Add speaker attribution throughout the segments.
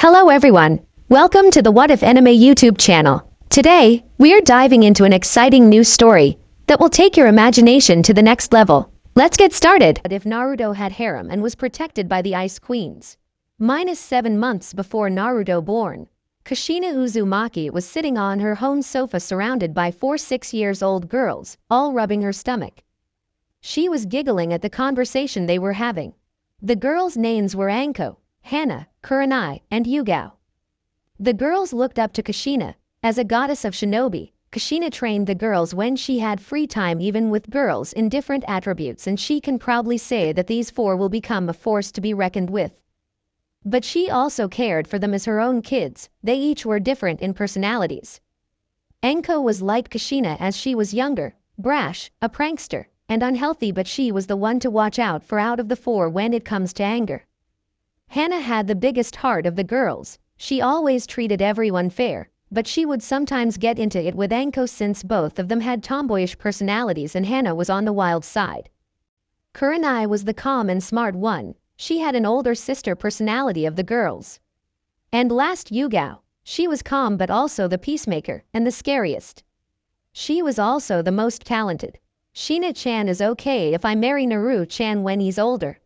Speaker 1: Hello everyone, welcome to the What If Anime YouTube channel. Today, we're diving into an exciting new story that will take your imagination to the next level. Let's get started. What if Naruto had harem and was protected by the Ice Queens? -7 months before Naruto born, Kushina Uzumaki was sitting on her home sofa surrounded by 4 6-year-old girls, all rubbing her stomach. She was giggling at the conversation they were having. The girls' names were Anko, Hana, Kurenai, and Yugao. The girls looked up to Kushina. As a goddess of shinobi, Kushina trained the girls when she had free time, even with girls in different attributes, and she can proudly say that these four will become a force to be reckoned with. But she also cared for them as her own kids. They each were different in personalities. Anko was like Kushina as she was younger, brash, a prankster, and unhealthy, but she was the one to watch out for out of the four when it comes to anger. Hana had the biggest heart of the girls. She always treated everyone fair, but she would sometimes get into it with Anko since both of them had tomboyish personalities and Hana was on the wild side. Kurenai was the calm and smart one. She had an older sister personality of the girls. And last, Yugao. She was calm but also the peacemaker and the scariest. She was also the most talented. Shina-chan is okay if I marry Naru-chan when he's older?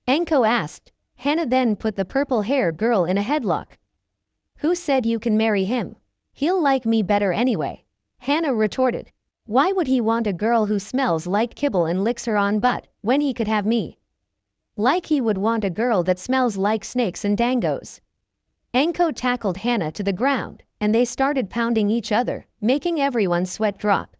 Speaker 1: Anko asked. Hana then put the purple-haired girl in a headlock. Who said you can marry him? He'll like me better anyway. Hana retorted. Why would he want a girl who smells like kibble and licks her on butt when he could have me? Like he would want a girl that smells like snakes and dangos. Anko tackled Hana to the ground, and they started pounding each other, making everyone's sweat drop.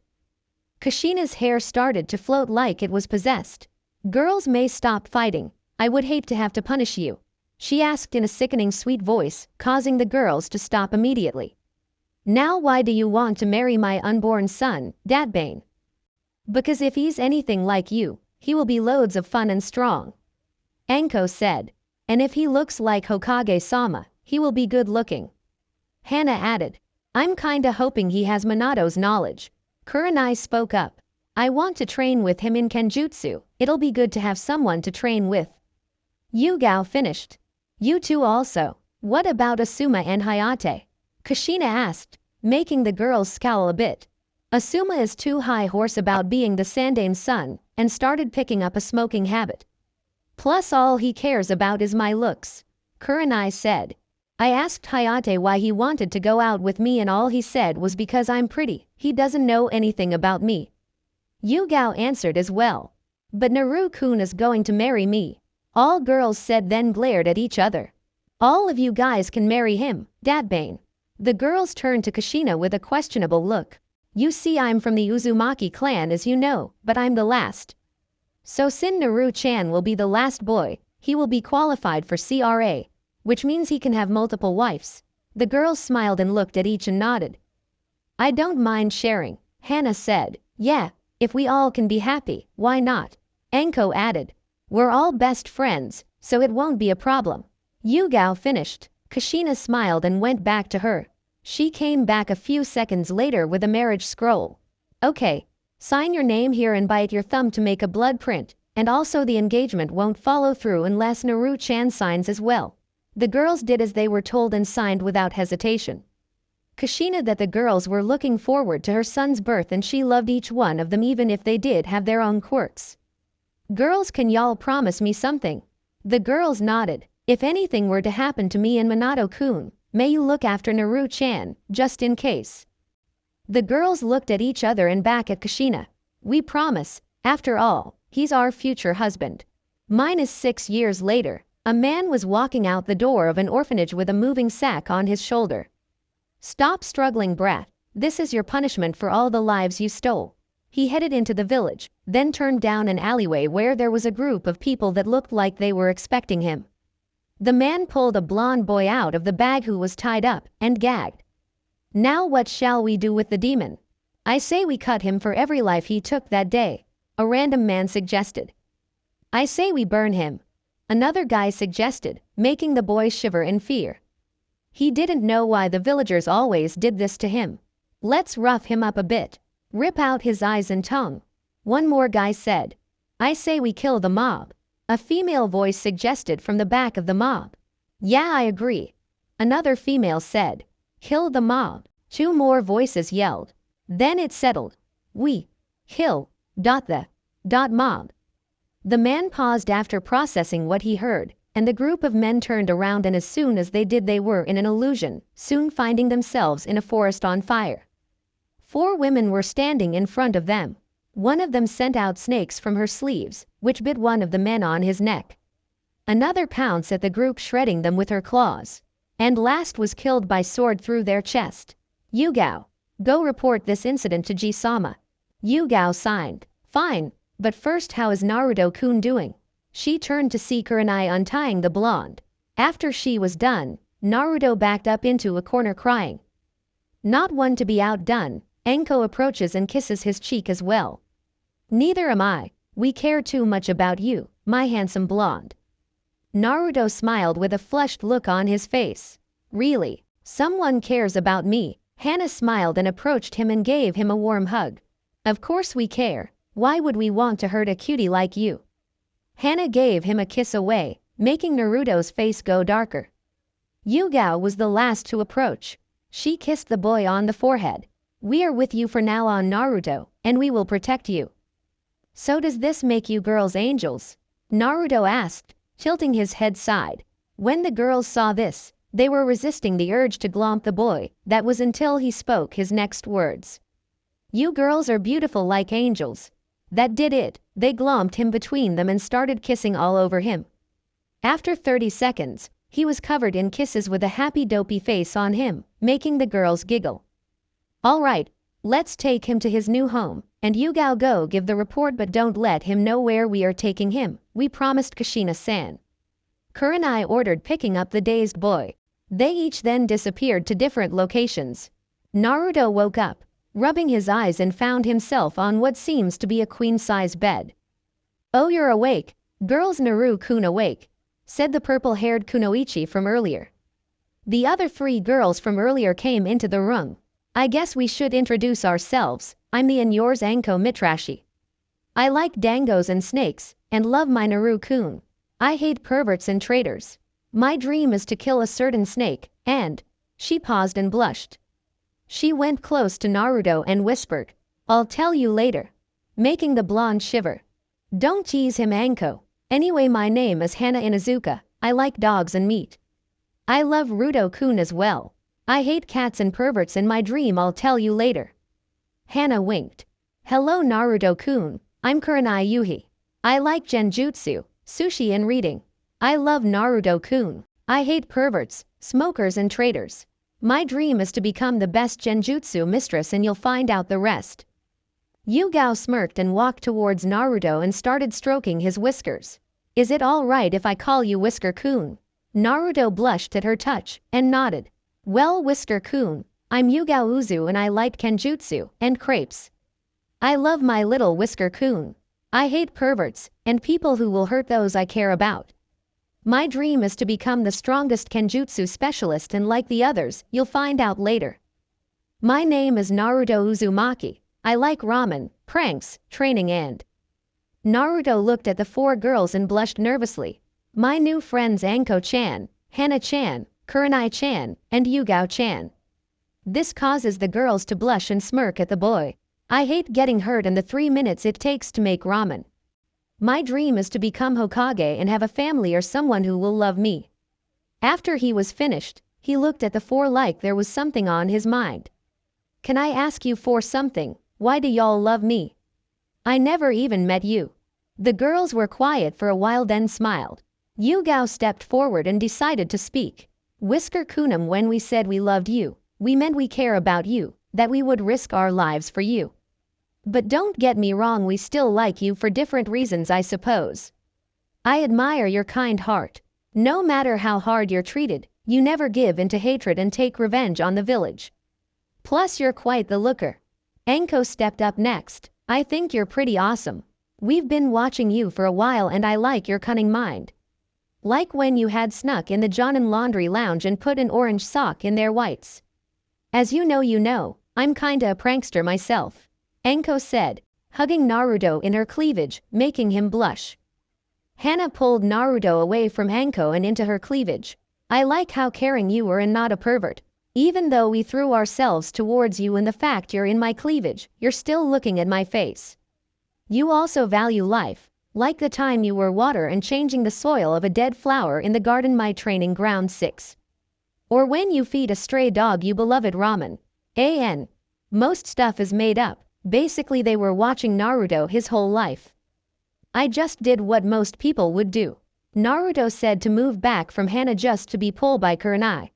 Speaker 1: Kushina's hair started to float like it was possessed. Girls may stop fighting. I would hate to have to punish you, she asked in a sickening sweet voice, causing the girls to stop immediately. Now why do you want to marry my unborn son, Dadbane? Because if he's anything like you, he will be loads of fun and strong. Anko said. And if he looks like Hokage-sama, he will be good looking. Hana added. I'm kinda hoping he has Minato's knowledge. Kurenai spoke up. I want to train with him in Kenjutsu. It'll be good to have someone to train with. Yugao finished. You two also. What about Asuma and Hayate? Kushina asked, making the girls scowl a bit. Asuma is too high horse about being the Sandame's son, and started picking up a smoking habit. Plus all he cares about is my looks. Kurenai said. I asked Hayate why he wanted to go out with me and all he said was because I'm pretty. He doesn't know anything about me. Yugao answered as well. But Naru-kun is going to marry me. All girls said, then glared at each other. All of you guys can marry him, Dadbane. The girls turned to Kushina with a questionable look. You see, I'm from the Uzumaki clan as you know, but I'm the last. So Sin Naru-chan will be the last boy. He will be qualified for CRA, which means he can have multiple wives. The girls smiled and looked at each and nodded. I don't mind sharing, Hana said. Yeah, if we all can be happy, why not? Anko added. We're all best friends, so it won't be a problem. Yugao finished. Kushina smiled and went back to her. She came back a few seconds later with a marriage scroll. Okay, sign your name here and bite your thumb to make a blood print, and also the engagement won't follow through unless Naru-chan signs as well. The girls did as they were told and signed without hesitation. Kushina that the girls were looking forward to her son's birth and she loved each one of them even if they did have their own quirks. Girls, can y'all promise me something? The girls nodded. If anything were to happen to me and Minato-kun, may you look after Naru-chan, just in case. The girls looked at each other and back at Kushina. We promise. After all, he's our future husband. -6 years later, a man was walking out the door of an orphanage with a moving sack on his shoulder. Stop struggling, brat. This is your punishment for all the lives you stole. He headed into the village, then turned down an alleyway where there was a group of people that looked like they were expecting him. The man pulled a blonde boy out of the bag who was tied up and gagged. Now what shall we do with the demon? I say we cut him for every life he took that day, a random man suggested. I say we burn him, another guy suggested, making the boy shiver in fear. He didn't know why the villagers always did this to him. Let's rough him up a bit. Rip out his eyes and tongue. One more guy said. I say we kill the mob. A female voice suggested from the back of the mob. Yeah, I agree. Another female said, "Kill the mob." Two more voices yelled. Then it settled. "We. Kill. The. Mob." The man paused after processing what he heard, and the group of men turned around, and as soon as they did they were in an illusion, soon finding themselves in a forest on fire. 4 women were standing in front of them. One of them sent out snakes from her sleeves, which bit one of the men on his neck. Another pounced at the group, shredding them with her claws. And last was killed by sword through their chest. Yugao, go report this incident to Ji-sama. Yugao signed. Fine, but first, how is Naruto-kun doing? She turned to see Kurenai untying the blonde. After she was done, Naruto backed up into a corner crying. Not one to be outdone, Enko approaches and kisses his cheek as well. Neither am I. We care too much about you, my handsome blonde. Naruto smiled with a flushed look on his face. Really? Someone cares about me? Hana smiled and approached him and gave him a warm hug. Of course we care. Why would we want to hurt a cutie like you? Hana gave him a kiss away, making Naruto's face go darker. Yugao was the last to approach. She kissed the boy on the forehead. We are with you for now on, Naruto, and we will protect you. So does this make you girls angels? Naruto asked, tilting his head side. When the girls saw this, they were resisting the urge to glomp the boy. That was until he spoke his next words. You girls are beautiful like angels. That did it. They glomped him between them and started kissing all over him. After 30 seconds, he was covered in kisses with a happy dopey face on him, making the girls giggle. All right, let's take him to his new home, and Yugao go give the report, but don't let him know where we are taking him, we promised Kushina-san. Kurenai ordered, picking up the dazed boy. They each then disappeared to different locations. Naruto woke up, rubbing his eyes, and found himself on what seems to be a queen-size bed. Oh, you're awake. Girls, Naru-kun awake, said the purple-haired Kunoichi from earlier. The other 3 girls from earlier came into the room. I guess we should introduce ourselves. I'm the and yours Anko Mitrashi. I like dangos and snakes, and love my Naru-kun. I hate perverts and traitors. My dream is to kill a certain snake, and... She paused and blushed. She went close to Naruto and whispered, I'll tell you later, making the blonde shiver. Don't tease him, Anko. Anyway, my name is Hana Inazuka. I like dogs and meat. I love Ruto-kun as well. I hate cats and perverts. In my dream, I'll tell you later. Hana winked. Hello, Naruto-kun. I'm Kurenai Yuhi. I like genjutsu, sushi and reading. I love Naruto-kun. I hate perverts, smokers and traitors. My dream is to become the best genjutsu mistress, and you'll find out the rest. Yugao smirked and walked towards Naruto and started stroking his whiskers. Is it all right if I call you Whisker-kun? Naruto blushed at her touch and nodded. Well, Whisker-kun, I'm Yugao Uzu and I like kenjutsu and crepes. I love my little Whisker-kun. I hate perverts and people who will hurt those I care about. My dream is to become the strongest kenjutsu specialist, and like the others, you'll find out later. My name is Naruto Uzumaki. I like ramen, pranks, training and... Naruto looked at the 4 girls and blushed nervously. My new friends Anko-chan, Hana-chan, Kurenai-chan, and Yugao-chan. This causes the girls to blush and smirk at the boy. I hate getting hurt in the 3 minutes it takes to make ramen. My dream is to become Hokage and have a family or someone who will love me. After he was finished, he looked at the 4 like there was something on his mind. Can I ask you for something? Why do y'all love me? I never even met you. The girls were quiet for a while, then smiled. Yugao stepped forward and decided to speak. Whisker-kun, when we said we loved you, we meant we care about you, that we would risk our lives for you. But don't get me wrong, we still like you for different reasons, I suppose. I admire your kind heart. No matter how hard you're treated, you never give in to hatred and take revenge on the village. Plus you're quite the looker. Anko stepped up next. I think you're pretty awesome. We've been watching you for a while and I like your cunning mind. Like when you had snuck in the Jonin laundry lounge and put an orange sock in their whites. As you know, I'm kinda a prankster myself, Anko said, hugging Naruto in her cleavage, making him blush. Hana pulled Naruto away from Anko and into her cleavage. I like how caring you are and not a pervert. Even though we threw ourselves towards you and the fact you're in my cleavage, you're still looking at my face. You also value life, like the time you were water and changing the soil of a dead flower in the garden my training ground 6. Or when you feed a stray dog you beloved ramen. An. Most stuff is made up, basically they were watching Naruto his whole life. I just did what most people would do. Naruto said to move back from Hana just to be pulled by Kurenai.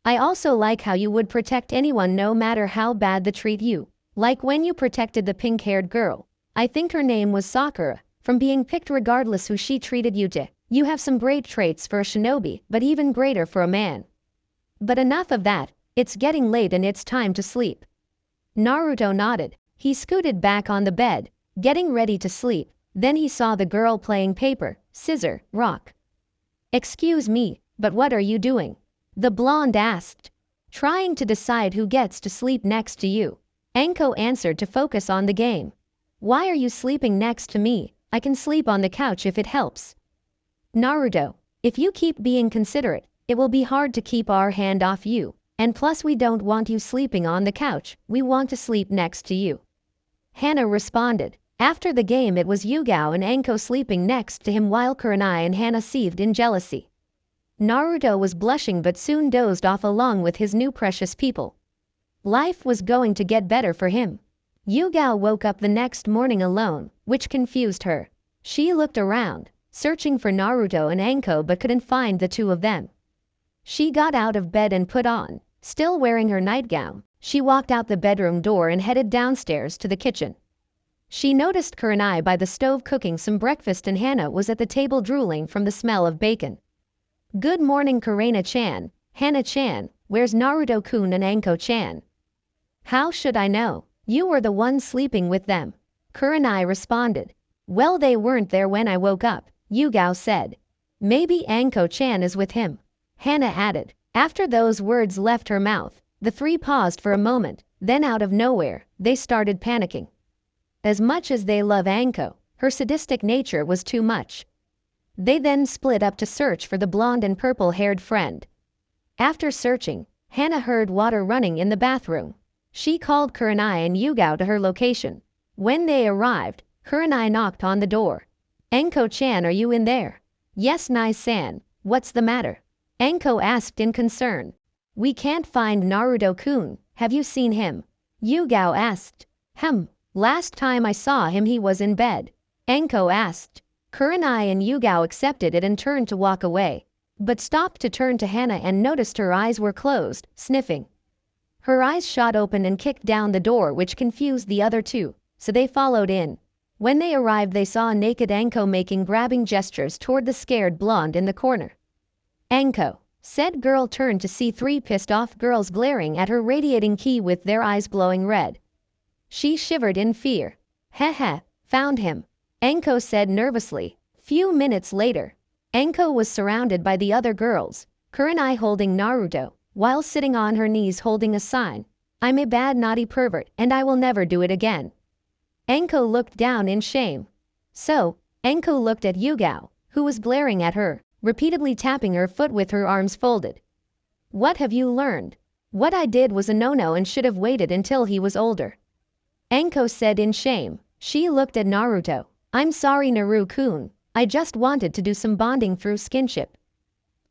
Speaker 1: I also like how you would protect anyone no matter how bad they treat you. Like when you protected the pink-haired girl. I think her name was Sakura, from being picked regardless who she treated you to. You have some great traits for a shinobi, but even greater for a man. But enough of that, it's getting late and it's time to sleep. Naruto nodded. He scooted back on the bed, getting ready to sleep. Then he saw the girl playing paper, scissor, rock. Excuse me, but what are you doing? The blonde asked. Trying to decide who gets to sleep next to you. Anko answered to focus on the game. Why are you sleeping next to me? I can sleep on the couch if it helps. Naruto, if you keep being considerate, it will be hard to keep our hand off you. And plus we don't want you sleeping on the couch, we want to sleep next to you. Hana responded. After the game it was Yugao and Anko sleeping next to him while Kurenai and Hana seethed in jealousy. Naruto was blushing but soon dozed off along with his new precious people. Life was going to get better for him. Yugao woke up the next morning alone, which confused her. She looked around, searching for Naruto and Anko but couldn't find the two of them. She got out of bed and put on, still wearing her nightgown, she walked out the bedroom door and headed downstairs to the kitchen. She noticed Kurenai by the stove cooking some breakfast and Hana was at the table drooling from the smell of bacon. Good morning Kurena-chan, Hana-chan, where's Naruto-kun and Anko-chan? How should I know? You were the one sleeping with them. Kurenai responded. Well they weren't there when I woke up, Yugao said. Maybe Anko-chan is with him. Hana added. After those words left her mouth, the three paused for a moment, then out of nowhere, they started panicking. As much as they love Anko, her sadistic nature was too much. They then split up to search for the blonde and purple-haired friend. After searching, Hana heard water running in the bathroom. She called Kurenai and Yugao to her location. When they arrived, Kurenai knocked on the door. Anko-chan, are you in there? Yes, Nai-san, what's the matter? Anko asked in concern. We can't find Naruto-kun, have you seen him? Yugao asked. Last time I saw him he was in bed. Anko asked. Kurenai and Yugao accepted it and turned to walk away, but stopped to turn to Hana and noticed her eyes were closed, sniffing. Her eyes shot open and kicked down the door which confused the other two, so they followed in. When they arrived they saw a naked Anko making grabbing gestures toward the scared blonde in the corner. Anko, said girl turned to see three pissed off girls glaring at her radiating key with their eyes glowing red. She shivered in fear. Heh, found him. Anko said nervously. Few minutes later, Anko was surrounded by the other girls, Kurenai holding Naruto, while sitting on her knees holding a sign. I'm a bad naughty pervert and I will never do it again. Anko looked down in shame. So, Anko looked at Yugao, who was glaring at her, repeatedly tapping her foot with her arms folded. What have you learned? What I did was a no-no and should have waited until he was older. Anko said in shame. She looked at Naruto. I'm sorry Naru-kun, I just wanted to do some bonding through skinship.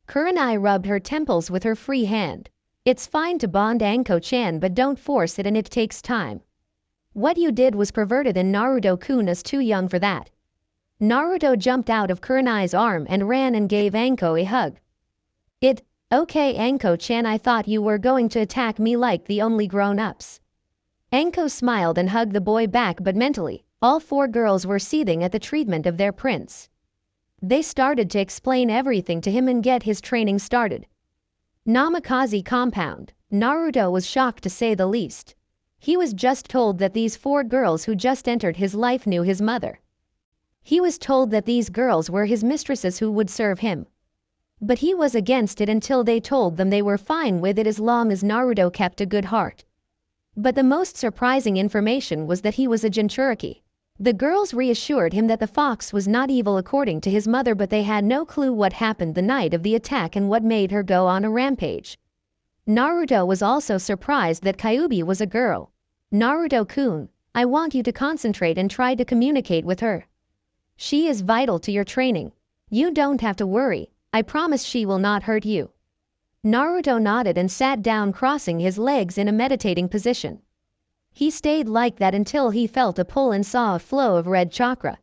Speaker 1: Kurenai rubbed her temples with her free hand. It's fine to bond Anko-chan but don't force it and it takes time. What you did was perverted and Naruto-kun is too young for that. Naruto jumped out of Kurenai's arm and ran and gave Anko a hug. Okay Anko-chan, I thought you were going to attack me like the only grown-ups. Anko smiled and hugged the boy back but mentally, all four girls were seething at the treatment of their prince. They started to explain everything to him and get his training started. Namikaze compound, Naruto was shocked to say the least. He was just told that these four girls who just entered his life knew his mother. He was told that these girls were his mistresses who would serve him. But he was against it until they told them they were fine with it as long as Naruto kept a good heart. But the most surprising information was that he was a Jinchuriki. The girls reassured him that the fox was not evil according to his mother, but they had no clue what happened the night of the attack and what made her go on a rampage. Naruto was also surprised that Kyuubi was a girl. Naruto-kun, I want you to concentrate and try to communicate with her. She is vital to your training. You don't have to worry, I promise she will not hurt you. Naruto nodded and sat down, crossing his legs in a meditating position. He stayed like that until he felt a pull and saw a flow of red chakra.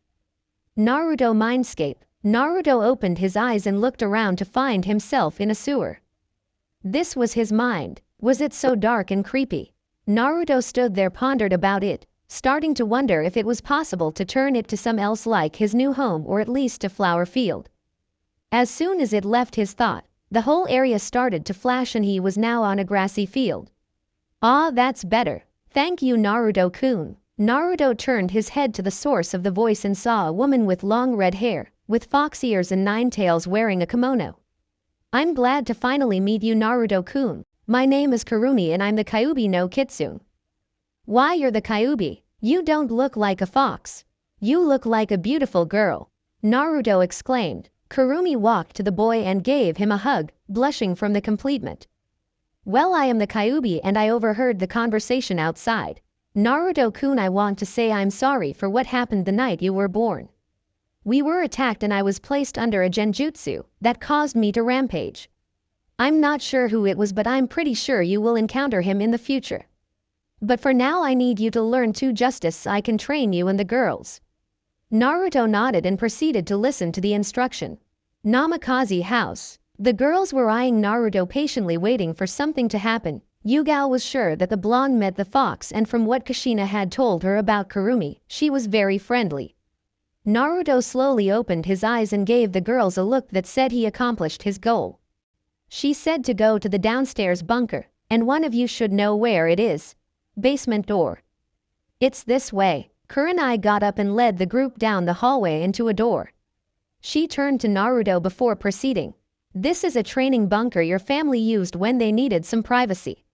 Speaker 1: Naruto mindscape. Naruto opened his eyes and looked around to find himself in a sewer. This was his mind. Was it so dark and creepy? Naruto stood there, pondered about it, starting to wonder if it was possible to turn it to some else like his new home, or at least a flower field. As soon as it left his thought, the whole area started to flash and he was now on a grassy field. Ah, that's better. Thank you, Naruto-kun. Naruto turned his head to the source of the voice and saw a woman with long red hair, with fox ears and 9 tails, wearing a kimono. I'm glad to finally meet you, Naruto-kun. My name is Kurumi and I'm the Kyuubi no Kitsune. Why, you're the Kyuubi? You don't look like a fox. You look like a beautiful girl, Naruto exclaimed. Kurumi walked to the boy and gave him a hug, blushing from the completement. Well, I am the Kyuubi and I overheard the conversation outside. Naruto-kun, I want to say I'm sorry for what happened the night you were born. We were attacked and I was placed under a genjutsu that caused me to rampage. I'm not sure who it was, but I'm pretty sure you will encounter him in the future. But for now I need you to learn to justice so I can train you and the girls. Naruto nodded and proceeded to listen to the instruction. Namikaze house. The girls were eyeing Naruto patiently, waiting for something to happen. Yugao was sure that the blonde met the fox, and from what Kushina had told her about Kurumi, she was very friendly. Naruto slowly opened his eyes and gave the girls a look that said he accomplished his goal. She said to go to the downstairs bunker, and one of you should know where it is. Basement door. It's this way. Kurenai got up and led the group down the hallway into a door. She turned to Naruto before proceeding. This is a training bunker your family used when they needed some privacy.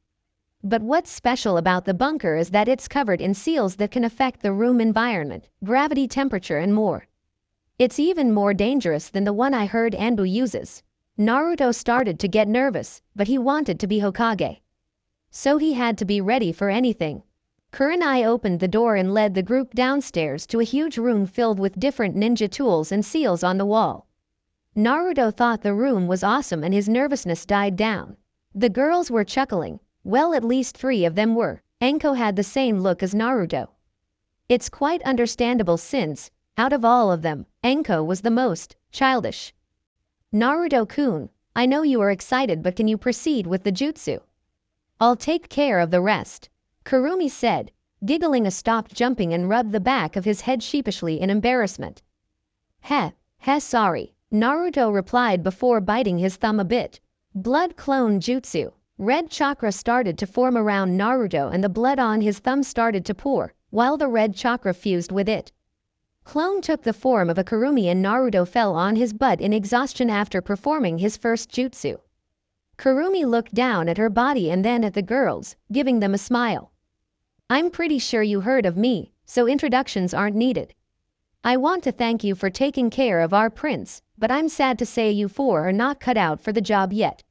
Speaker 1: But what's special about the bunker is that it's covered in seals that can affect the room environment, gravity, temperature and more. It's even more dangerous than the one I heard Anbu uses. Naruto started to get nervous, but he wanted to be Hokage. So he had to be ready for anything. Kurenai opened the door and led the group downstairs to a huge room filled with different ninja tools and seals on the wall. Naruto thought the room was awesome and his nervousness died down. The girls were chuckling. Well, at least 3 of them were. Enko had the same look as Naruto. It's quite understandable since, out of all of them, Enko was the most childish. Naruto-kun, I know you are excited, but can you proceed with the jutsu? I'll take care of the rest, Kurumi said, giggling. Stopped jumping and rubbed the back of his head sheepishly in embarrassment. Sorry, Naruto replied before biting his thumb a bit. Blood clone jutsu. Red chakra started to form around Naruto and the blood on his thumb started to pour, while the red chakra fused with it. Clone took the form of a Kurumi and Naruto fell on his butt in exhaustion after performing his first jutsu. Kurumi looked down at her body and then at the girls, giving them a smile. I'm pretty sure you heard of me, so introductions aren't needed. I want to thank you for taking care of our prince, but I'm sad to say you 4 are not cut out for the job yet.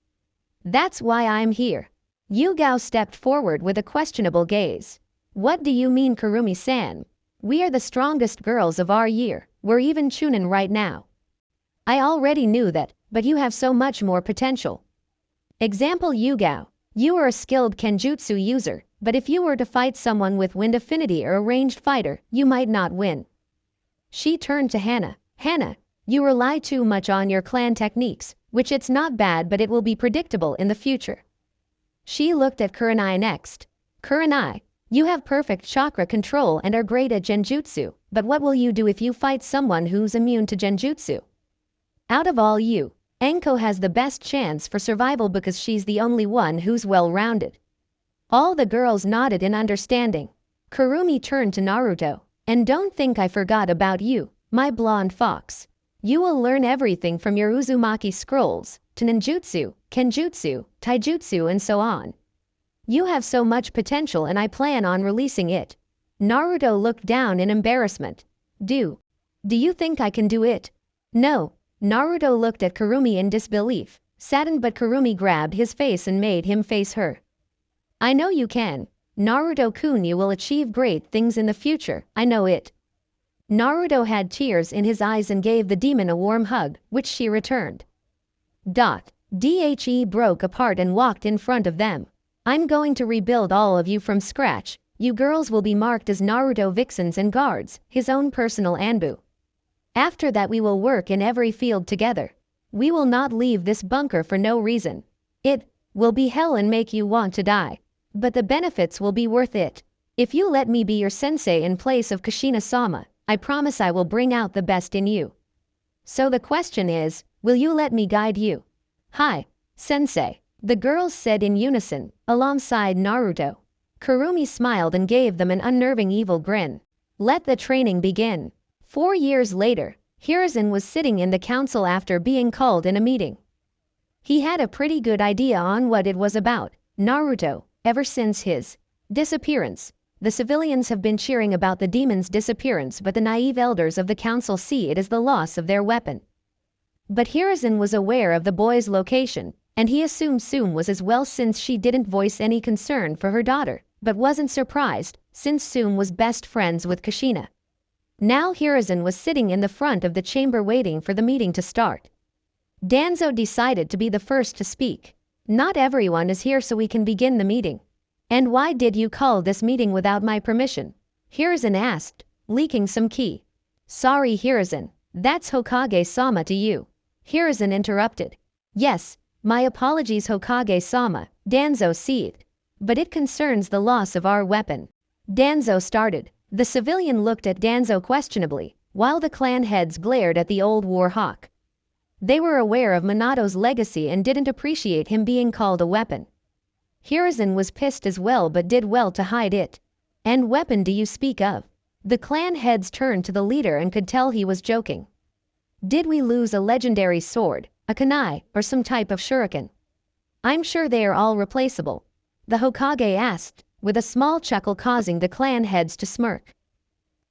Speaker 1: That's why I'm here. Yugao stepped forward with a questionable gaze. What do you mean, Kurumi-san? We are the strongest girls of our year, we're even Chunin right now. I already knew that, but you have so much more potential. Example Yugao, you are a skilled Kenjutsu user, but if you were to fight someone with wind affinity or a ranged fighter, you might not win. She turned to Hana. Hana, you rely too much on your clan techniques, which it's not bad, but it will be predictable in the future. She looked at Kurenai next. Kurenai, you have perfect chakra control and are great at genjutsu, but what will you do if you fight someone who's immune to genjutsu? Out of all you, Enko has the best chance for survival because she's the only one who's well-rounded. All the girls nodded in understanding. Kurumi turned to Naruto. And don't think I forgot about you, my blonde fox. You will learn everything from your Uzumaki scrolls, to ninjutsu, kenjutsu, taijutsu and so on. You have so much potential and I plan on releasing it. Naruto looked down in embarrassment. Do you think I can do it? No. Naruto looked at Kurumi in disbelief, saddened, but Kurumi grabbed his face and made him face her. I know you can. Naruto-kun, you will achieve great things in the future, I know it. Naruto had tears in his eyes and gave the demon a warm hug, which she returned. Dhe broke apart and walked in front of them. I'm going to rebuild all of you from scratch. You girls will be marked as Naruto vixens and guards, his own personal Anbu. After that we will work in every field together. We will not leave this bunker for no reason. It will be hell and make you want to die. But the benefits will be worth it. If you let me be your sensei in place of Kushina-sama, I promise I will bring out the best in you. So the question is, will you let me guide you? Hi, sensei, the girls said in unison, alongside Naruto. Kurumi smiled and gave them an unnerving evil grin. Let the training begin. 4 years later, Hiruzen was sitting in the council after being called in a meeting. He had a pretty good idea on what it was about. Naruto, ever since his disappearance, the civilians have been cheering about the demon's disappearance, but the naive elders of the council see it as the loss of their weapon. But Hiruzen was aware of the boy's location, and he assumed Sum was as well, since she didn't voice any concern for her daughter, but wasn't surprised, since Sum was best friends with Kushina. Now Hiruzen was sitting in the front of the chamber waiting for the meeting to start. Danzo decided to be the first to speak. Not everyone is here, so we can begin the meeting. And why did you call this meeting without my permission? Hiruzen asked, leaking some key. Sorry Hiruzen, that's Hokage-sama to you. Hiruzen interrupted. Yes, my apologies Hokage-sama, Danzo seethed. But it concerns the loss of our weapon. Danzo started. The civilian looked at Danzo questionably, while the clan heads glared at the old war hawk. They were aware of Minato's legacy and didn't appreciate him being called a weapon. Hiruzen was pissed as well, but did well to hide it. And weapon do you speak of? The clan heads turned to the leader and could tell he was joking. Did we lose a legendary sword, a kunai, or some type of shuriken? I'm sure they are all replaceable. The Hokage asked, with a small chuckle causing the clan heads to smirk.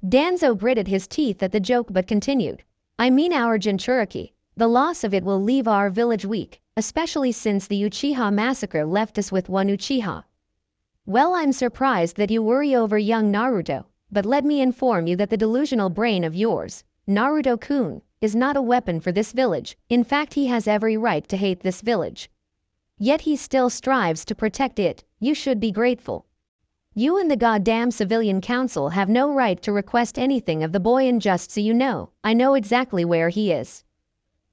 Speaker 1: Danzo gritted his teeth at the joke but continued. I mean our Jinchuriki. The loss of it will leave our village weak, especially since the Uchiha massacre left us with one Uchiha. Well, I'm surprised that you worry over young Naruto, but let me inform you that the delusional brain of yours, Naruto-kun, is not a weapon for this village. In fact, he has every right to hate this village. Yet he still strives to protect it. You should be grateful. You and the goddamn civilian council have no right to request anything of the boy, and just so you know, I know exactly where he is.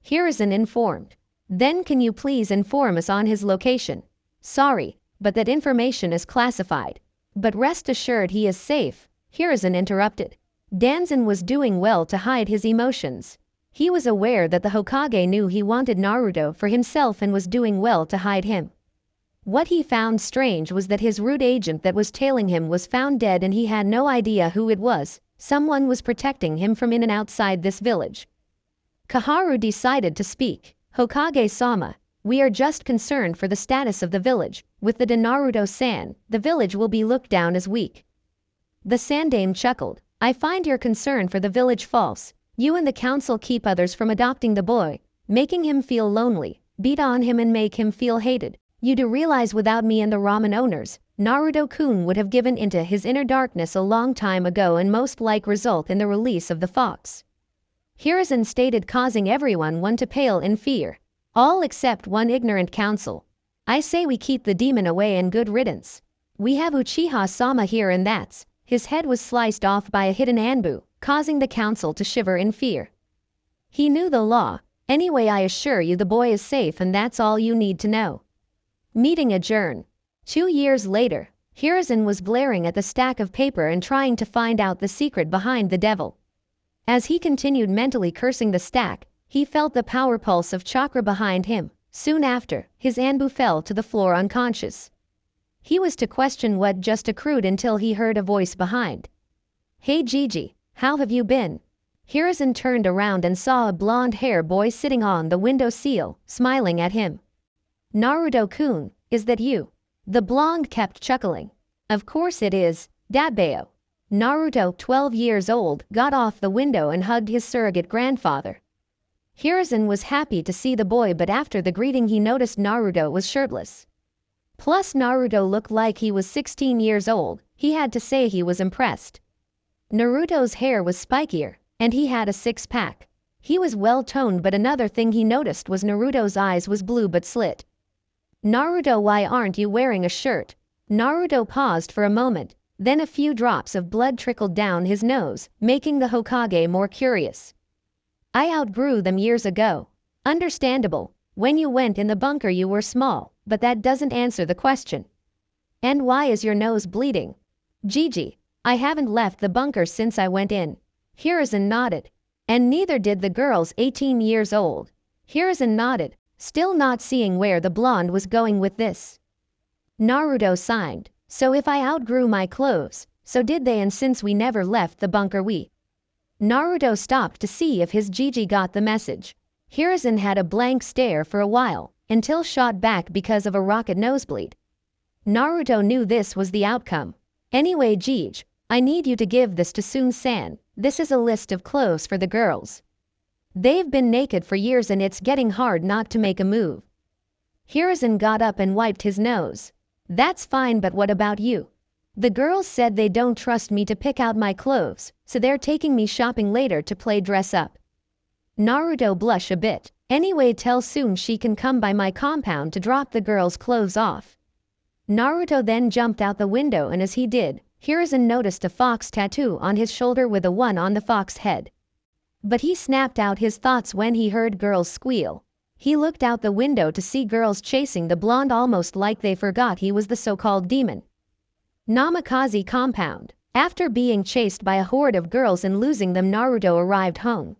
Speaker 1: Hiruzen informed. Then can you please inform us on his location? Sorry, but that information is classified. But rest assured he is safe, Hiruzen interrupted. Danzan was doing well to hide his emotions. He was aware that the Hokage knew he wanted Naruto for himself and was doing well to hide him. What he found strange was that his root agent that was tailing him was found dead, and he had no idea who it was. Someone was protecting him from in and outside this village. Kaharu decided to speak. Hokage-sama, we are just concerned for the status of the village. With the Naruto-san, the village will be looked down as weak. The Sandaime chuckled. I find your concern for the village false. You and the council keep others from adopting the boy, making him feel lonely, beat on him and make him feel hated. You do realize without me and the ramen owners, Naruto-kun would have given into his inner darkness a long time ago, and most like result in the release of the fox. Hiruzen stated, causing everyone to pale in fear. All except one ignorant council. I say we keep the demon away and good riddance. We have Uchiha-sama here, and that's. His head was sliced off by a hidden Anbu, causing the council to shiver in fear. He knew the law. Anyway, I assure you the boy is safe, and that's all you need to know. Meeting adjourned. 2 years later, Hiruzen was glaring at the stack of paper and trying to find out the secret behind the devil. As he continued mentally cursing the stack, he felt the power pulse of chakra behind him. Soon after, his Anbu fell to the floor unconscious. He was to question what just accrued until he heard a voice behind. Hey Gigi, how have you been? Hiruzen turned around and saw a blonde-haired boy sitting on the windowsill, smiling at him. Naruto-kun, is that you? The blonde kept chuckling. Of course it is, Dabeo. Naruto, 12 years old, got off the window and hugged his surrogate grandfather. Hiruzen was happy to see the boy, but after the greeting he noticed Naruto was shirtless. Plus Naruto looked like he was 16 years old. He had to say he was impressed. Naruto's hair was spikier, and he had a six-pack. He was well-toned, but another thing he noticed was Naruto's eyes was blue but slit. Naruto, why aren't you wearing a shirt? Naruto paused for a moment, then a few drops of blood trickled down his nose, making the Hokage more curious. I outgrew them years ago. Understandable. When you went in the bunker you were small, but that doesn't answer the question. And why is your nose bleeding? Gigi, I haven't left the bunker since I went in. Hiruzen nodded. And neither did the girls 18 years old. Hiruzen nodded, still not seeing where the blonde was going with this. Naruto sighed. So if I outgrew my clothes, so did they, and since we never left the bunker Naruto stopped to see if his Gigi got the message. Hiruzen had a blank stare for a while, until shot back because of a rocket nosebleed. Naruto knew this was the outcome. Anyway, Gigi, I need you to give this to Sun-san. This is a list of clothes for the girls. They've been naked for years and it's getting hard not to make a move. Hiruzen got up and wiped his nose. That's fine, but what about you? The girls said they don't trust me to pick out my clothes, so they're taking me shopping later to play dress up. Naruto blushed a bit. Anyway, tell Sun she can come by my compound to drop the girls' clothes off. Naruto then jumped out the window, and as he did, Hiruzen noticed a fox tattoo on his shoulder with a 1 on the fox head. But he snapped out his thoughts when he heard girls squeal. He looked out the window to see girls chasing the blonde, almost like they forgot he was the so-called demon. Namikaze compound. After being chased by a horde of girls and losing them, Naruto arrived home.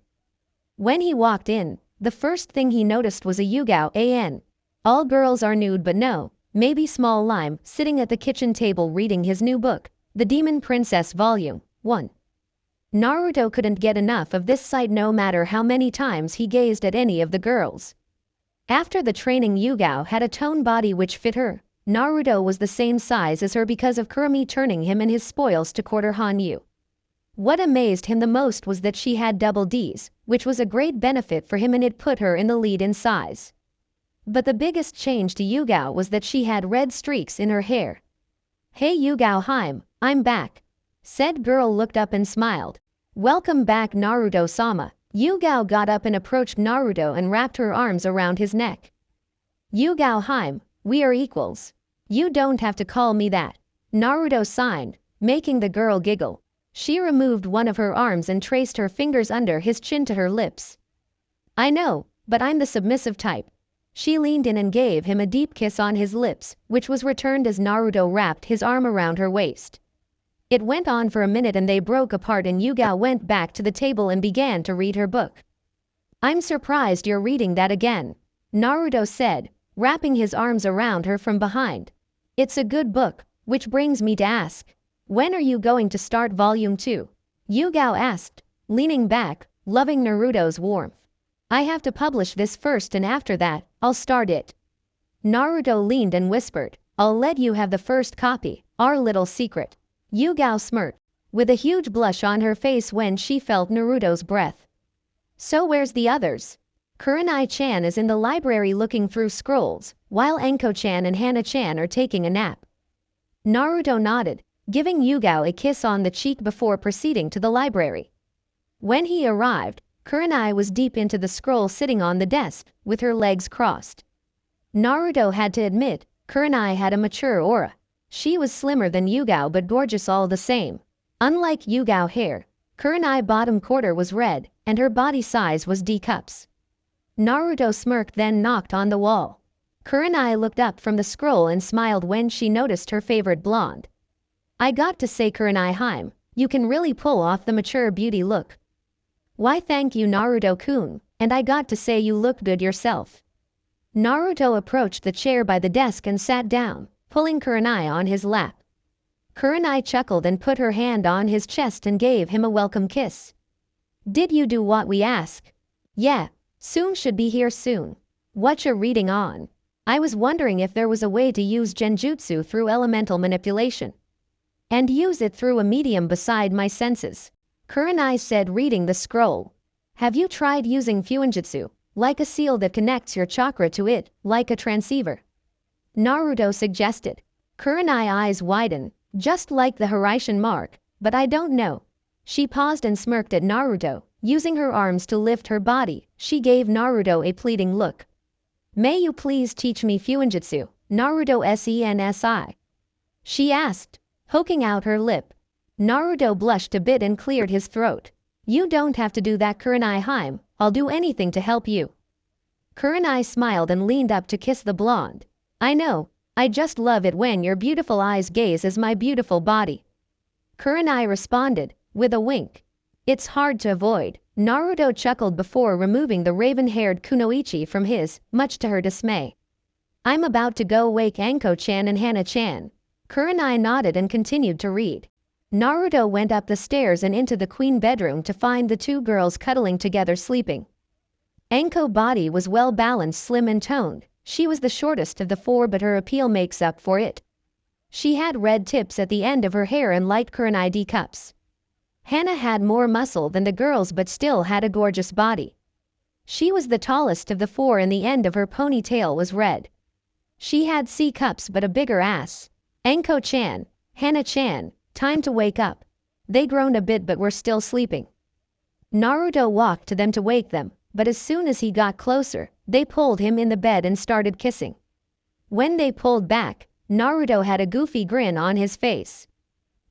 Speaker 1: When he walked in, the first thing he noticed was a Yugao an. All girls are nude, but no, maybe Small Lime, sitting at the kitchen table reading his new book, The Demon Princess Volume 1. Naruto couldn't get enough of this sight no matter how many times he gazed at any of the girls. After the training, Yugao had a toned body which fit her. Naruto was the same size as her because of Kurumi turning him and his spoils to quarter Hanyu. What amazed him the most was that she had double Ds, which was a great benefit for him and it put her in the lead in size. But the biggest change to Yugao was that she had red streaks in her hair. Hey Yugao Haim, I'm back. Said girl looked up and smiled. Welcome back Naruto-sama. Yugao got up and approached Naruto and wrapped her arms around his neck. Yugao Haim, we are equals. You don't have to call me that. Naruto signed, making the girl giggle. She removed one of her arms and traced her fingers under his chin to her lips. I know, but I'm the submissive type. She leaned in and gave him a deep kiss on his lips, which was returned as Naruto wrapped his arm around her waist. It went on for a minute and they broke apart and Yugao went back to the table and began to read her book. I'm surprised you're reading that again, Naruto said, wrapping his arms around her from behind. It's a good book, which brings me to ask, when are you going to start volume 2? Yugao asked, leaning back, loving Naruto's warmth. I have to publish this first and after that, I'll start it. Naruto leaned and whispered, I'll let you have the first copy, our little secret. Yugao smirked, with a huge blush on her face when she felt Naruto's breath. So where's the others? Kurenai-chan is in the library looking through scrolls, while Enko-chan and Hana-chan are taking a nap. Naruto nodded, giving Yugao a kiss on the cheek before proceeding to the library. When he arrived, Kurenai was deep into the scroll sitting on the desk, with her legs crossed. Naruto had to admit, Kurenai had a mature aura. She was slimmer than Yugao but gorgeous all the same. Unlike Yugao hair, Kurenai bottom quarter was red, and her body size was D cups. Naruto smirked then knocked on the wall. Kurenai looked up from the scroll and smiled when she noticed her favorite blonde. I got to say Kurenai Haim, you can really pull off the mature beauty look. Why thank you Naruto-kun, and I got to say you look good yourself. Naruto approached the chair by the desk and sat down, pulling Kurenai on his lap. Kurenai chuckled and put her hand on his chest and gave him a welcome kiss. Did you do what we ask? Yeah, Sun should be here soon. What you reading on? I was wondering if there was a way to use genjutsu through elemental manipulation. and use it through a medium beside my senses. Kurenai said, reading the scroll. Have you tried using Fuinjutsu, like a seal that connects your chakra to it, like a transceiver? Naruto suggested. Kurenai eyes widen, just like the Hiraishin mark, but I don't know. She paused and smirked at Naruto, using her arms to lift her body. She gave Naruto a pleading look. May you please teach me Fuinjutsu, Naruto sensi? She asked, poking out her lip. Naruto blushed a bit and cleared his throat. You don't have to do that, Kurenai Harem, I'll do anything to help you. Kurenai smiled and leaned up to kiss the blonde. I know, I just love it when your beautiful eyes gaze at my beautiful body. Kurenai responded, with a wink. It's hard to avoid, Naruto chuckled before removing the raven-haired kunoichi from his, much to her dismay. I'm about to go wake Anko-chan and Hana-chan. Kurenai nodded and continued to read. Naruto went up the stairs and into the queen bedroom to find the two girls cuddling together sleeping. Anko's body was well-balanced, slim and toned. She was the shortest of the four, but her appeal makes up for it. She had red tips at the end of her hair and light Kurenai D cups. Hana had more muscle than the girls but still had a gorgeous body. She was the tallest of the four and the end of her ponytail was red. She had C cups but a bigger ass. Anko-chan, Hana-chan, time to wake up. They groaned a bit but were still sleeping. Naruto walked to them to wake them, but as soon as he got closer, they pulled him in the bed and started kissing. When they pulled back, Naruto had a goofy grin on his face.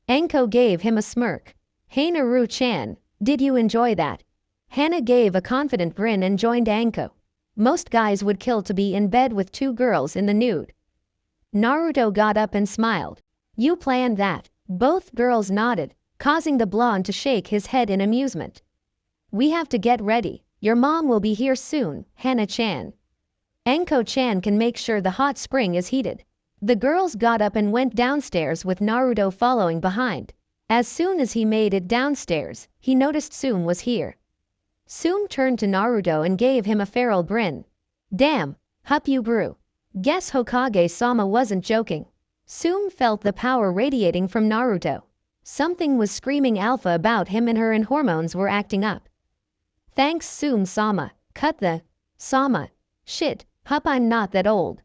Speaker 1: Anko gave him a smirk. Hey Naru-chan, did you enjoy that? Hana gave a confident grin and joined Anko. Most guys would kill to be in bed with two girls in the nude. Naruto got up and smiled. You planned that. Both girls nodded, causing the blonde to shake his head in amusement. We have to get ready. Your mom will be here soon, Hana-chan. Anko-chan can make sure the hot spring is heated. The girls got up and went downstairs with Naruto following behind. As soon as he made it downstairs, he noticed Tsume was here. Tsume turned to Naruto and gave him a feral grin. Damn, hup you grew. Guess Hokage-sama wasn't joking. Tsume felt the power radiating from Naruto. Something was screaming alpha about him and her and hormones were acting up. Thanks Tsume-sama, cut the sama. Shit, hup I'm not that old.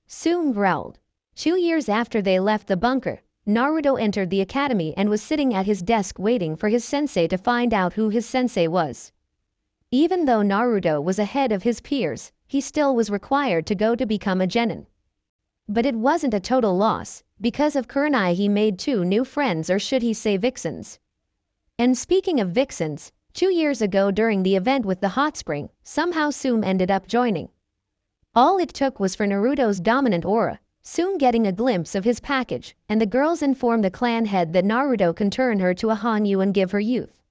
Speaker 1: Tsume growled. 2 years after they left the bunker, Naruto entered the academy and was sitting at his desk waiting for his sensei to find out who his sensei was. Even though Naruto was ahead of his peers, he still was required to go to become a genin. But it wasn't a total loss. Because of Kurenai he made 2 new friends, or should he say vixens. And speaking of vixens, 2 years ago during the event with the hot spring, somehow Tsume ended up joining. All it took was for Naruto's dominant aura, Tsume getting a glimpse of his package, and the girls informed the clan head that Naruto can turn her to a Hanyu and give her youth.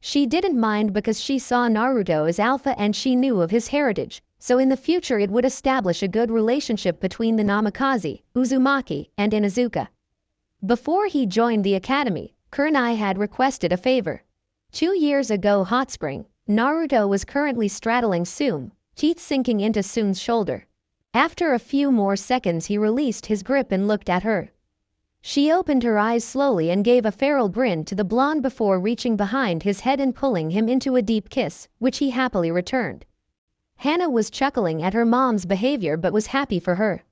Speaker 1: She didn't mind because she saw Naruto as alpha and she knew of his heritage, so in the future it would establish a good relationship between the Namikaze, Uzumaki, and Inuzuka. Before he joined the academy, Kurenai had requested a favor. 2 years ago hot spring, Naruto was currently straddling Tsume, teeth sinking into Tsume's shoulder. After a few more seconds he released his grip and looked at her. She opened her eyes slowly and gave a feral grin to the blonde before reaching behind his head and pulling him into a deep kiss, which he happily returned. Hana was chuckling at her mom's behavior but was happy for her.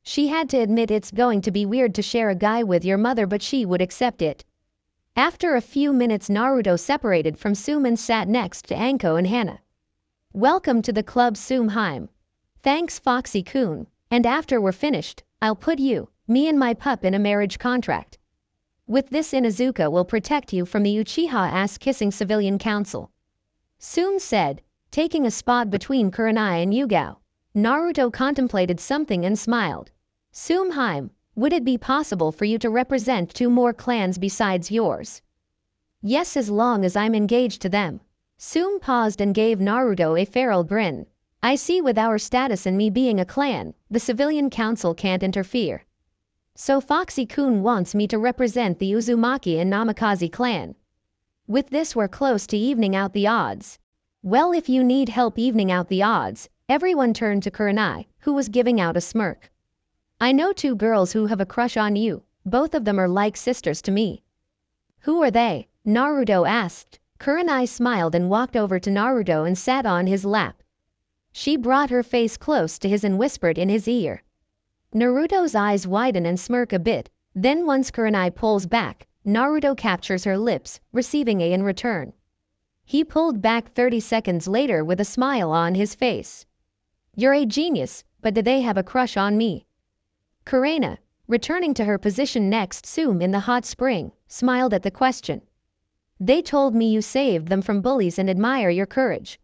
Speaker 1: She had to admit it's going to be weird to share a guy with your mother, but she would accept it. After a few minutes Naruto separated from Tsume and sat next to Anko and Hana. Welcome to the club, Tsume Harem. Thanks Foxy-kun, and after we're finished, I'll put you, me and my pup in a marriage contract. With this Inuzuka will protect you from the Uchiha ass-kissing civilian council. Tsume said, taking a spot between Kurenai and Yugao. Naruto contemplated something and smiled. Tsume Harem, would it be possible for you to represent 2 more clans besides yours? Yes, as long as I'm engaged to them. Tsume paused and gave Naruto a feral grin. I see, with our status and me being a clan, the civilian council can't interfere. So Foxy-kun wants me to represent the Uzumaki and Namikaze clan. With this we're close to evening out the odds. Well, if you need help evening out the odds, everyone turned to Kurenai, who was giving out a smirk. I know 2 girls who have a crush on you. Both of them are like sisters to me. Who are they? Naruto asked. Kurenai smiled and walked over to Naruto and sat on his lap. She brought her face close to his and whispered in his ear. Naruto's eyes widen and smirk a bit, then once Kurenai pulls back, Naruto captures her lips, receiving a in return. He pulled back 30 seconds later with a smile on his face. You're a genius, but did they have a crush on me? Kurena, returning to her position next Sume in the hot spring, smiled at the question. They told me you saved them from bullies and admire your courage.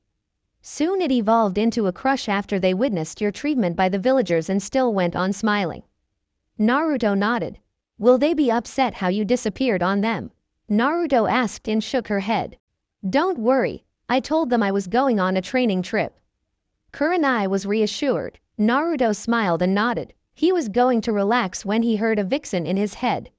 Speaker 1: Soon it evolved into a crush after they witnessed your treatment by the villagers and still went on smiling. Naruto nodded. Will they be upset how you disappeared on them? Naruto asked and shook her head. Don't worry, I told them I was going on a training trip. Kurenai was reassured. Naruto smiled and nodded. He was going to relax when he heard a vixen in his head.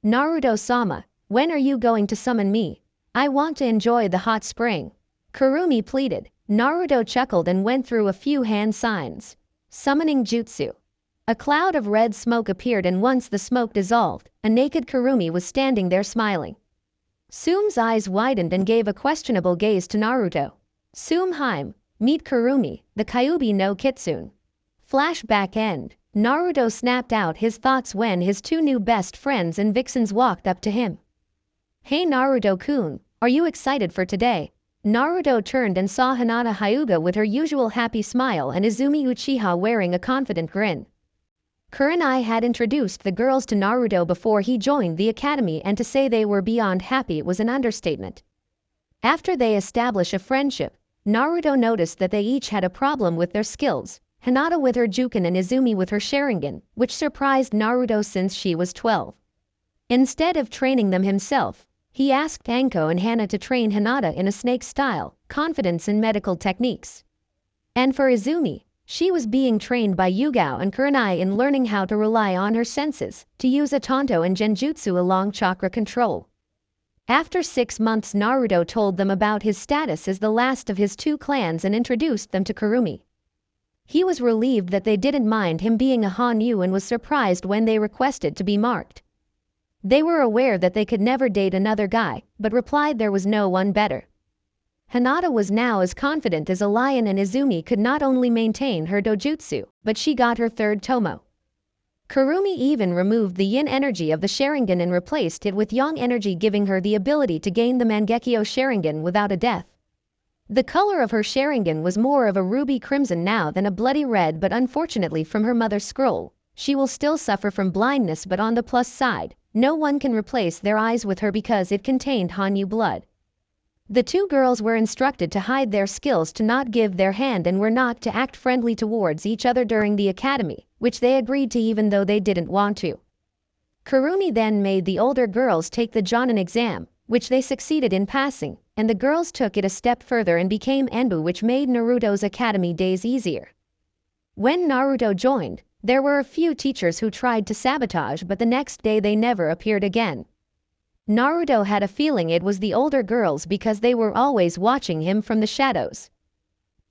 Speaker 1: Naruto-sama, when are you going to summon me? I want to enjoy the hot spring. Kurumi pleaded. Naruto chuckled and went through a few hand signs. Summoning jutsu. A cloud of red smoke appeared and once the smoke dissolved, a naked Kurumi was standing there smiling. Sume's eyes widened and gave a questionable gaze to Naruto. Sume, meet Kurumi, the Kyuubi no Kitsune. Flashback end. Naruto snapped out his thoughts when his two new best friends and vixens walked up to him. Hey Naruto-kun, are you excited for today? Naruto turned and saw Hinata Hyuga with her usual happy smile and Izumi Uchiha wearing a confident grin. Kurenai had introduced the girls to Naruto before he joined the academy, and to say they were beyond happy was an understatement. After they established a friendship, Naruto noticed that they each had a problem with their skills, Hinata with her Juken and Izumi with her Sharingan, which surprised Naruto since she was 12. Instead of training them himself, he asked Anko and Hana to train Hinata in a snake style, confidence in medical techniques. And for Izumi, she was being trained by Yugao and Kurenai in learning how to rely on her senses, to use a Tonto and Genjutsu along chakra control. After 6 months, Naruto told them about his status as the last of his two clans and introduced them to Kurumi. He was relieved that they didn't mind him being a Hanyu and was surprised when they requested to be marked. They were aware that they could never date another guy, but replied there was no one better. Hinata was now as confident as a lion, and Izumi could not only maintain her dojutsu, but she got her third tomo. Kurumi even removed the yin energy of the Sharingan and replaced it with yang energy, giving her the ability to gain the Mangekyo Sharingan without a death. The color of her Sharingan was more of a ruby crimson now than a bloody red, but unfortunately from her mother's scroll, she will still suffer from blindness, but on the plus side, no one can replace their eyes with her because it contained Hanyu blood. The two girls were instructed to hide their skills, to not give their hand, and were not to act friendly towards each other during the academy, which they agreed to even though they didn't want to. Kurumi then made the older girls take the Jonin exam, which they succeeded in passing, and the girls took it a step further and became Enbu, which made Naruto's academy days easier. When Naruto joined, there were a few teachers who tried to sabotage, but the next day they never appeared again. Naruto had a feeling it was the older girls because they were always watching him from the shadows.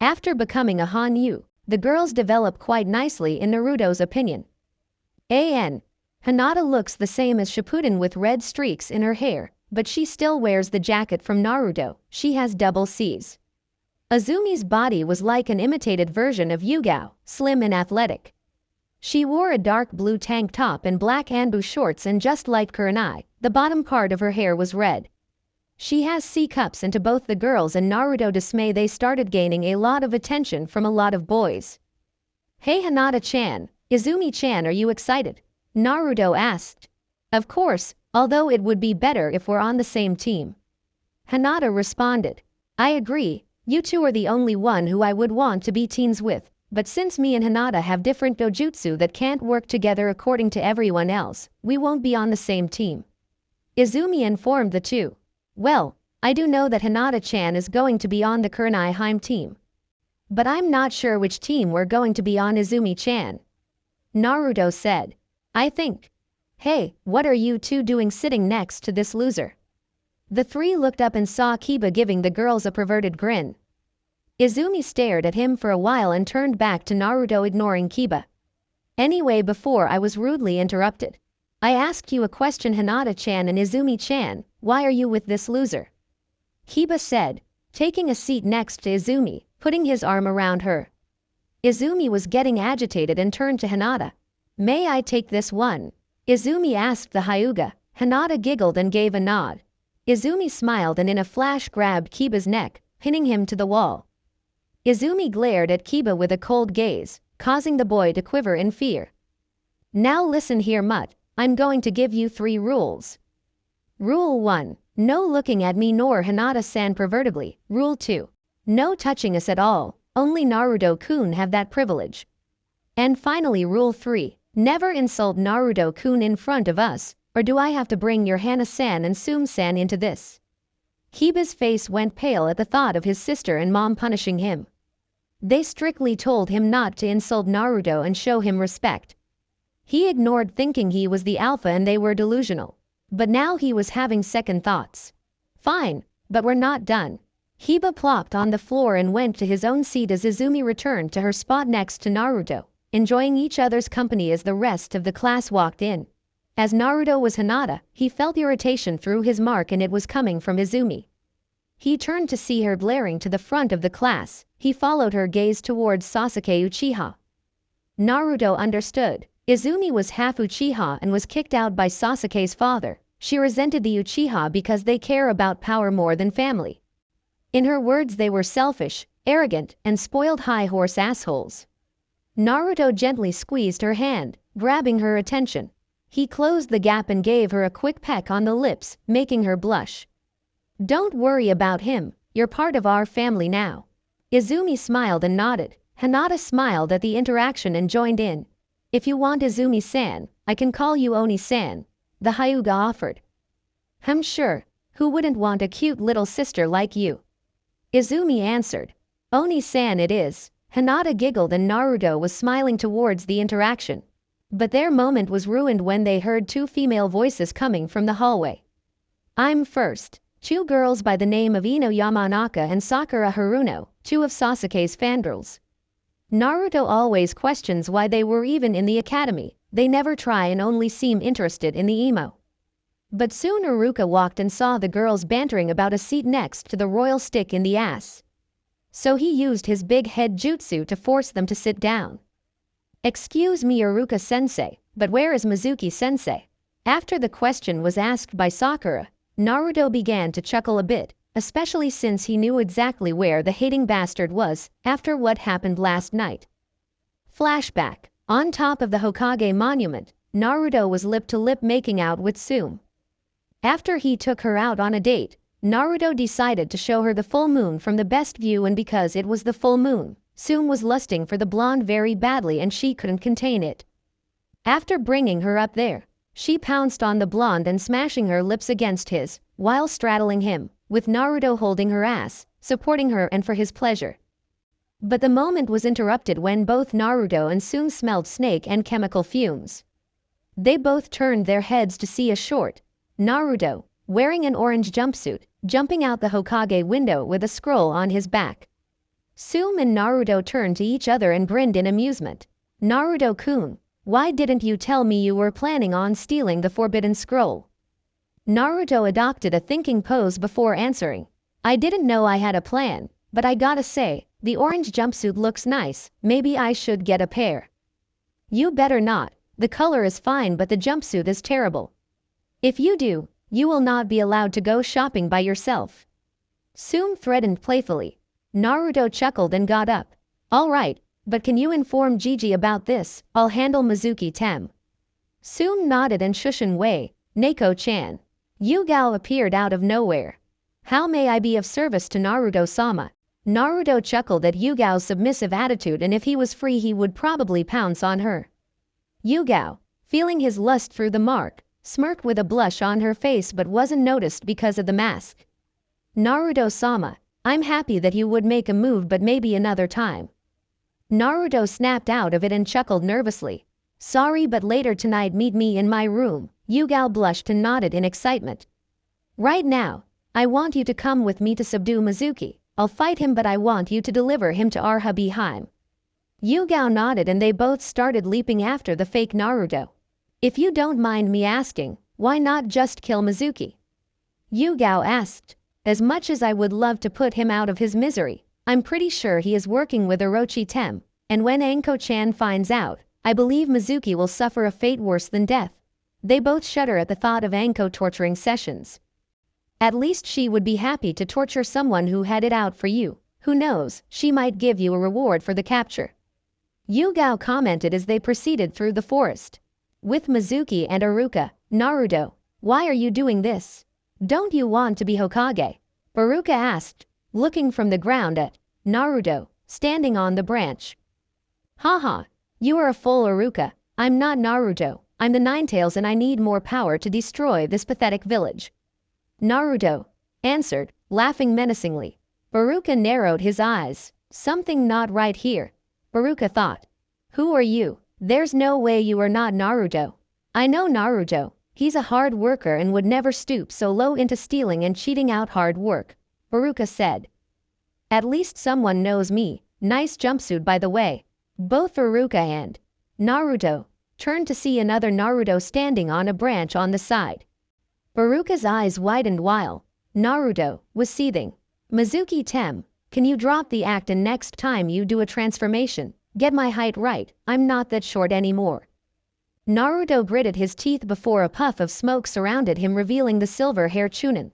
Speaker 1: After becoming a Hanyu, the girls develop quite nicely in Naruto's opinion. Hinata looks the same as Shippuden with red streaks in her hair, but she still wears the jacket from Naruto. She has double C's. Azumi's body was like an imitated version of Yugao, slim and athletic. She wore a dark blue tank top and black Anbu shorts, and just like Kurenai, the bottom part of her hair was red. She has C cups, and to both the girls and Naruto dismay, they started gaining a lot of attention from a lot of boys. Hey Hinata-chan, Izumi-chan, are you excited? Naruto asked. Of course, although it would be better if we're on the same team. Hinata responded. I agree, you two are the only one who I would want to be teens with. But since me and Hinata have different dojutsu that can't work together according to everyone else, we won't be on the same team. Izumi informed the two. Well, I do know that Hinata-chan is going to be on the Kurenai Harem team. But I'm not sure which team we're going to be on, Izumi-chan. Naruto said. I think. Hey, what are you two doing sitting next to this loser? The three looked up and saw Kiba giving the girls a perverted grin. Izumi stared at him for a while and turned back to Naruto, ignoring Kiba. Anyway, before I was rudely interrupted. I asked you a question, Hinata-chan and Izumi-chan, why are you with this loser? Kiba said, taking a seat next to Izumi, putting his arm around her. Izumi was getting agitated and turned to Hinata. May I take this one? Izumi asked the Hyuga. Hinata giggled and gave a nod. Izumi smiled and in a flash grabbed Kiba's neck, pinning him to the wall. Izumi glared at Kiba with a cold gaze, causing the boy to quiver in fear. Now listen here, Mutt, I'm going to give you 3 rules. Rule 1. No looking at me nor Hinata-san pervertibly. Rule 2. No touching us at all, only Naruto-kun have that privilege. And finally Rule 3. Never insult Naruto-kun in front of us, or do I have to bring your Hana-san and Sum-san into this? Kiba's face went pale at the thought of his sister and mom punishing him. They strictly told him not to insult Naruto and show him respect. He ignored, thinking he was the alpha and they were delusional. But now he was having second thoughts. Fine, but we're not done. Kiba plopped on the floor and went to his own seat as Izumi returned to her spot next to Naruto, enjoying each other's company as the rest of the class walked in. As Naruto was Hinata, he felt irritation through his mark and it was coming from Izumi. He turned to see her glaring to the front of the class. He followed her gaze towards Sasuke Uchiha. Naruto understood. Izumi was half Uchiha and was kicked out by Sasuke's father. She resented the Uchiha because they care about power more than family. In her words, they were selfish, arrogant, and spoiled high-horse assholes. Naruto gently squeezed her hand, grabbing her attention. He closed the gap and gave her a quick peck on the lips, making her blush. Don't worry about him, you're part of our family now. Izumi smiled and nodded. Hinata smiled at the interaction and joined in. If you want Izumi-san, I can call you Oni-san, the Hyuga offered. I'm sure, who wouldn't want a cute little sister like you? Izumi answered. Oni-san it is. Hinata giggled and Naruto was smiling towards the interaction. But their moment was ruined when they heard 2 female voices coming from the hallway. I'm first. 2 girls by the name of Ino Yamanaka and Sakura Haruno, 2 of Sasuke's fangirls. Naruto always questions why they were even in the academy. They never try and only seem interested in the emo. But soon Iruka walked and saw the girls bantering about a seat next to the royal stick in the ass. So he used his big head jutsu to force them to sit down. Excuse me Iruka-sensei, but where is Mizuki-sensei? After the question was asked by Sakura, Naruto began to chuckle a bit, especially since he knew exactly where the hating bastard was after what happened last night. Flashback. On top of the Hokage monument, Naruto was lip to lip making out with Sum. After he took her out on a date, Naruto decided to show her the full moon from the best view, and because it was the full moon, Sum was lusting for the blonde very badly and she couldn't contain it. After bringing her up there, she pounced on the blonde and smashing her lips against his, while straddling him, with Naruto holding her ass, supporting her and for his pleasure. But the moment was interrupted when both Naruto and Sum smelled snake and chemical fumes. They both turned their heads to see a short Naruto, wearing an orange jumpsuit, jumping out the Hokage window with a scroll on his back. Sum and Naruto turned to each other and grinned in amusement. Naruto-kun, why didn't you tell me you were planning on stealing the forbidden scroll? Naruto adopted a thinking pose before answering. I didn't know I had a plan, but I gotta say, the orange jumpsuit looks nice, maybe I should get a pair. You better not, the color is fine but the jumpsuit is terrible. If you do, you will not be allowed to go shopping by yourself. Sum threatened playfully. Naruto chuckled and got up. Alright, but can you inform Gigi about this? I'll handle Mizuki-tem. Sum nodded and shushin way, Neko-chan. Yugao appeared out of nowhere. How may I be of service to Naruto-sama? Naruto chuckled at Yugao's submissive attitude, and if he was free he would probably pounce on her. Yugao, feeling his lust through the mark, smirked with a blush on her face but wasn't noticed because of the mask. Naruto-sama, I'm happy that you would make a move, but maybe another time. Naruto snapped out of it and chuckled nervously. Sorry, but later tonight meet me in my room. Yugao blushed and nodded in excitement. Right now, I want you to come with me to subdue Mizuki. I'll fight him, but I want you to deliver him to our hubby Harem. Yugao nodded and they both started leaping after the fake Naruto. If you don't mind me asking, why not just kill Mizuki? Yugao asked. As much as I would love to put him out of his misery, I'm pretty sure he is working with Orochi Tem, and when Anko-chan finds out, I believe Mizuki will suffer a fate worse than death. They both shudder at the thought of Anko torturing sessions. At least she would be happy to torture someone who had it out for you. Who knows, she might give you a reward for the capture. Yugao commented as they proceeded through the forest. With Mizuki and Iruka, Naruto, why are you doing this? Don't you want to be Hokage? Iruka asked, looking from the ground at Naruto, standing on the branch. Haha, you are a fool, Iruka. I'm not Naruto, I'm the Ninetales and I need more power to destroy this pathetic village. Naruto answered, laughing menacingly. Iruka narrowed his eyes. Something not right here. Iruka thought. Who are you? There's no way you are not Naruto. I know Naruto. He's a hard worker and would never stoop so low into stealing and cheating out hard work, Iruka said. At least someone knows me. Nice jumpsuit by the way. Both Iruka and Naruto turned to see another Naruto standing on a branch on the side. Iruka's eyes widened while Naruto was seething. Mizuki Tem, can you drop the act and next time you do a transformation, get my height right, I'm not that short anymore. Naruto gritted his teeth before a puff of smoke surrounded him, revealing the silver-haired Chunin.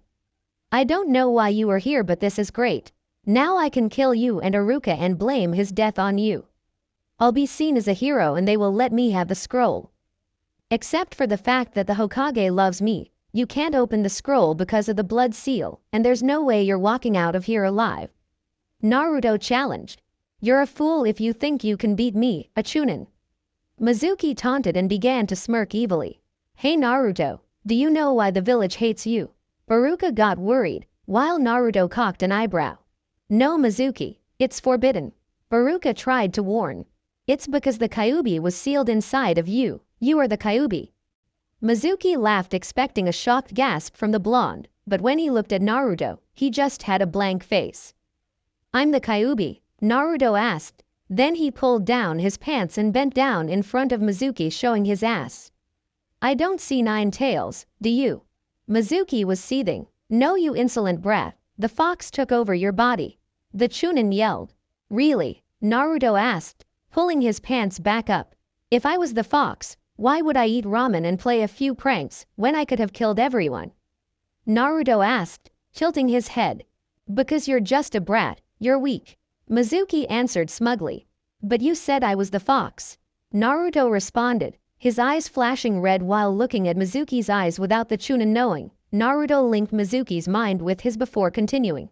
Speaker 1: I don't know why you are here, but this is great. Now I can kill you and Iruka and blame his death on you. I'll be seen as a hero and they will let me have the scroll. Except for the fact that the Hokage loves me, you can't open the scroll because of the blood seal, and there's no way you're walking out of here alive. Naruto challenged. You're a fool if you think you can beat me, a Chunin. Mizuki taunted and began to smirk evilly. Hey Naruto, do you know why the village hates you? Iruka got worried, while Naruto cocked an eyebrow. No Mizuki, it's forbidden. Iruka tried to warn. It's because the Kyuubi was sealed inside of you, you are the Kyuubi. Mizuki laughed, expecting a shocked gasp from the blonde, but when he looked at Naruto, he just had a blank face. I'm the Kyuubi, Naruto asked. Then he pulled down his pants and bent down in front of Mizuki, showing his ass. I don't see 9 tails, do you? Mizuki was seething. No, you insolent brat, the fox took over your body. The Chunin yelled. Really? Naruto asked, pulling his pants back up. If I was the fox, why would I eat ramen and play a few pranks when I could have killed everyone? Naruto asked, tilting his head. Because you're just a brat, you're weak. Mizuki answered smugly. But you said I was the fox. Naruto responded, his eyes flashing red while looking at Mizuki's eyes without the Chunin knowing. Naruto linked Mizuki's mind with his before continuing.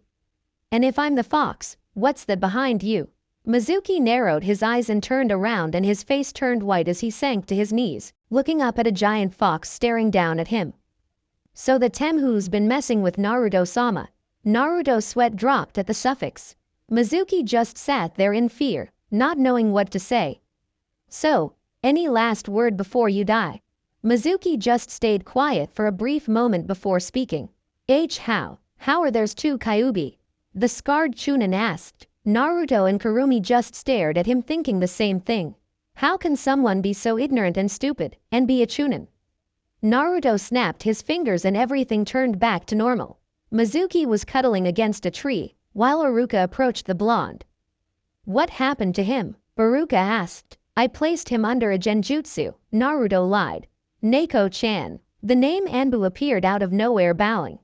Speaker 1: And if I'm the fox, what's that behind you? Mizuki narrowed his eyes and turned around, and his face turned white as he sank to his knees, looking up at a giant fox staring down at him. So the Tem who's been messing with Naruto-sama. Naruto's sweat dropped at the suffix. Mizuki just sat there in fear, not knowing what to say. So, any last word before you die? Mizuki just stayed quiet for a brief moment before speaking. How are there's 2 Kyuubi? The scarred Chunin asked. Naruto and Kurumi just stared at him, thinking the same thing. How can someone be so ignorant and stupid, and be a Chunin? Naruto snapped his fingers and everything turned back to normal. Mizuki was cuddling against a tree, while Iruka approached the blonde. What happened to him? Iruka asked. I placed him under a genjutsu, Naruto lied. Neko-chan. The name Anbu appeared out of nowhere, bowing.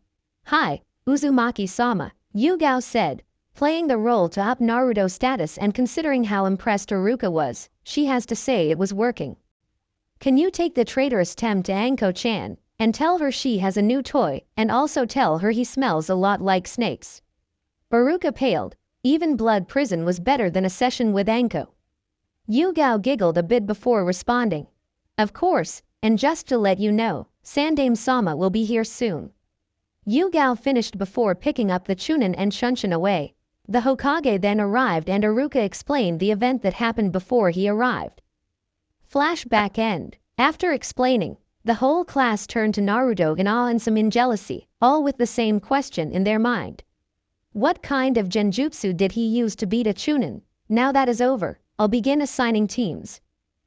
Speaker 1: Hi, Uzumaki-sama, Yugao said, playing the role to up Naruto's status, and considering how impressed Iruka was, she has to say it was working. Can you take the traitorous Tem to Anko-chan, and tell her she has a new toy, and also tell her he smells a lot like snakes? Iruka paled. Even blood prison was better than a session with Anko. Yugao giggled a bit before responding. Of course, and just to let you know, Sandame-sama will be here soon. Yugao finished before picking up the Chunin and Shunshin away. The Hokage then arrived and Iruka explained the event that happened before he arrived. Flashback end. After explaining, the whole class turned to Naruto in awe and some in jealousy, all with the same question in their mind. What kind of genjutsu did he use to beat a Chunin? Now that is over, I'll begin assigning teams.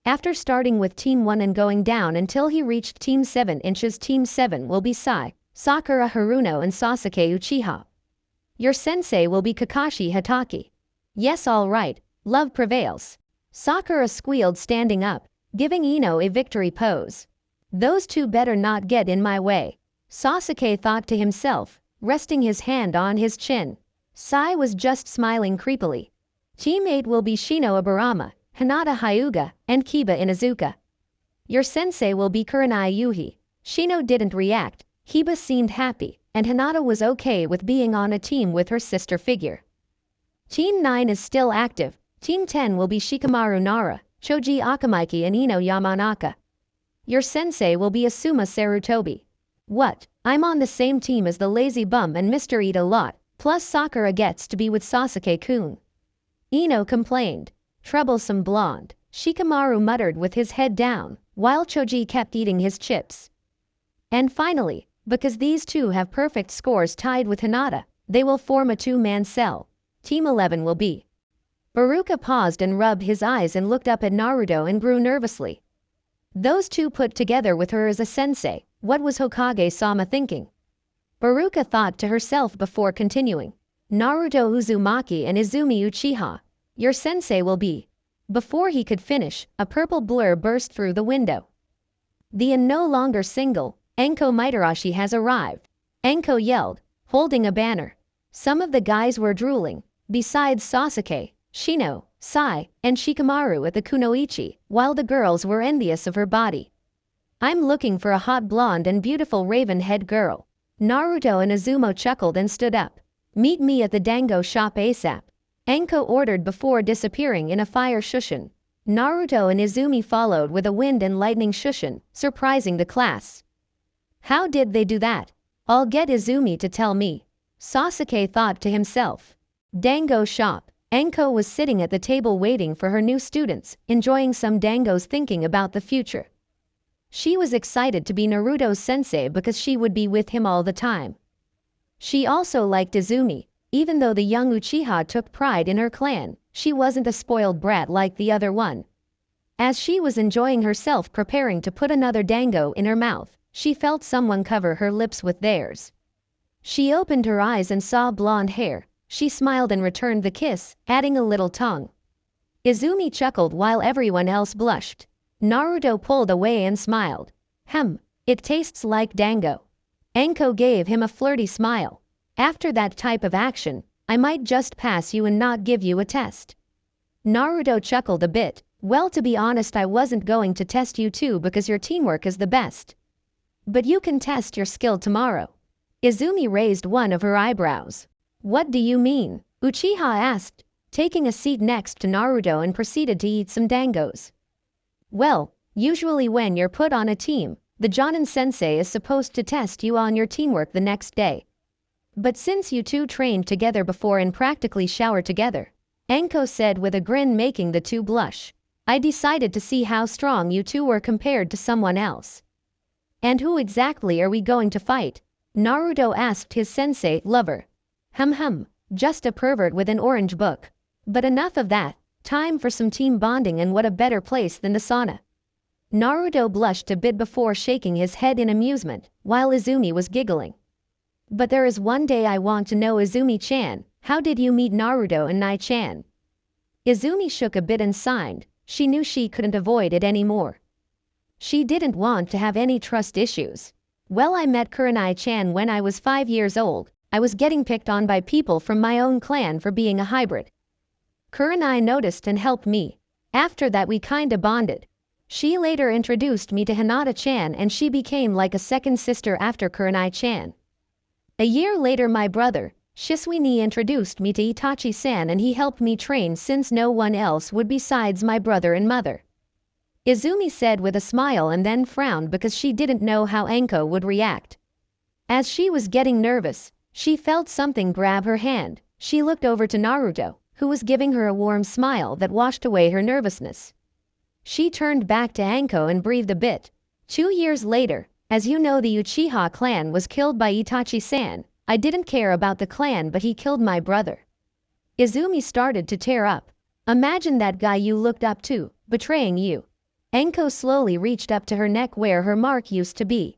Speaker 1: After starting with Team 1 and going down until he reached Team 7 inches, Team 7 will be Sai, Sakura Haruno and Sasuke Uchiha. Your sensei will be Kakashi Hatake. Yes, all right, love prevails. Sakura squealed, standing up, giving Ino a victory pose. Those two better not get in my way, Sasuke thought to himself, resting his hand on his chin. Sai was just smiling creepily. Team 8 will be Shino Aburama, Hinata Hyuga, and Kiba Inuzuka. Your sensei will be Kurenai Yuhi. Shino didn't react, Kiba seemed happy, and Hinata was okay with being on a team with her sister figure. Team 9 is still active. Team 10 will be Shikamaru Nara, Choji Akamaiki and Ino Yamanaka. Your sensei will be Asuma Sarutobi. What? I'm on the same team as the lazy bum and Mr. Eat a Lot, plus Sakura gets to be with Sasuke-kun. Ino complained. Troublesome blonde, Shikamaru muttered with his head down, while Choji kept eating his chips. And finally, because these two have perfect scores tied with Hinata, they will form a two-man cell. Team 11 will be. Baruka paused and rubbed his eyes and looked up at Naruto and grew nervously. Those two put together with her as a sensei, what was Hokage-sama thinking? Baruka thought to herself before continuing. Naruto Uzumaki and Izumi Uchiha. Your sensei will be. Before he could finish, a purple blur burst through the window. The and no longer single, Enko Mitarashi has arrived. Enko yelled, holding a banner. Some of the guys were drooling, besides Sasuke, Shino, Sai, and Shikamaru at the kunoichi, while the girls were envious of her body. I'm looking for a hot blonde and beautiful raven-head girl. Naruto and Izumo chuckled and stood up. Meet me at the dango shop ASAP. Enko ordered before disappearing in a fire shushin. Naruto and Izumi followed with a wind and lightning shushin, surprising the class. How did they do that? I'll get Izumi to tell me. Sasuke thought to himself. Dango shop. Enko was sitting at the table waiting for her new students, enjoying some dangos, thinking about the future. She was excited to be Naruto's sensei because she would be with him all the time. She also liked Izumi. Even though the young Uchiha took pride in her clan, she wasn't a spoiled brat like the other one. As she was enjoying herself preparing to put another dango in her mouth, she felt someone cover her lips with theirs. She opened her eyes and saw blonde hair. She smiled and returned the kiss, adding a little tongue. Izumi chuckled while everyone else blushed. Naruto pulled away and smiled. It tastes like dango. Enko gave him a flirty smile. After that type of action, I might just pass you and not give you a test. Naruto chuckled a bit. Well, to be honest, I wasn't going to test you too because your teamwork is the best. But you can test your skill tomorrow. Izumi raised one of her eyebrows. What do you mean? Uchiha asked, taking a seat next to Naruto and proceeded to eat some dangos. Well, usually when you're put on a team, the Jonin sensei is supposed to test you on your teamwork the next day. But since you two trained together before and practically showered together, Enko said with a grin, making the two blush, I decided to see how strong you two were compared to someone else. And who exactly are we going to fight? Naruto asked his sensei lover. Just a pervert with an orange book. But enough of that, time for some team bonding, and what a better place than the sauna. Naruto blushed a bit before shaking his head in amusement, while Izumi was giggling. But there is one day I want to know, Izumi-chan, how did you meet Naruto and Nai-chan? Izumi shook a bit and sighed. She knew she couldn't avoid it anymore. She didn't want to have any trust issues. Well, I met Kurenai-chan when I was 5 years old. I was getting picked on by people from my own clan for being a hybrid. Kurenai noticed and helped me. After that we kinda bonded. She later introduced me to Hinata-chan and she became like a second sister after Kurenai-chan. A year later my brother, Shisuini, introduced me to Itachi-san and he helped me train since no one else would besides my brother and mother. Izumi said with a smile and then frowned because she didn't know how Enko would react. As she was getting nervous, she felt something grab her hand. She looked over to Naruto, who was giving her a warm smile that washed away her nervousness. She turned back to Enko and breathed a bit. 2 years later, as you know, the Uchiha clan was killed by Itachi-san. I didn't care about the clan, but he killed my brother. Izumi started to tear up. Imagine that guy you looked up to, betraying you. Enko slowly reached up to her neck where her mark used to be.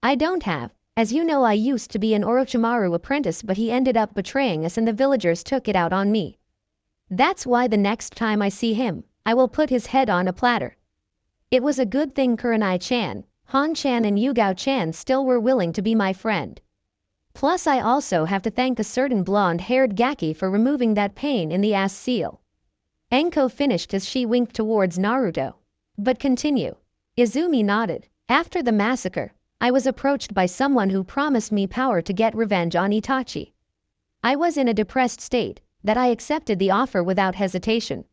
Speaker 1: I don't have. As you know, I used to be an Orochimaru apprentice, but he ended up betraying us and the villagers took it out on me. That's why the next time I see him, I will put his head on a platter. It was a good thing Kurenai-chan, Han-chan and Yugao-chan still were willing to be my friend. Plus I also have to thank a certain blonde-haired Gaki for removing that pain in the ass seal. Enko finished as she winked towards Naruto. But continue. Izumi nodded. After the massacre, I was approached by someone who promised me power to get revenge on Itachi. I was in a depressed state, that I accepted the offer without hesitation.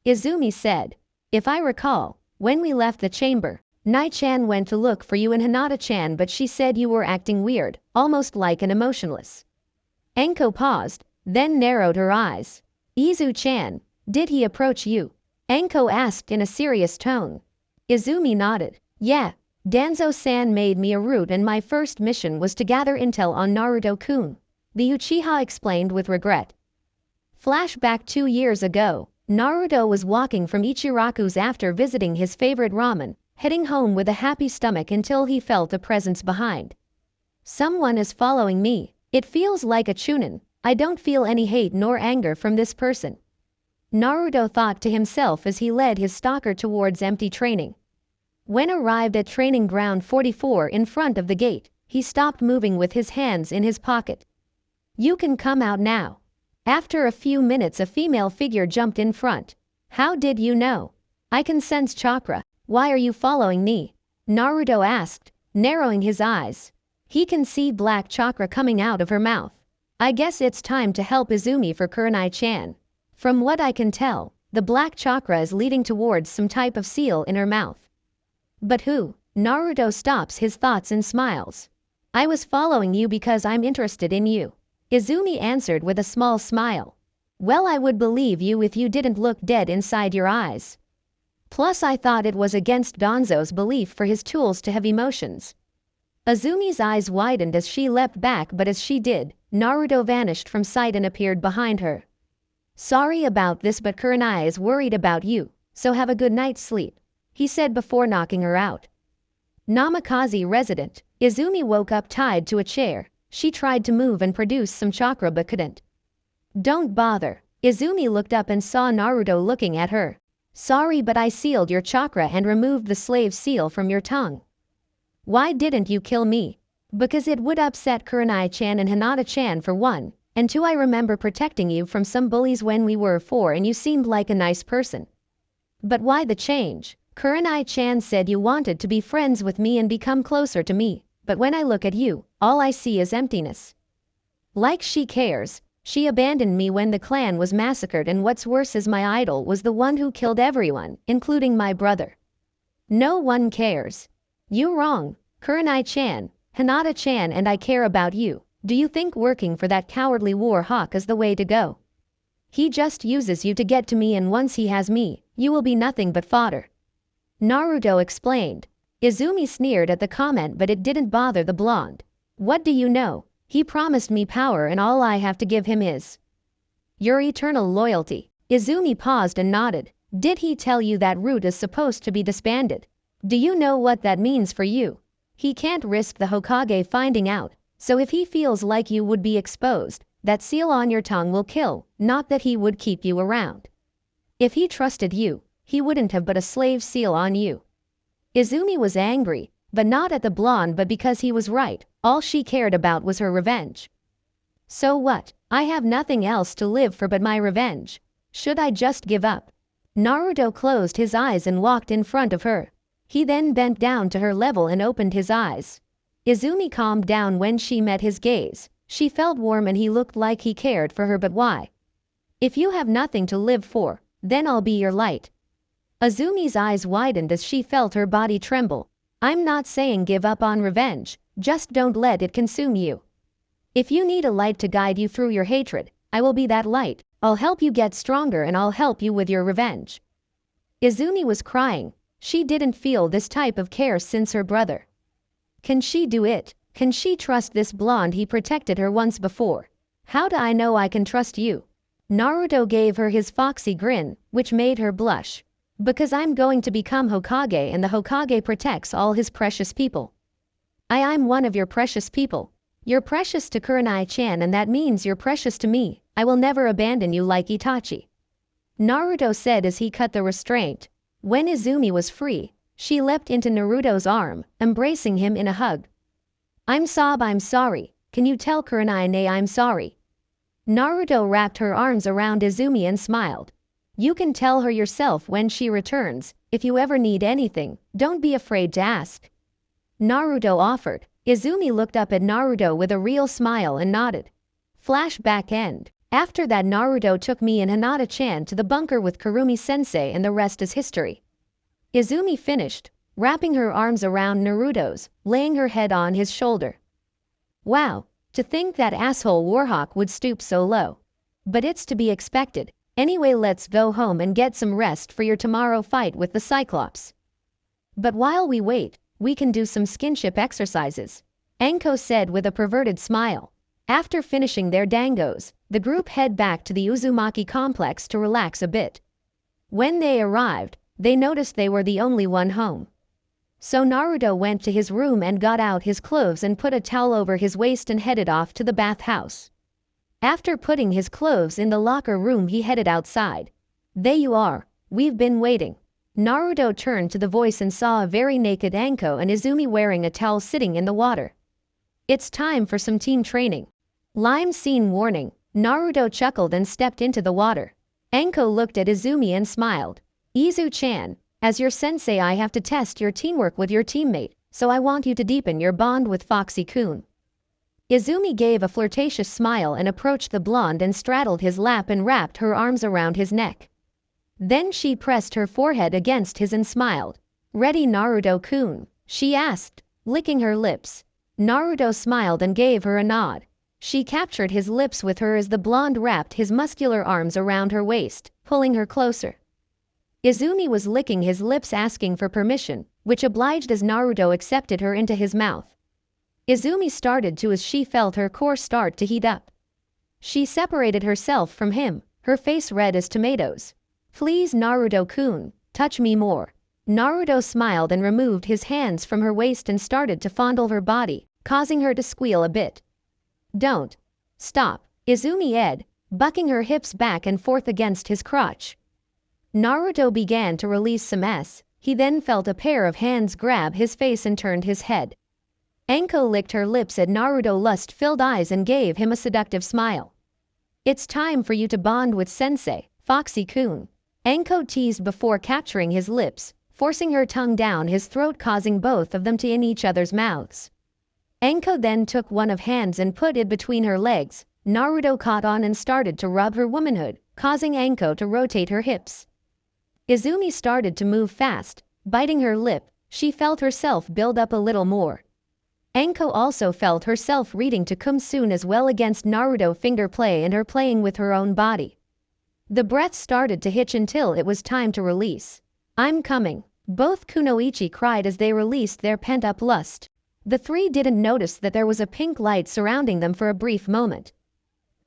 Speaker 1: Izumi said, if I recall, when we left the chamber, Nai-chan went to look for you and Hinata-chan, but she said you were acting weird, almost like an emotionless. Enko paused, then narrowed her eyes. Izu-chan, did he approach you? Enko asked in a serious tone. Izumi nodded. Yeah, Danzo-san made me a route and my first mission was to gather intel on Naruto-kun. The Uchiha explained with regret. Flashback 2 years ago, Naruto was walking from Ichiraku's after visiting his favorite ramen, heading home with a happy stomach until he felt a presence behind. Someone is following me. It feels like a chunin. I don't feel any hate nor anger from this person. Naruto thought to himself as he led his stalker towards empty training. When arrived at training ground 44 in front of the gate, he stopped moving with his hands in his pocket. You can come out now. After a few minutes a female figure jumped in front. How did you know? I can sense chakra. Why are you following me? Naruto asked, narrowing his eyes. He can see black chakra coming out of her mouth. I guess it's time to help Izumi for Kurenai-chan. From what I can tell, the black chakra is leading towards some type of seal in her mouth. But who? Naruto stops his thoughts and smiles. I was following you because I'm interested in you. Izumi answered with a small smile. Well, I would believe you if you didn't look dead inside your eyes. Plus I thought it was against Danzo's belief for his tools to have emotions. Izumi's eyes widened as she leapt back, but as she did, Naruto vanished from sight and appeared behind her. Sorry about this, but Kurenai is worried about you, so have a good night's sleep, he said before knocking her out. Namikaze resident, Izumi woke up tied to a chair. She tried to move and produce some chakra but couldn't. Don't bother. Izumi looked up and saw Naruto looking at her. Sorry, but I sealed your chakra and removed the slave seal from your tongue. Why didn't you kill me? Because it would upset Kurenai-chan and Hinata-chan for one, and two, I remember protecting you from some bullies when we were 4 and you seemed like a nice person. But why the change? Kurenai-chan said you wanted to be friends with me and become closer to me, but when I look at you, all I see is emptiness. Like she cares. She abandoned me when the clan was massacred, and what's worse is my idol was the one who killed everyone, including my brother. No one cares. You wrong. Kurenai-chan, Hinata-chan and I care about you. Do you think working for that cowardly war hawk is the way to go? He just uses you to get to me, and once he has me, you will be nothing but fodder. Naruto explained. Izumi sneered at the comment, but it didn't bother the blonde. What do you know? He promised me power and all I have to give him is your eternal loyalty. Izumi paused and nodded. Did he tell you that route is supposed to be disbanded? Do you know what that means for you? He can't risk the Hokage finding out, so if he feels like you would be exposed, that seal on your tongue will kill, not that he would keep you around. If he trusted you, he wouldn't have put a slave seal on you. Izumi was angry, but not at the blonde, but because he was right. All she cared about was her revenge. So what? I have nothing else to live for but my revenge. Should I just give up? Naruto closed his eyes and walked in front of her. He then bent down to her level and opened his eyes. Izumi calmed down when she met his gaze. She felt warm and he looked like he cared for her, but why? If you have nothing to live for, then I'll be your light. Izumi's eyes widened as she felt her body tremble. I'm not saying give up on revenge, just don't let it consume you. If you need a light to guide you through your hatred, I will be that light. I'll help you get stronger and I'll help you with your revenge. Izumi was crying. She didn't feel this type of care since her brother. Can she do it? Can she trust this blonde? He protected her once before. How do I know I can trust you? Naruto gave her his foxy grin, which made her blush. Because I'm going to become Hokage and the Hokage protects all his precious people. I'm one of your precious people. You're precious to Kurenai-chan and that means you're precious to me. I will never abandon you like Itachi. Naruto said as he cut the restraint. When Izumi was free, she leapt into Naruto's arm, embracing him in a hug. I'm sorry. Can you tell Kurenai I'm sorry? Naruto wrapped her arms around Izumi and smiled. You can tell her yourself when she returns. If you ever need anything, don't be afraid to ask. Naruto offered. Izumi looked up at Naruto with a real smile and nodded. Flashback end. After that Naruto took me and Hinata-chan to the bunker with Kurumi-sensei and the rest is history. Izumi finished, wrapping her arms around Naruto's, laying her head on his shoulder. Wow, to think that asshole Warhawk would stoop so low. But it's to be expected. Anyway, let's go home and get some rest for your tomorrow fight with the Cyclops. But while we wait, we can do some skinship exercises, Anko said with a perverted smile. After finishing their dangos, the group head back to the Uzumaki complex to relax a bit. When they arrived, they noticed they were the only one home. So Naruto went to his room and got out his clothes and put a towel over his waist and headed off to the bathhouse. After putting his clothes in the locker room he headed outside. There you are, we've been waiting. Naruto turned to the voice and saw a very naked Anko and Izumi wearing a towel sitting in the water. It's time for some team training. Lime scene warning. Naruto chuckled and stepped into the water. Anko looked at Izumi and smiled. Izu-chan, as your sensei I have to test your teamwork with your teammate, so I want you to deepen your bond with Foxy-kun. Izumi gave a flirtatious smile and approached the blonde and straddled his lap and wrapped her arms around his neck. Then she pressed her forehead against his and smiled. Ready Naruto-kun? She asked, licking her lips. Naruto smiled and gave her a nod. She captured his lips with her as the blonde wrapped his muscular arms around her waist, pulling her closer. Izumi was licking his lips asking for permission, which obliged as Naruto accepted her into his mouth. Izumi started to as she felt her core start to heat up. She separated herself from him, her face red as tomatoes. Please Naruto-kun, touch me more. Naruto smiled and removed his hands from her waist and started to fondle her body, causing her to squeal a bit. Don't. Stop, Izumi said, bucking her hips back and forth against his crotch. Naruto began to release some S. He then felt a pair of hands grab his face and turned his head. Anko licked her lips at Naruto's lust-filled eyes and gave him a seductive smile. It's time for you to bond with Sensei, Foxy-kun. Anko teased before capturing his lips, forcing her tongue down his throat causing both of them to in each other's mouths. Anko then took one of hands and put it between her legs. Naruto caught on and started to rub her womanhood, causing Anko to rotate her hips. Izumi started to move fast, biting her lip. She felt herself build up a little more. Anko also felt herself reading to come soon as well against Naruto finger play and her playing with her own body. The breath started to hitch until it was time to release. I'm coming. Both Kunoichi cried as they released their pent-up lust. The three didn't notice that there was a pink light surrounding them for a brief moment.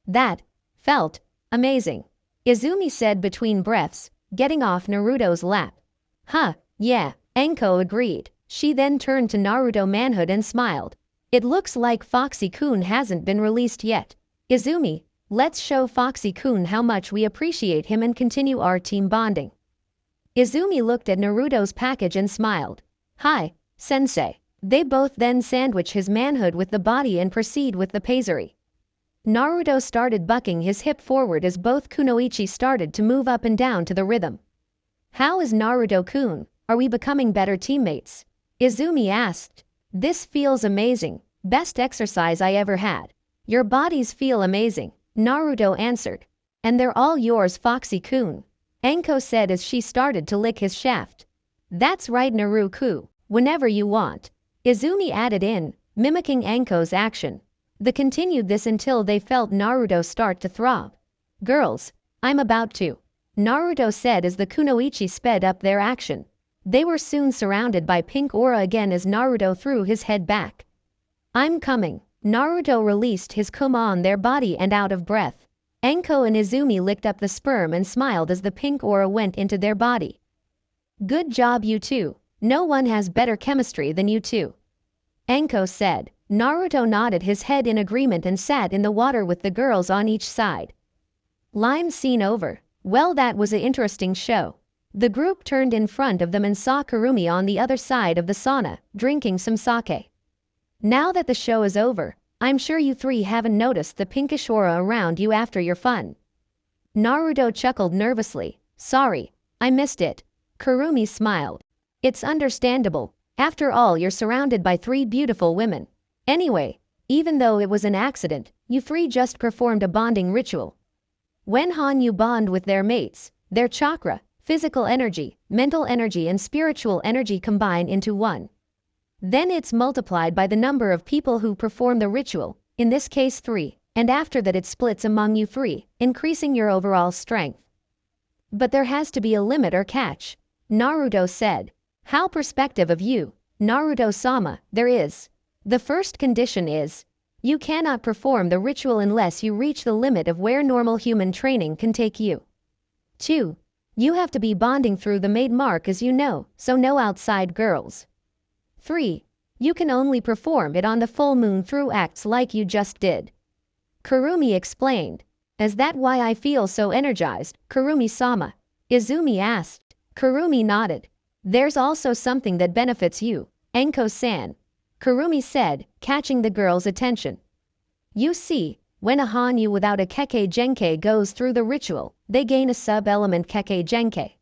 Speaker 1: That felt amazing, Izumi said between breaths, getting off Naruto's lap. Huh, yeah, Anko agreed. She then turned to Naruto manhood and smiled. It looks like Foxy-kun hasn't been released yet. Izumi, let's show Foxy-kun how much we appreciate him and continue our team bonding. Izumi looked at Naruto's package and smiled. Hi, sensei. They both then sandwich his manhood with the body and proceed with the paisery. Naruto started bucking his hip forward as both Kunoichi started to move up and down to the rhythm. How is Naruto-kun? Are we becoming better teammates? Izumi asked. This feels amazing. Best exercise I ever had. Your bodies feel amazing, Naruto answered. And they're all yours, Foxy-kun, Anko said as she started to lick his shaft. That's right, Naruto, whenever you want, Izumi added in, mimicking Anko's action. They continued this until they felt Naruto start to throb. Girls, I'm about to, Naruto said as the Kunoichi sped up their action. They were soon surrounded by pink aura again as Naruto threw his head back. I'm coming. Naruto released his kuma on their body and out of breath. Anko and Izumi licked up the sperm and smiled as the pink aura went into their body. Good job you two. No one has better chemistry than you two. Anko said. Naruto nodded his head in agreement and sat in the water with the girls on each side. Lime scene over. Well, that was an interesting show. The group turned in front of them and saw Kurumi on the other side of the sauna, drinking some sake. Now that the show is over, I'm sure you three haven't noticed the pinkish aura around you after your fun. Naruto chuckled nervously. Sorry, I missed it. Kurumi smiled. It's understandable. After all, you're surrounded by 3 beautiful women. Anyway, even though it was an accident, you 3 just performed a bonding ritual. When Hanyu bond with their mates, their chakra, physical energy, mental energy and spiritual energy combine into one. Then it's multiplied by the number of people who perform the ritual, in this case 3, and after that it splits among you 3, increasing your overall strength. But there has to be a limit or catch, Naruto said. How perspective of you, Naruto-sama, there is. The first condition is, you cannot perform the ritual unless you reach the limit of where normal human training can take you. 2. You have to be bonding through the maid mark as you know, so no outside girls. 3. You can only perform it on the full moon through acts like you just did. Kurumi explained. Is that why I feel so energized, Kurumi-sama? Izumi asked. Kurumi nodded. There's also something that benefits you, Enko-san. Kurumi said, catching the girl's attention. You see, when a Hanyu without a Kekkei Genkai goes through the ritual, they gain a sub-element Kekkei Genkai.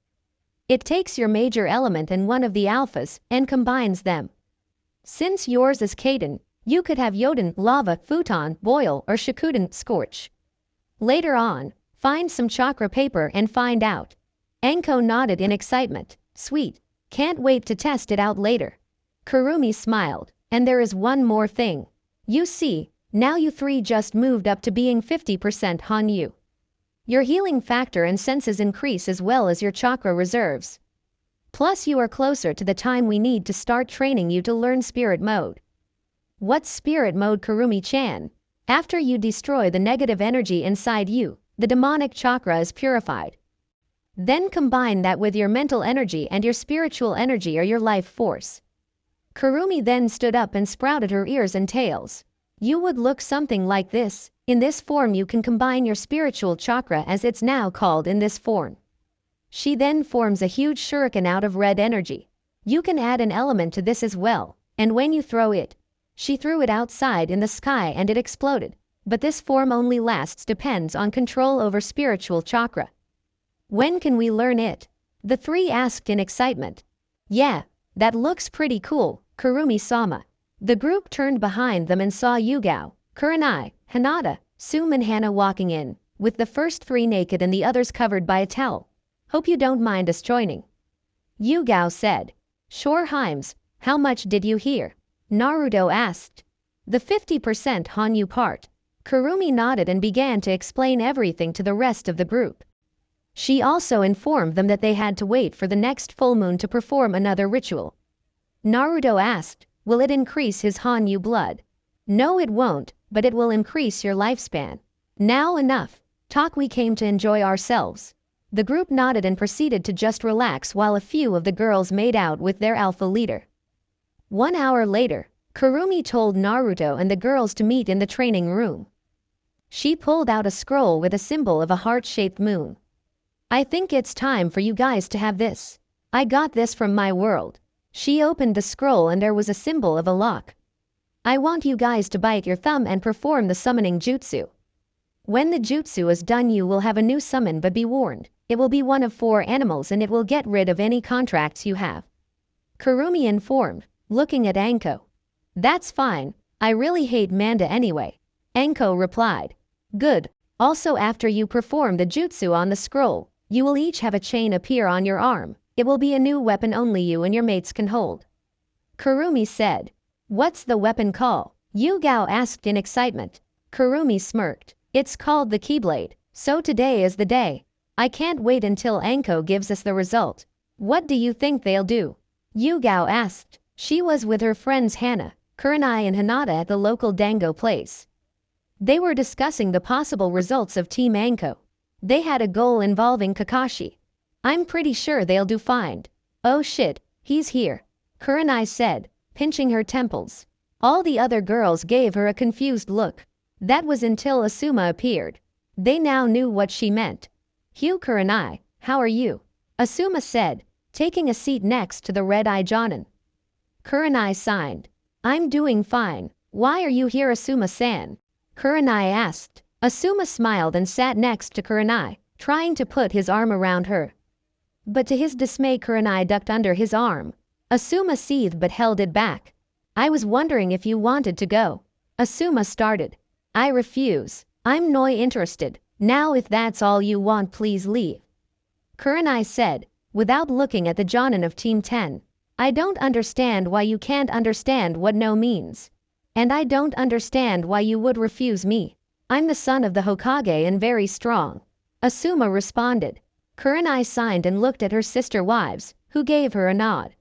Speaker 1: It takes your major element and one of the alphas and combines them. Since yours is Kaden, you could have Yoden, Lava, Futon, Boil or Shikuden, Scorch. Later on, find some chakra paper and find out. Enko nodded in excitement. Sweet. Can't wait to test it out later. Kurumi smiled. And there is one more thing. You see, now you 3 just moved up to being 50% Hanyu. Your healing factor and senses increase as well as your chakra reserves. Plus you are closer to the time we need to start training you to learn spirit mode. What's spirit mode, Kurumi-chan? After you destroy the negative energy inside you, the demonic chakra is purified. Then combine that with your mental energy and your spiritual energy or your life force. Kurumi then stood up and sprouted her ears and tails. You would look something like this. In this form you can combine your spiritual chakra as it's now called in this form. She then forms a huge shuriken out of red energy. You can add an element to this as well, and when you throw it, she threw it outside in the sky and it exploded, but this form only lasts depends on control over spiritual chakra. When can we learn it? The 3 asked in excitement. Yeah, that looks pretty cool, Kurumi-sama. The group turned behind them and saw Yugao, Kurenai, Hinata, Sum and Hana walking in, with the first 3 naked and the others covered by a towel. Hope you don't mind us joining. Yugao said. Sure Himes, how much did you hear? Naruto asked. The 50% Hanyu part. Kurumi nodded and began to explain everything to the rest of the group. She also informed them that they had to wait for the next full moon to perform another ritual. Naruto asked, will it increase his Hanyu blood? No, it won't, but it will increase your lifespan. Now enough. Talk, we came to enjoy ourselves. The group nodded and proceeded to just relax while a few of the girls made out with their alpha leader. 1 hour later, Kurumi told Naruto and the girls to meet in the training room. She pulled out a scroll with a symbol of a heart-shaped moon. I think it's time for you guys to have this. I got this from my world. She opened the scroll and there was a symbol of a lock. I want you guys to bite your thumb and perform the summoning jutsu. When the jutsu is done you will have a new summon, but be warned, it will be one of 4 animals and it will get rid of any contracts you have. Kurumi informed, looking at Anko. That's fine, I really hate Manda anyway. Anko replied. Good. Also after you perform the jutsu on the scroll, you will each have a chain appear on your arm. It will be a new weapon only you and your mates can hold. Kurumi said. What's the weapon called? Yugao asked in excitement. Kurumi smirked. It's called the Keyblade, so today is the day. I can't wait until Anko gives us the result. What do you think they'll do? Yugao asked. She was with her friends Hana, Kurenai and Hinata at the local dango place. They were discussing the possible results of Team Anko. They had a goal involving Kakashi. I'm pretty sure they'll do fine. Oh shit, he's here, Kurenai said, pinching her temples. All the other girls gave her a confused look. That was until Asuma appeared. They now knew what she meant. Hugh Kurenai, how are you? Asuma said, taking a seat next to the red-eye Jonin. Kurenai signed. I'm doing fine. Why are you here, Asuma-san? Kurenai asked. Asuma smiled and sat next to Kurenai, trying to put his arm around her. But to his dismay, Kurenai ducked under his arm. Asuma seethed but held it back. I was wondering if you wanted to go. Asuma started. I refuse. I'm not interested. Now if that's all you want, please leave. Kurenai said, without looking at the Jonin of Team 10. I don't understand why you can't understand what no means. And I don't understand why you would refuse me. I'm the son of the Hokage and very strong. Asuma responded. Kurenai signed and looked at her sister wives, who gave her a nod.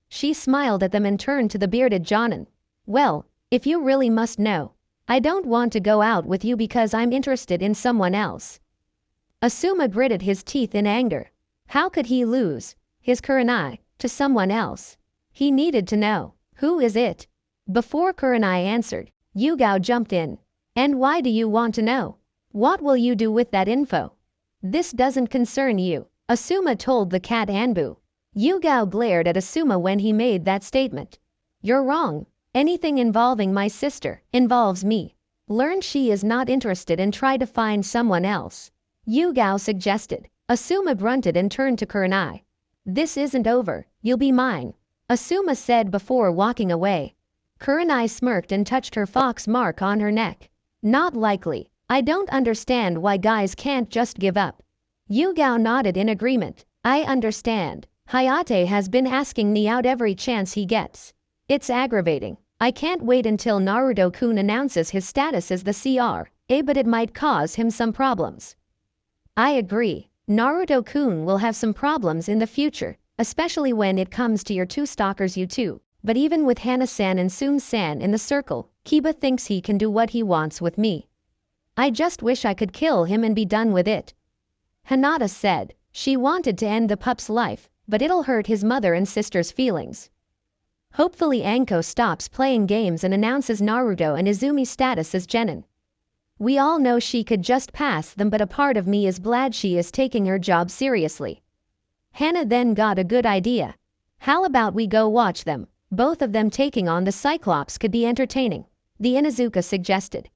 Speaker 1: She smiled at them and turned to the bearded Jonin. Well, if you really must know, I don't want to go out with you because I'm interested in someone else. Asuma gritted his teeth in anger. How could he lose his Kurenai to someone else? He needed to know. Who is it? Before Kurenai answered, Yugao jumped in. And why do you want to know? What will you do with that info? This doesn't concern you, Asuma told the cat Anbu. Yugao glared at Asuma when he made that statement. You're wrong. Anything involving my sister involves me. Learn she is not interested and try to find someone else. Yugao suggested. Asuma grunted and turned to Kurenai. This isn't over, you'll be mine, Asuma said before walking away. Kurenai smirked and touched her fox mark on her neck. Not likely. I don't understand why guys can't just give up. Yugao nodded in agreement. I understand. Hayate has been asking me out every chance he gets. It's aggravating. I can't wait until Naruto-kun announces his status as the CRA, but it might cause him some problems. I agree. Naruto-kun will have some problems in the future, especially when it comes to your two stalkers you two. But even with Hana-san and Sun-san in the circle, Kiba thinks he can do what he wants with me. I just wish I could kill him and be done with it. Hinata said. She wanted to end the pup's life, but it'll hurt his mother and sister's feelings. Hopefully Anko stops playing games and announces Naruto and Izumi's status as genin. We all know she could just pass them, but a part of me is glad she is taking her job seriously. Hana then got a good idea. How about we go watch them? Both of them taking on the Cyclops could be entertaining, the Inuzuka suggested.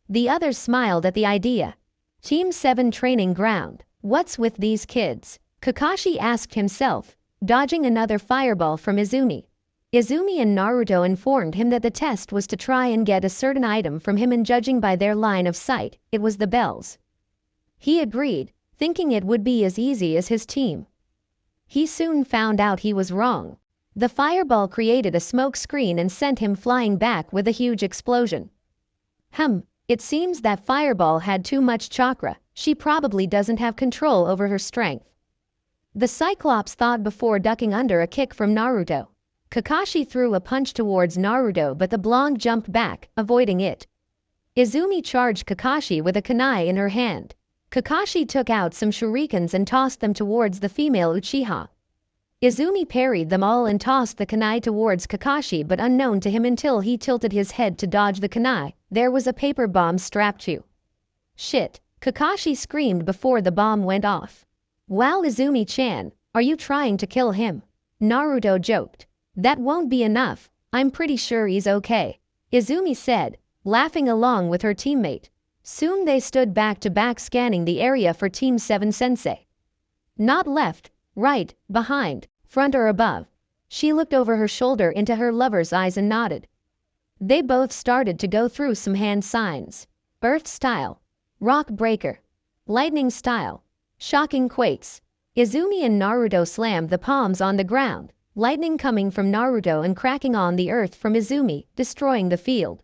Speaker 1: The others smiled at the idea. Team 7 training ground. What's with these kids? Kakashi asked himself, dodging another fireball from Izumi. Izumi and Naruto informed him that the test was to try and get a certain item from him, and judging by their line of sight, it was the bells. He agreed, thinking it would be as easy as his team. He soon found out he was wrong. The fireball created a smoke screen and sent him flying back with a huge explosion. It seems that fireball had too much chakra. She probably doesn't have control over her strength. The Cyclops thought before ducking under a kick from Naruto. Kakashi threw a punch towards Naruto, but the blonde jumped back, avoiding it. Izumi charged Kakashi with a kunai in her hand. Kakashi took out some shurikens and tossed them towards the female Uchiha. Izumi parried them all and tossed the kunai towards Kakashi, but unknown to him until he tilted his head to dodge the kunai, there was a paper bomb strapped to. Shit, Kakashi screamed before the bomb went off. Wow, Izumi-chan, are you trying to kill him? Naruto joked. That won't be enough, I'm pretty sure he's okay, Izumi said, laughing along with her teammate. Soon they stood back to back scanning the area for Team 7 sensei. Not left, right, behind, front or above. She looked over her shoulder into her lover's eyes and nodded. They both started to go through some hand signs. Earth style, rock breaker, lightning style, shocking quakes. Izumi and Naruto slammed the palms on the ground, lightning coming from Naruto and cracking on the earth from Izumi, destroying the field.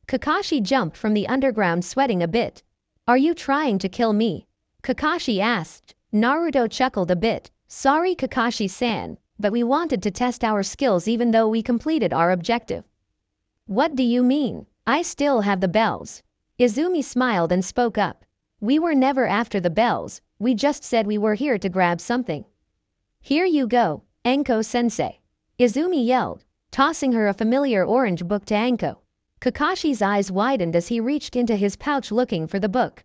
Speaker 1: Kakashi jumped from the underground, sweating a bit. Are you trying to kill me? Kakashi asked. Naruto chuckled a bit. Sorry Kakashi-san, but we wanted to test our skills even though we completed our objective. What do you mean? I still have the bells. Izumi smiled and spoke up. We were never after the bells, we just said we were here to grab something. Here you go, Anko-sensei. Izumi yelled, tossing her a familiar orange book to Anko. Kakashi's eyes widened as he reached into his pouch looking for the book.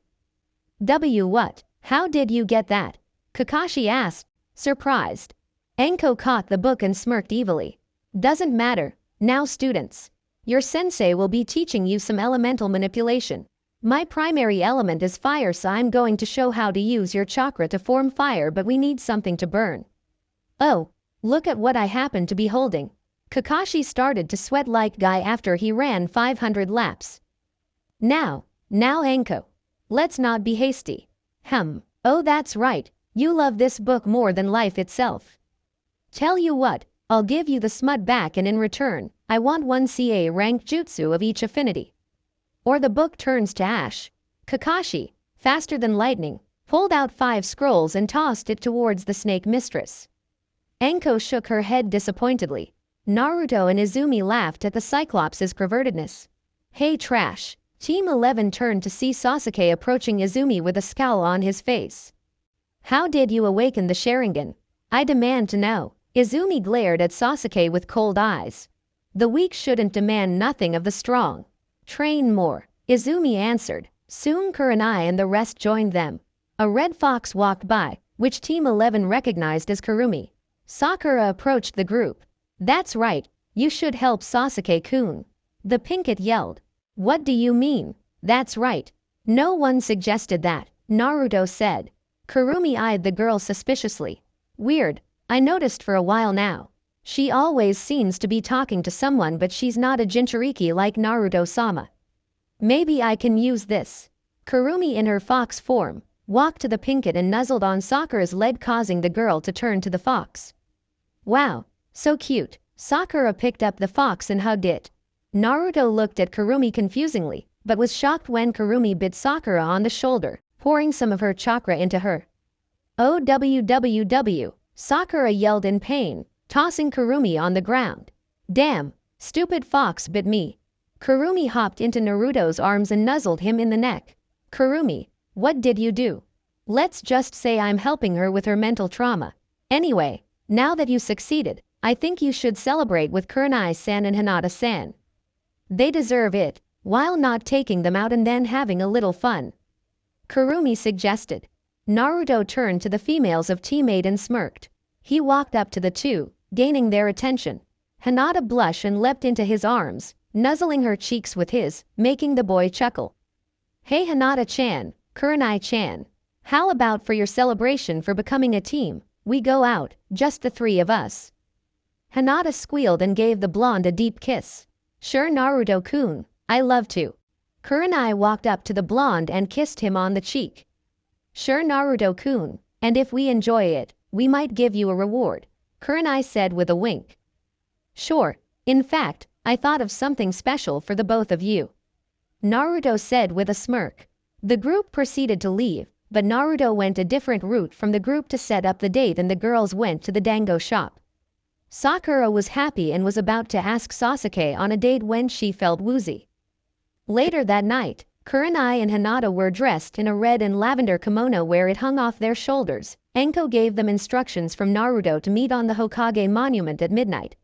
Speaker 1: What? How did you get that? Kakashi asked, surprised. Anko caught the book and smirked evilly. Doesn't matter. Now students. Your sensei will be teaching you some elemental manipulation. My primary element is fire, so I'm going to show how to use your chakra to form fire, but we need something to burn. Oh, look at what I happen to be holding. Kakashi started to sweat like guy after he ran 500 laps. Now Anko. Let's not be hasty. Oh that's right, you love this book more than life itself. Tell you what, I'll give you the smut back, and in return, I want 1 CA ranked jutsu of each affinity. Or the book turns to ash. Kakashi, faster than lightning, pulled out 5 scrolls and tossed it towards the snake mistress. Anko shook her head disappointedly. Naruto and Izumi laughed at the Cyclops' pervertedness. Hey trash. Team 11 turned to see Sasuke approaching Izumi with a scowl on his face. How did you awaken the Sharingan? I demand to know. Izumi glared at Sasuke with cold eyes. The weak shouldn't demand nothing of the strong. Train more, Izumi answered. Soon Kurenai and the rest joined them. A red fox walked by, which Team 11 recognized as Kurumi. Sakura approached the group. That's right, you should help Sasuke-kun. The Pinkett yelled. What do you mean? That's right. No one suggested that, Naruto said. Kurumi eyed the girl suspiciously. Weird, I noticed for a while now. She always seems to be talking to someone, but she's not a Jinchuriki like Naruto-sama. Maybe I can use this. Kurumi in her fox form walked to the Pinkett and nuzzled on Sakura's leg, causing the girl to turn to the fox. Wow, so cute. Sakura picked up the fox and hugged it. Naruto looked at Kurumi confusingly, but was shocked when Kurumi bit Sakura on the shoulder, pouring some of her chakra into her. OWWW, Sakura yelled in pain, tossing Kurumi on the ground. Damn, stupid fox bit me. Kurumi hopped into Naruto's arms and nuzzled him in the neck. Kurumi, what did you do? Let's just say I'm helping her with her mental trauma. Anyway, now that you succeeded, I think you should celebrate with Kurenai-san and Hinata-san. They deserve it, while not taking them out and then having a little fun. Kurumi suggested. Naruto turned to the females of Team 8 and smirked. He walked up to the two, gaining their attention. Hinata blushed and leapt into his arms, nuzzling her cheeks with his, making the boy chuckle. Hey Hinata-chan, Kurenai-chan. How about for your celebration for becoming a team, we go out, just the 3 of us? Hinata squealed and gave the blonde a deep kiss. Sure Naruto-kun, I love to. Kurenai walked up to the blonde and kissed him on the cheek. Sure Naruto-kun, and if we enjoy it, we might give you a reward, Kurenai said with a wink. Sure, in fact, I thought of something special for the both of you, Naruto said with a smirk. The group proceeded to leave, but Naruto went a different route from the group to set up the date, and the girls went to the dango shop. Sakura was happy and was about to ask Sasuke on a date when she felt woozy. Later that night, Kurenai and Hinata were dressed in a red and lavender kimono where it hung off their shoulders. Anko gave them instructions from Naruto to meet on the Hokage monument at midnight.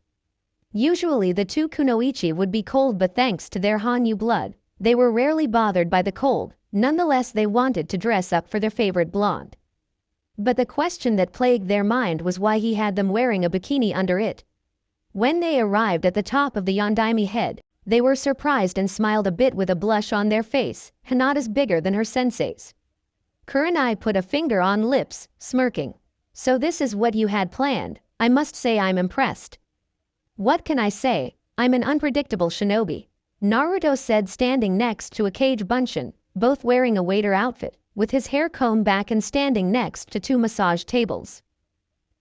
Speaker 1: Usually the two kunoichi would be cold, but thanks to their Hanyu blood, they were rarely bothered by the cold. Nonetheless, they wanted to dress up for their favorite blonde. But the question that plagued their mind was why he had them wearing a bikini under it. When they arrived at the top of the Yondaime head, they were surprised and smiled a bit with a blush on their face. Hinata's bigger than her sensei's. Kurenai put a finger on lips, smirking. So this is what you had planned. I must say I'm impressed. What can I say? I'm an unpredictable shinobi, Naruto said, standing next to a Kage Bunshin, both wearing a waiter outfit, with his hair combed back and standing next to 2 massage tables.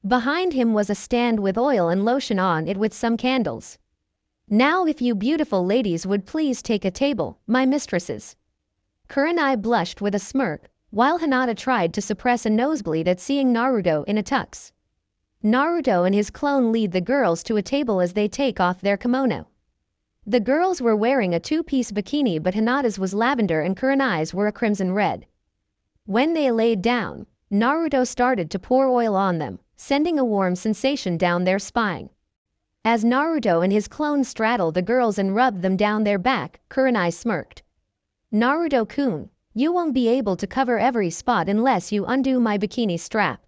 Speaker 1: Behind him was a stand with oil and lotion on it with some candles. Now if you beautiful ladies would please take a table, my mistresses. Kurenai blushed with a smirk, while Hinata tried to suppress a nosebleed at seeing Naruto in a tux. Naruto and his clone lead the girls to a table as they take off their kimono. The girls were wearing a 2-piece bikini, but Hinata's was lavender and Kurenai's were a crimson red. When they laid down, Naruto started to pour oil on them, sending a warm sensation down their spine. As Naruto and his clone straddled the girls and rubbed them down their back, Kurenai smirked. Naruto-kun, you won't be able to cover every spot unless you undo my bikini strap.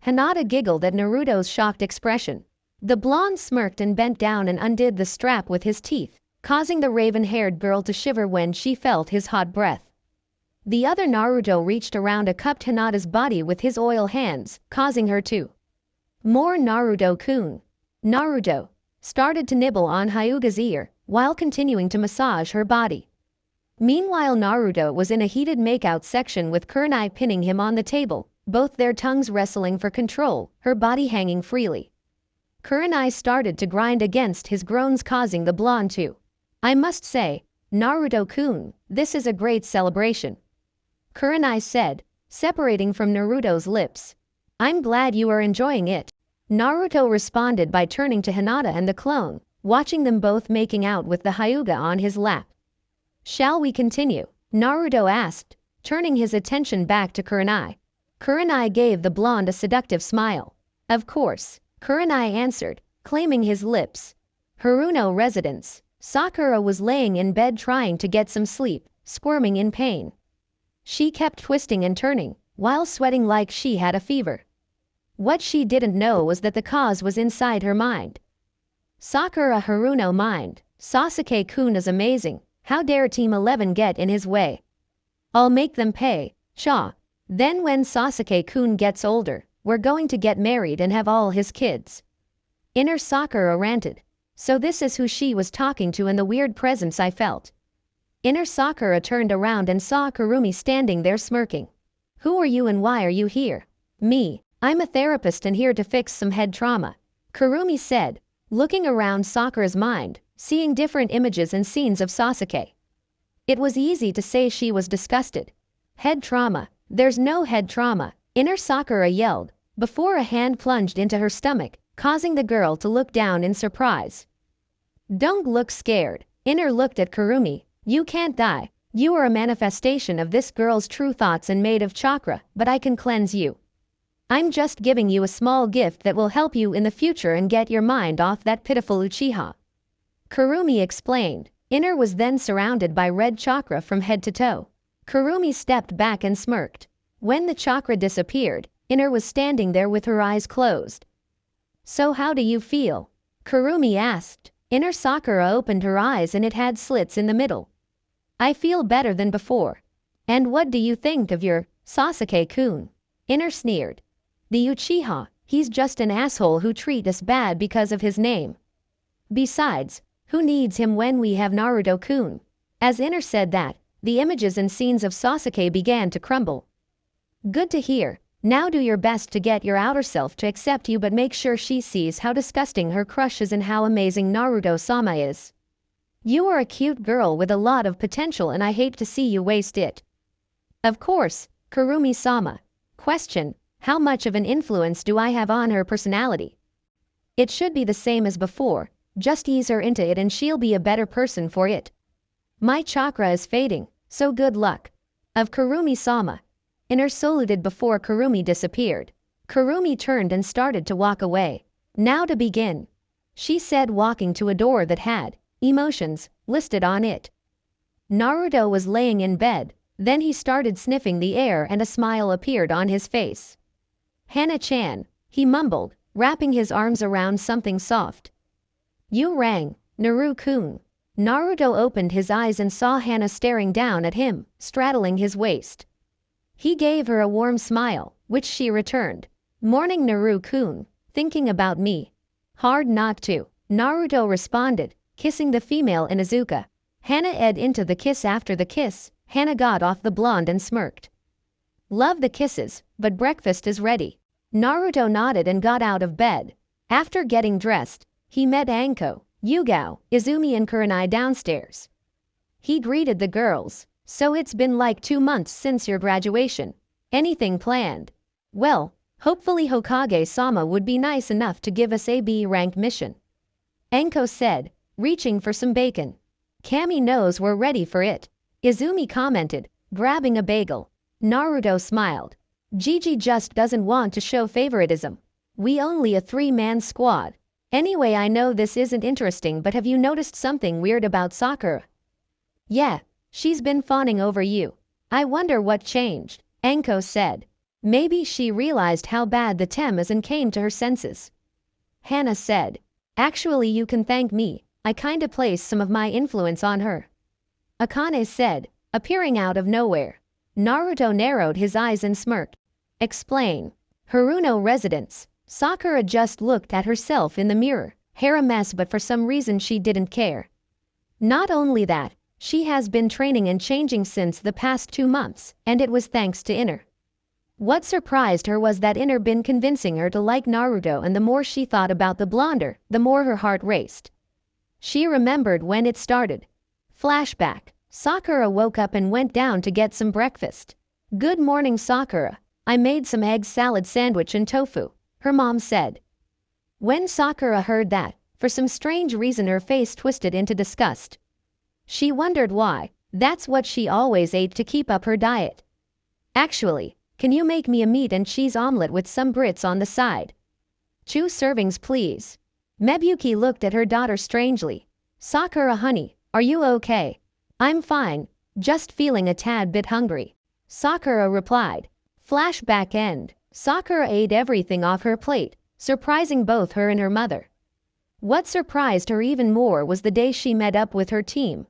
Speaker 1: Hinata giggled at Naruto's shocked expression. The blonde smirked and bent down and undid the strap with his teeth, causing the raven-haired girl to shiver when she felt his hot breath. The other Naruto reached around and cupped Hinata's body with his oil hands, causing her to more Naruto-kun. Naruto started to nibble on Hyuga's ear while continuing to massage her body. Meanwhile, Naruto was in a heated makeout section with Kurenai pinning him on the table, both their tongues wrestling for control, her body hanging freely. Kurenai started to grind against his groans, causing the blonde to, I must say, Naruto-kun, this is a great celebration. Kurenai said, separating from Naruto's lips. I'm glad you are enjoying it. Naruto responded by turning to Hinata and the clone, watching them both making out with the Hyuga on his lap. Shall we continue? Naruto asked, turning his attention back to Kurenai. Kurenai gave the blonde a seductive smile. Of course, Kurenai answered, claiming his lips. Haruno residence. Sakura was laying in bed trying to get some sleep, squirming in pain. She kept twisting and turning, while sweating like she had a fever. What she didn't know was that the cause was inside her mind. Sakura Haruno mind, Sasuke-kun is amazing, how dare Team 11 get in his way? I'll make them pay, cha. Then when Sasuke-kun gets older, we're going to get married and have all his kids. Inner Sakura ranted. So this is who she was talking to and the weird presence I felt. Inner Sakura turned around and saw Kurumi standing there smirking. Who are you and why are you here? Me, I'm a therapist and here to fix some head trauma. Kurumi said, looking around Sakura's mind, seeing different images and scenes of Sasuke. It was easy to say she was disgusted. Head trauma, there's no head trauma, Inner Sakura yelled, before a hand plunged into her stomach, causing the girl to look down in surprise. Don't look scared, Inner looked at Kurumi, you can't die, you are a manifestation of this girl's true thoughts and made of chakra, but I can cleanse you. I'm just giving you a small gift that will help you in the future and get your mind off that pitiful Uchiha. Kurumi explained. Inner was then surrounded by red chakra from head to toe. Kurumi stepped back and smirked. When the chakra disappeared, Inner was standing there with her eyes closed. So how do you feel? Kurumi asked. Inner Sakura opened her eyes and it had slits in the middle. I feel better than before. And what do you think of your Sasuke-kun? Inner sneered. The Uchiha, he's just an asshole who treat us bad because of his name. Besides, who needs him when we have Naruto-kun? As Inner said that, the images and scenes of Sasuke began to crumble. Good to hear. Now do your best to get your outer self to accept you, but make sure she sees how disgusting her crush is and how amazing Naruto-sama is. You are a cute girl with a lot of potential and I hate to see you waste it. Of course, Kurumi-sama. Question, how much of an influence do I have on her personality? It should be the same as before, just ease her into it and she'll be a better person for it. My chakra is fading, so good luck. Of Kurumi-sama. Inner saluted before Kurumi disappeared. Kurumi turned and started to walk away. Now to begin, she said, walking to a door that had emotions listed on it. Naruto was laying in bed, then he started sniffing the air and a smile appeared on his face. Hana-chan, he mumbled, wrapping his arms around something soft. You rang, Naru-kun. Naruto opened his eyes and saw Hana staring down at him, straddling his waist. He gave her a warm smile, which she returned. Morning, Naru-kun, thinking about me? Hard not to, Naruto responded, kissing the female Inuzuka. Hana ed into the kiss. After the kiss, Hana got off the blonde and smirked. Love the kisses, but breakfast is ready. Naruto nodded and got out of bed. After getting dressed, he met Anko, Yugao, Izumi and Kurenai downstairs. He greeted the girls. So it's been like 2 months since your graduation. Anything planned? Well, hopefully Hokage-sama would be nice enough to give us a B-rank mission. Anko said, reaching for some bacon. Kami knows we're ready for it. Izumi commented, grabbing a bagel. Naruto smiled. Gigi just doesn't want to show favoritism. We only a three-man squad. Anyway, I know this isn't interesting, but have you noticed something weird about Sakura? Yeah, she's been fawning over you. I wonder what changed, Anko said. Maybe she realized how bad the tem is and came to her senses. Hannah said. Actually, you can thank me. I kinda placed some of my influence on her. Akane said, appearing out of nowhere. Naruto narrowed his eyes and smirked. Explain. Haruno residence. Sakura just looked at herself in the mirror. Hair a mess, but for some reason she didn't care. Not only that, she has been training and changing since the past 2 months, and it was thanks to Inner. What surprised her was that Inner been convincing her to like Naruto, and the more she thought about the blonder, the more her heart raced. She remembered when it started. Flashback. Sakura woke up and went down to get some breakfast. Good morning, Sakura. I made some egg salad sandwich and tofu, her mom said. When Sakura heard that, for some strange reason her face twisted into disgust. She wondered why. That's what she always ate to keep up her diet. Actually, can you make me a meat and cheese omelet with some grits on the side? 2 servings, please. Mebuki looked at her daughter strangely. Sakura, honey, are you okay? I'm fine, just feeling a tad bit hungry. Sakura replied. Flashback end. Sakura ate everything off her plate, surprising both her and her mother. What surprised her even more was the day she met up with her team.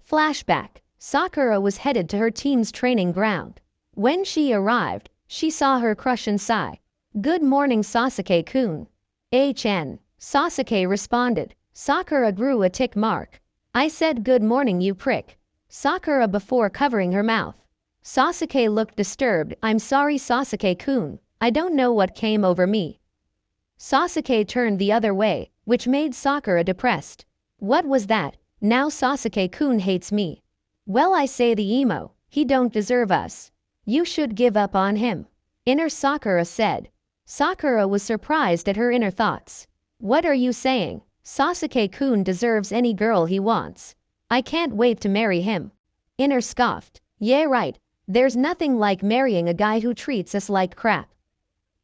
Speaker 1: Flashback. Sakura was headed to her team's training ground. When she arrived, she saw her crush and sigh. Good morning, Sasuke-kun. HN. Sasuke responded. Sakura grew a tick mark. I said good morning, you prick. Sakura before covering her mouth. Sasuke looked disturbed. I'm sorry, Sasuke-kun. I don't know what came over me. Sasuke turned the other way, which made Sakura depressed. What was that? Now Sasuke-kun hates me. Well, I say the emo, he don't deserve us. You should give up on him. Inner Sakura said. Sakura was surprised at her inner thoughts. What are you saying? Sasuke-kun deserves any girl he wants. I can't wait to marry him. Inner scoffed. Yeah, right. There's nothing like marrying a guy who treats us like crap.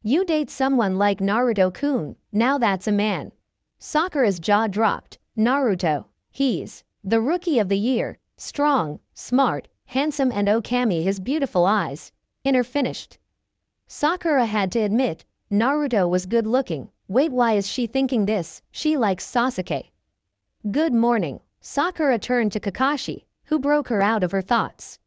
Speaker 1: You date someone like Naruto-kun, now that's a man. Sakura's jaw dropped. Naruto. He's the rookie of the year, strong, smart, handsome, and Okami his beautiful eyes. Inner finished. Sakura had to admit, Naruto was good looking. Wait, why is she thinking this? She likes Sasuke. Good morning. Sakura turned to Kakashi, who broke her out of her thoughts.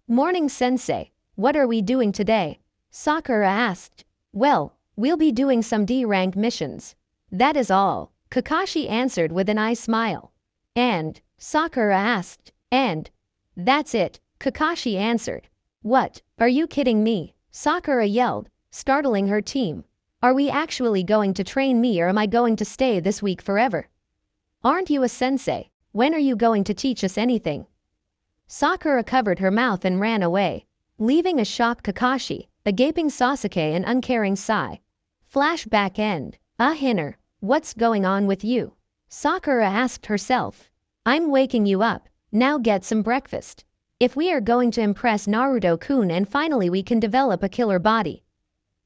Speaker 1: Morning, sensei. What are we doing today? Sakura asked. Well, we'll be doing some D-rank missions. That is all, Kakashi answered with an eye smile. And, Sakura asked, and? That's it, Kakashi answered. What, are you kidding me? Sakura yelled, startling her team. Are we actually going to train me, or am I going to stay this week forever? Aren't you a sensei? When are you going to teach us anything? Sakura covered her mouth and ran away, leaving a shocked Kakashi, a gaping Sasuke, and uncaring Sai. Flashback end. Hinner, what's going on with you? Sakura asked herself. I'm waking you up, now get some breakfast. If we are going to impress Naruto-kun and finally we can develop a killer body.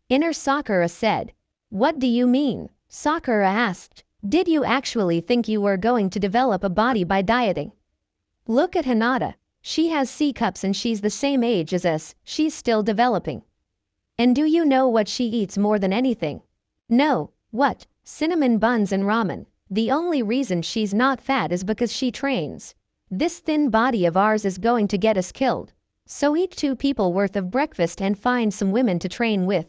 Speaker 1: Inner Sakura said. What do you mean? Sakura asked. Did you actually think you were going to develop a body by dieting? Look at Hinata. She has C-cups and she's the same age as us, she's still developing. And do you know what she eats more than anything? No, what? Cinnamon buns and ramen. The only reason she's not fat is because she trains. This thin body of ours is going to get us killed. So eat 2 people worth of breakfast and find some women to train with.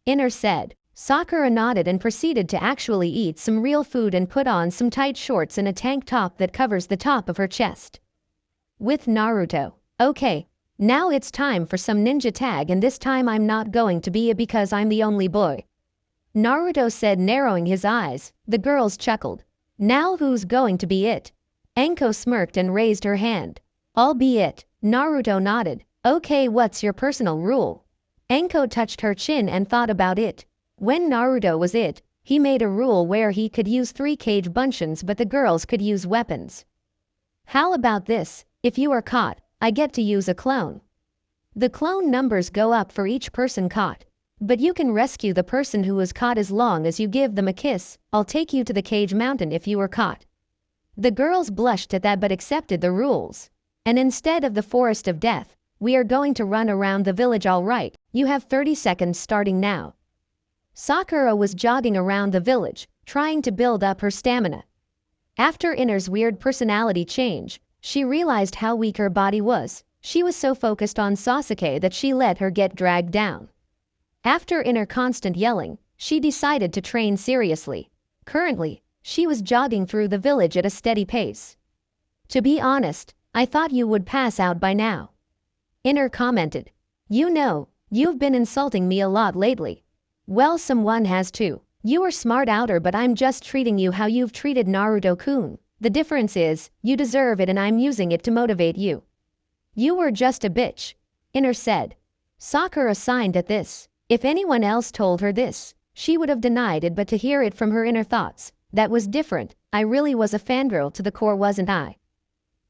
Speaker 1: Inner said. Sakura nodded and proceeded to actually eat some real food and put on some tight shorts and a tank top that covers the top of her chest. With Naruto. Okay, now it's time for some ninja tag, and this time I'm not going to be it because I'm the only boy. Naruto said, narrowing his eyes. The girls chuckled. Now who's going to be it? Anko smirked and raised her hand. I'll be it. Naruto nodded. Okay, what's your personal rule? Anko touched her chin and thought about it. When Naruto was it, he made a rule where he could use 3 cage bunshin, but the girls could use weapons. How about this? If you are caught, I get to use a clone. The clone numbers go up for each person caught. But you can rescue the person who was caught as long as you give them a kiss. I'll take you to the cage mountain if you were caught." The girls blushed at that but accepted the rules. "And instead of the forest of death, we are going to run around the village, all right? You have 30 seconds starting now." Sakura was jogging around the village, trying to build up her stamina. After Inner's weird personality change, she realized how weak her body was. She was so focused on Sasuke that she let her get dragged down. After Inner constant yelling, she decided to train seriously. Currently, she was jogging through the village at a steady pace. "To be honest, I thought you would pass out by now," Inner commented. "You know, you've been insulting me a lot lately." "Well, someone has too. You were smart outer, but I'm just treating you how you've treated Naruto-kun. The difference is, you deserve it and I'm using it to motivate you." "You were just a bitch," Inner said. Sakura signed at this. If anyone else told her this, she would have denied it, but to hear it from her inner thoughts, that was different. "I really was a fangirl to the core, wasn't I?"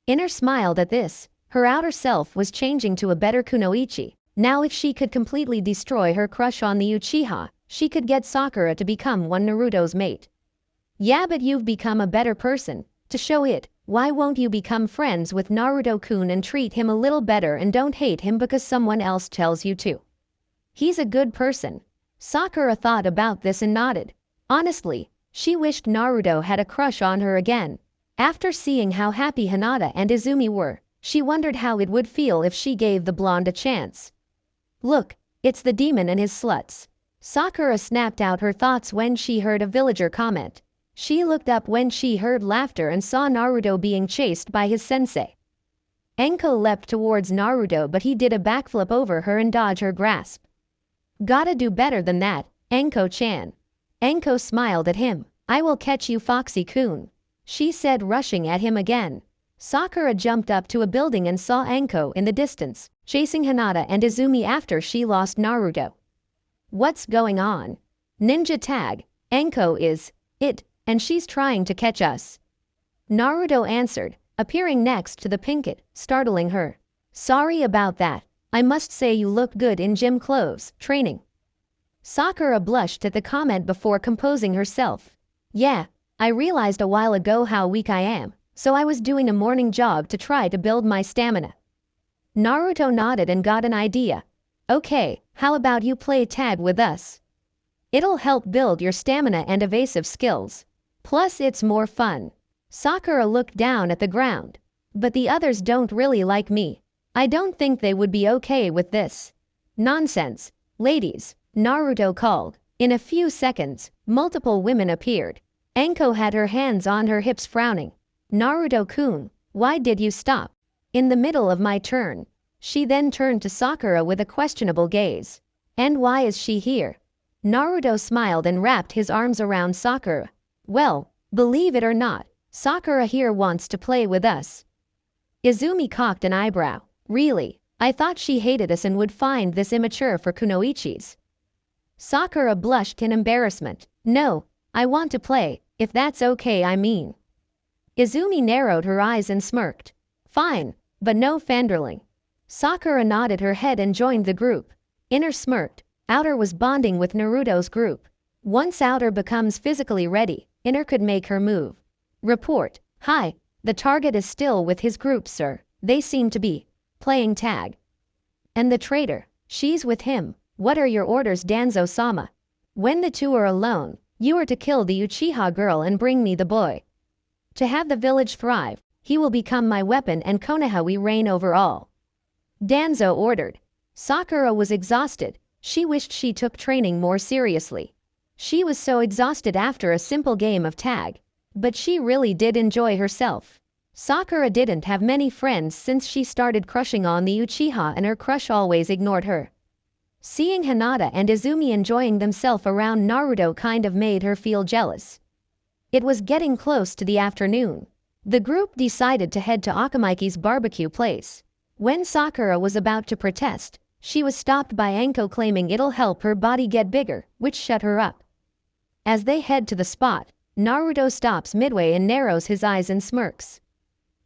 Speaker 1: Inner smiled at this. Her outer self was changing to a better kunoichi. Now if she could completely destroy her crush on the Uchiha, she could get Sakura to become one Naruto's mate. "Yeah, but you've become a better person. To show it, why won't you become friends with Naruto-kun and treat him a little better and don't hate him because someone else tells you to? He's a good person." Sakura thought about this and nodded. Honestly, she wished Naruto had a crush on her again. After seeing how happy Hinata and Izumi were, she wondered how it would feel if she gave the blonde a chance. "Look, it's the demon and his sluts." Sakura snapped out her thoughts when she heard a villager comment. She looked up when she heard laughter and saw Naruto being chased by his sensei. Enko leapt towards Naruto, but he did a backflip over her and dodged her grasp. "Gotta do better than that, Enko-chan." Enko smiled at him. "I will catch you, Foxy-kun," she said, rushing at him again. Sakura jumped up to a building and saw Enko in the distance, chasing Hinata and Izumi after she lost Naruto. "What's going on?" "Ninja tag. Enko is it, and she's trying to catch us," Naruto answered, appearing next to the Pinkett, startling her. "Sorry about that. I must say you look good in gym clothes, training." Sakura blushed at the comment before composing herself. "Yeah, I realized a while ago how weak I am, so I was doing a morning jog to try to build my stamina." Naruto nodded and got an idea. "Okay, how about you play tag with us? It'll help build your stamina and evasive skills. Plus it's more fun." Sakura looked down at the ground. "But the others don't really like me. I don't think they would be okay with this." "Nonsense, ladies," Naruto called. In a few seconds, multiple women appeared. Enko had her hands on her hips, frowning. "Naruto-kun, why did you stop?" "In the middle of my turn." She then turned to Sakura with a questionable gaze. "And why is she here?" Naruto smiled and wrapped his arms around Sakura. "Well, believe it or not, Sakura here wants to play with us." Izumi cocked an eyebrow. "Really? I thought she hated us and would find this immature for kunoichis." Sakura blushed in embarrassment. "No, I want to play, if that's okay, I mean." Izumi narrowed her eyes and smirked. "Fine, but no fangirling." Sakura nodded her head and joined the group. Inner smirked. Outer was bonding with Naruto's group. Once Outer becomes physically ready, Inner could make her move. "Report. Hi, the target is still with his group, sir. They seem to be playing tag." "And the traitor, she's with him. What are your orders, Danzo-sama?" "When the two are alone, you are to kill the Uchiha girl and bring me the boy. To have the village thrive, he will become my weapon and Konoha we reign over all," Danzo ordered. Sakura was exhausted. She wished she took training more seriously. She was so exhausted after a simple game of tag. But she really did enjoy herself. Sakura didn't have many friends since she started crushing on the Uchiha, and her crush always ignored her. Seeing Hinata and Izumi enjoying themselves around Naruto kind of made her feel jealous. It was getting close to the afternoon. The group decided to head to Akamaki's barbecue place. When Sakura was about to protest, she was stopped by Enko claiming it'll help her body get bigger, which shut her up. As they head to the spot, Naruto stops midway and narrows his eyes and smirks.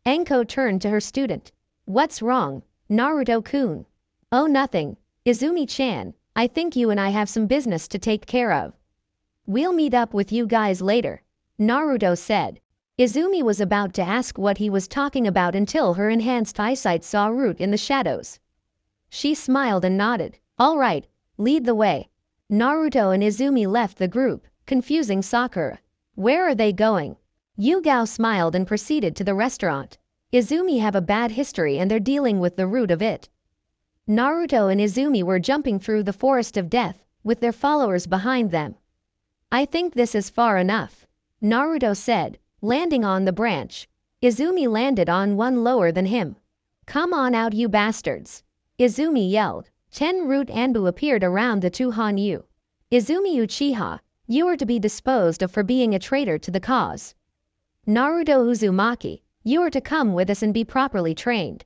Speaker 1: Enko turned to her student. "What's wrong, Naruto-kun?" "Oh, nothing, Izumi-chan. I think you and I have some business to take care of. We'll meet up with you guys later, Naruto said. Izumi was about to ask what he was talking about until her enhanced eyesight saw Root in the shadows. She smiled and nodded. All right, lead the way. Naruto and Izumi left the group, confusing Sakura. Where are they going? Yugao smiled and proceeded to the restaurant. Izumi have a bad history and they're dealing with the root of it. Naruto and Izumi were jumping through the forest of death, with their followers behind them. I think this is far enough, Naruto said, landing on the branch. Izumi landed on one lower than him. Come on out, you bastards, Izumi yelled. 10 root Anbu appeared around the two Hanyu. Izumi Uchiha, you are to be disposed of for being a traitor to the cause. Naruto Uzumaki, you are to come with us and be properly trained.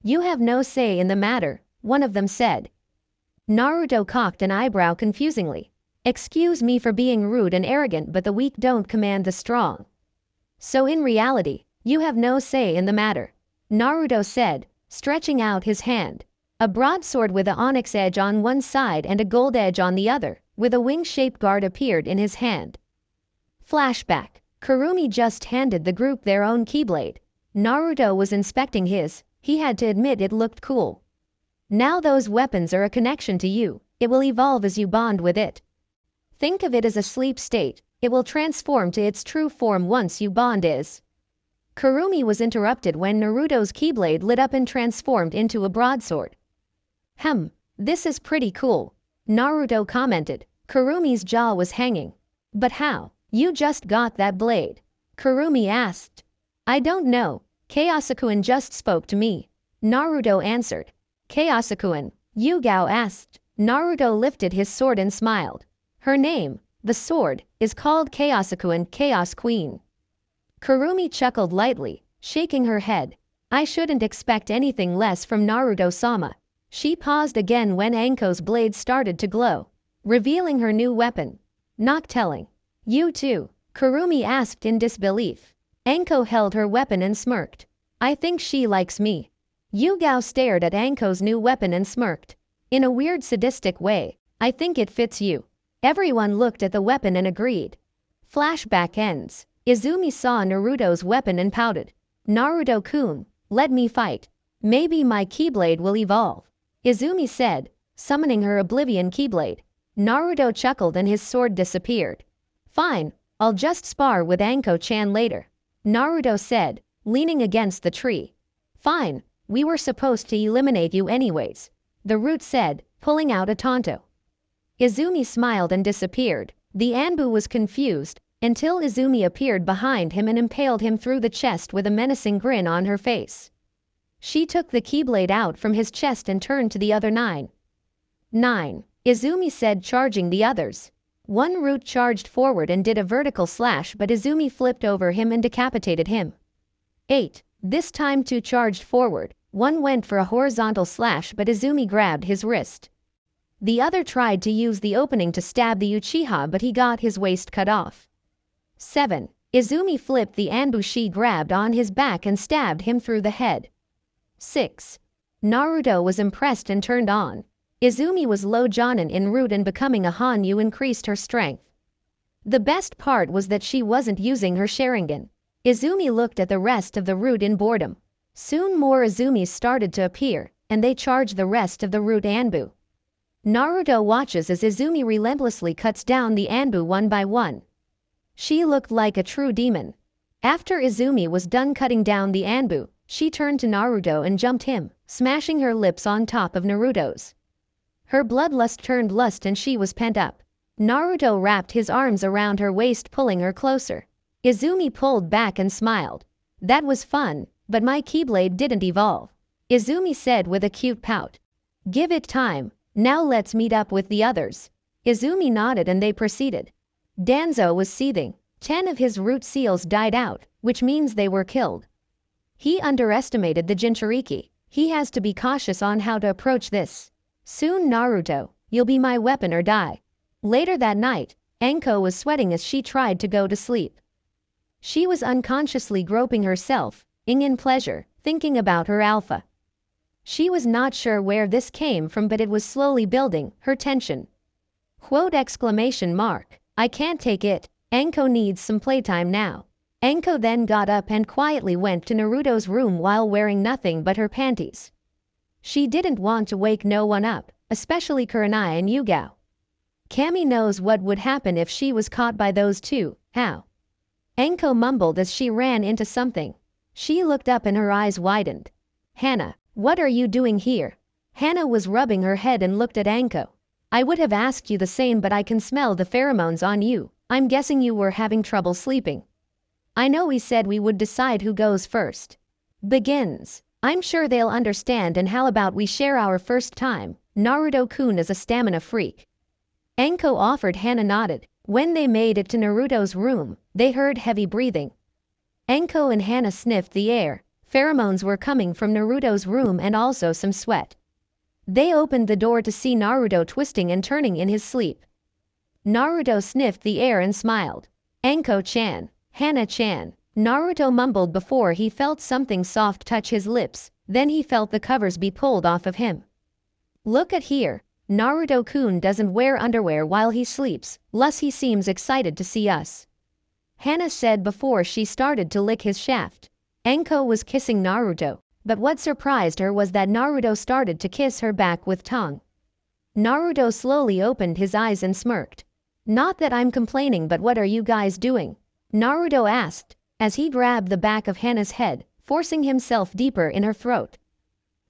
Speaker 1: You have no say in the matter, one of them said. Naruto cocked an eyebrow confusingly. Excuse me for being rude and arrogant, but the weak don't command the strong. So in reality, you have no say in the matter, Naruto said, stretching out his hand. A broadsword with an onyx edge on one side and a gold edge on the other, with a wing-shaped guard appeared in his hand. Flashback. Kurumi just handed the group their own Keyblade. Naruto was inspecting his. He had to admit it looked cool. Now those weapons are a connection to you. It will evolve as you bond with it. Think of it as a sleep state. It will transform to its true form once you bond is. Kurumi was interrupted when Naruto's Keyblade lit up and transformed into a broadsword. This is pretty cool, Naruto commented. Kurumi's jaw was hanging. But how? You just got that blade? Kurumi asked. I don't know. Kayasakuen just spoke to me, Naruto answered. Kayasakuen, Yugao asked. Naruto lifted his sword and smiled. Her name, the sword, is called Kayasakuen, Chaos Queen. Kurumi chuckled lightly, shaking her head. I shouldn't expect anything less from Naruto-sama. She paused again when Anko's blade started to glow, revealing her new weapon. Not telling. You too? Kurumi asked in disbelief. Anko held her weapon and smirked. I think she likes me. Yugao stared at Anko's new weapon and smirked. In a weird sadistic way, I think it fits you. Everyone looked at the weapon and agreed. Flashback ends. Izumi saw Naruto's weapon and pouted. Naruto-kun, let me fight. Maybe my Keyblade will evolve, Izumi said, summoning her Oblivion Keyblade. Naruto chuckled and his sword disappeared. Fine, I'll just spar with Anko-chan later, Naruto said, leaning against the tree. Fine, we were supposed to eliminate you anyways, the root said, pulling out a Tonto. Izumi smiled and disappeared. The Anbu was confused, until Izumi appeared behind him and impaled him through the chest with a menacing grin on her face. She took the Keyblade out from his chest and turned to the other 9. Izumi said, charging the others. One root charged forward and did a vertical slash, but Izumi flipped over him and decapitated him. 8. This time 2 charged forward. One went for a horizontal slash, but Izumi grabbed his wrist. The other tried to use the opening to stab the Uchiha, but he got his waist cut off. 7. Izumi flipped the Anbu she grabbed on his back and stabbed him through the head. 6. Naruto was impressed and turned on. Izumi was low Jonin in root and becoming a Hanyu increased her strength. The best part was that she wasn't using her Sharingan. Izumi looked at the rest of the root in boredom. Soon more Izumis started to appear, and they charged the rest of the root Anbu. Naruto watches as Izumi relentlessly cuts down the Anbu one by one. She looked like a true demon. After Izumi was done cutting down the Anbu, she turned to Naruto and jumped him, smashing her lips on top of Naruto's. Her bloodlust turned lust and she was pent up. Naruto wrapped his arms around her waist, pulling her closer. Izumi pulled back and smiled. That was fun, but my Keyblade didn't evolve, Izumi said with a cute pout. Give it time, now let's meet up with the others. Izumi nodded and they proceeded. Danzo was seething. 10 of his root seals died out, which means they were killed. He underestimated the Jinchuriki. He has to be cautious on how to approach this. Soon Naruto, you'll be my weapon or die. Later that night, Anko was sweating as she tried to go to sleep. She was unconsciously groping herself, in pleasure, thinking about her alpha. She was not sure where this came from, but it was slowly building her tension. Quote exclamation mark. I can't take it. Anko needs some playtime now. Anko then got up and quietly went to Naruto's room while wearing nothing but her panties. She didn't want to wake no one up, especially Kurenai and Yugao. Kami knows what would happen if she was caught by those two. How? Anko mumbled as she ran into something. She looked up and her eyes widened. Hana, what are you doing here? Hana was rubbing her head and looked at Anko. I would have asked you the same, but I can smell the pheromones on you. I'm guessing you were having trouble sleeping. I know we said we would decide who goes first. Begins. I'm sure they'll understand, and how about we share our first time? Naruto-kun is a stamina freak. Anko offered. Hana nodded. When they made it to Naruto's room, they heard heavy breathing. Anko and Hana sniffed the air. Pheromones were coming from Naruto's room and also some sweat. They opened the door to see Naruto twisting and turning in his sleep. Naruto sniffed the air and smiled. Anko-chan, Hana-chan. Naruto mumbled before he felt something soft touch his lips, then he felt the covers be pulled off of him. Look at here. Naruto-kun doesn't wear underwear while he sleeps, plus he seems excited to see us. Hana said before she started to lick his shaft. Anko was kissing Naruto, but what surprised her was that Naruto started to kiss her back with tongue. Naruto slowly opened his eyes and smirked. Not that I'm complaining, but what are you guys doing? Naruto asked, as he grabbed the back of Hana's head, forcing himself deeper in her throat.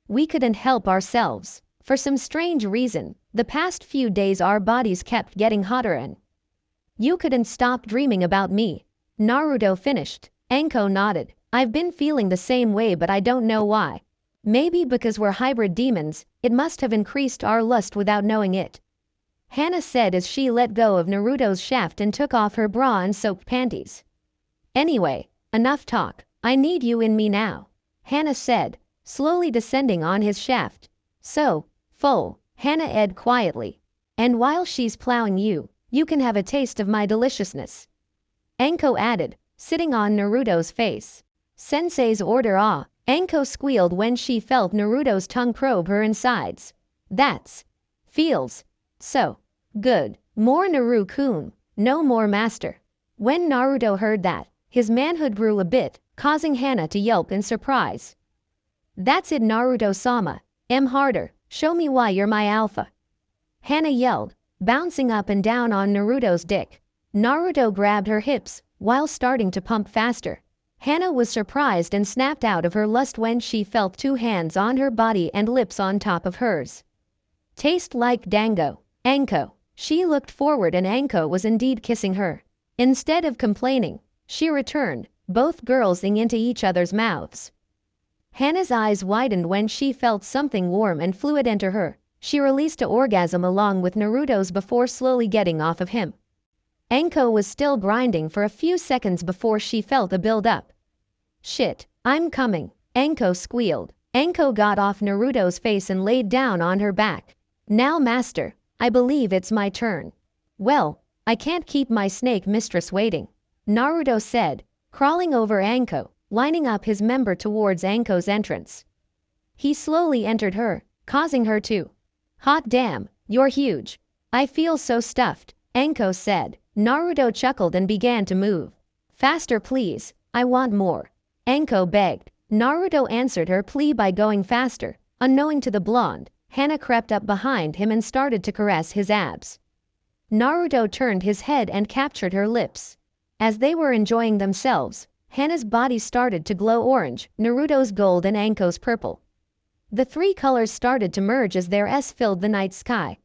Speaker 1: We couldn't help ourselves. For some strange reason, the past few days our bodies kept getting hotter and you couldn't stop dreaming about me. Naruto finished. Anko nodded. I've been feeling the same way, but I don't know why. Maybe because we're hybrid demons, it must have increased our lust without knowing it. Hana said as she let go of Naruto's shaft and took off her bra and soaked panties. Anyway, enough talk. I need you in me now. Hana said, slowly descending on his shaft. So, full, Hana said quietly. And while she's plowing you, you can have a taste of my deliciousness. Anko added, sitting on Naruto's face. Sensei's order. Ah, Anko squealed when she felt Naruto's tongue probe her insides. That's feels so good. More Naru-kun, no more master. When Naruto heard that, his manhood grew a bit, causing Hana to yelp in surprise. That's it, Naruto-sama. Harder. Show me why you're my alpha. Hana yelled, bouncing up and down on Naruto's dick. Naruto grabbed her hips, while starting to pump faster. Hana was surprised and snapped out of her lust when she felt two hands on her body and lips on top of hers. Taste like dango. Anko. She looked forward and Anko was indeed kissing her. Instead of complaining, she returned, both girls into each other's mouths. Hana's eyes widened when she felt something warm and fluid enter her. She released an orgasm along with Naruto's before slowly getting off of him. Anko was still grinding for a few seconds before she felt a build-up. Shit, I'm coming, Anko squealed. Anko got off Naruto's face and laid down on her back. Now master, I believe it's my turn. Well, I can't keep my snake mistress waiting, Naruto said, crawling over Anko, lining up his member towards Anko's entrance. He slowly entered her, causing her to. Hot damn, you're huge. I feel so stuffed, Anko said. Naruto chuckled and began to move. Faster please, I want more. Anko begged. Naruto answered her plea by going faster. Unknowing to the blonde, Hana crept up behind him and started to caress his abs. Naruto turned his head and captured her lips. As they were enjoying themselves, Hana's body started to glow orange, Naruto's gold and Anko's purple. The three colors started to merge as their S filled the night sky.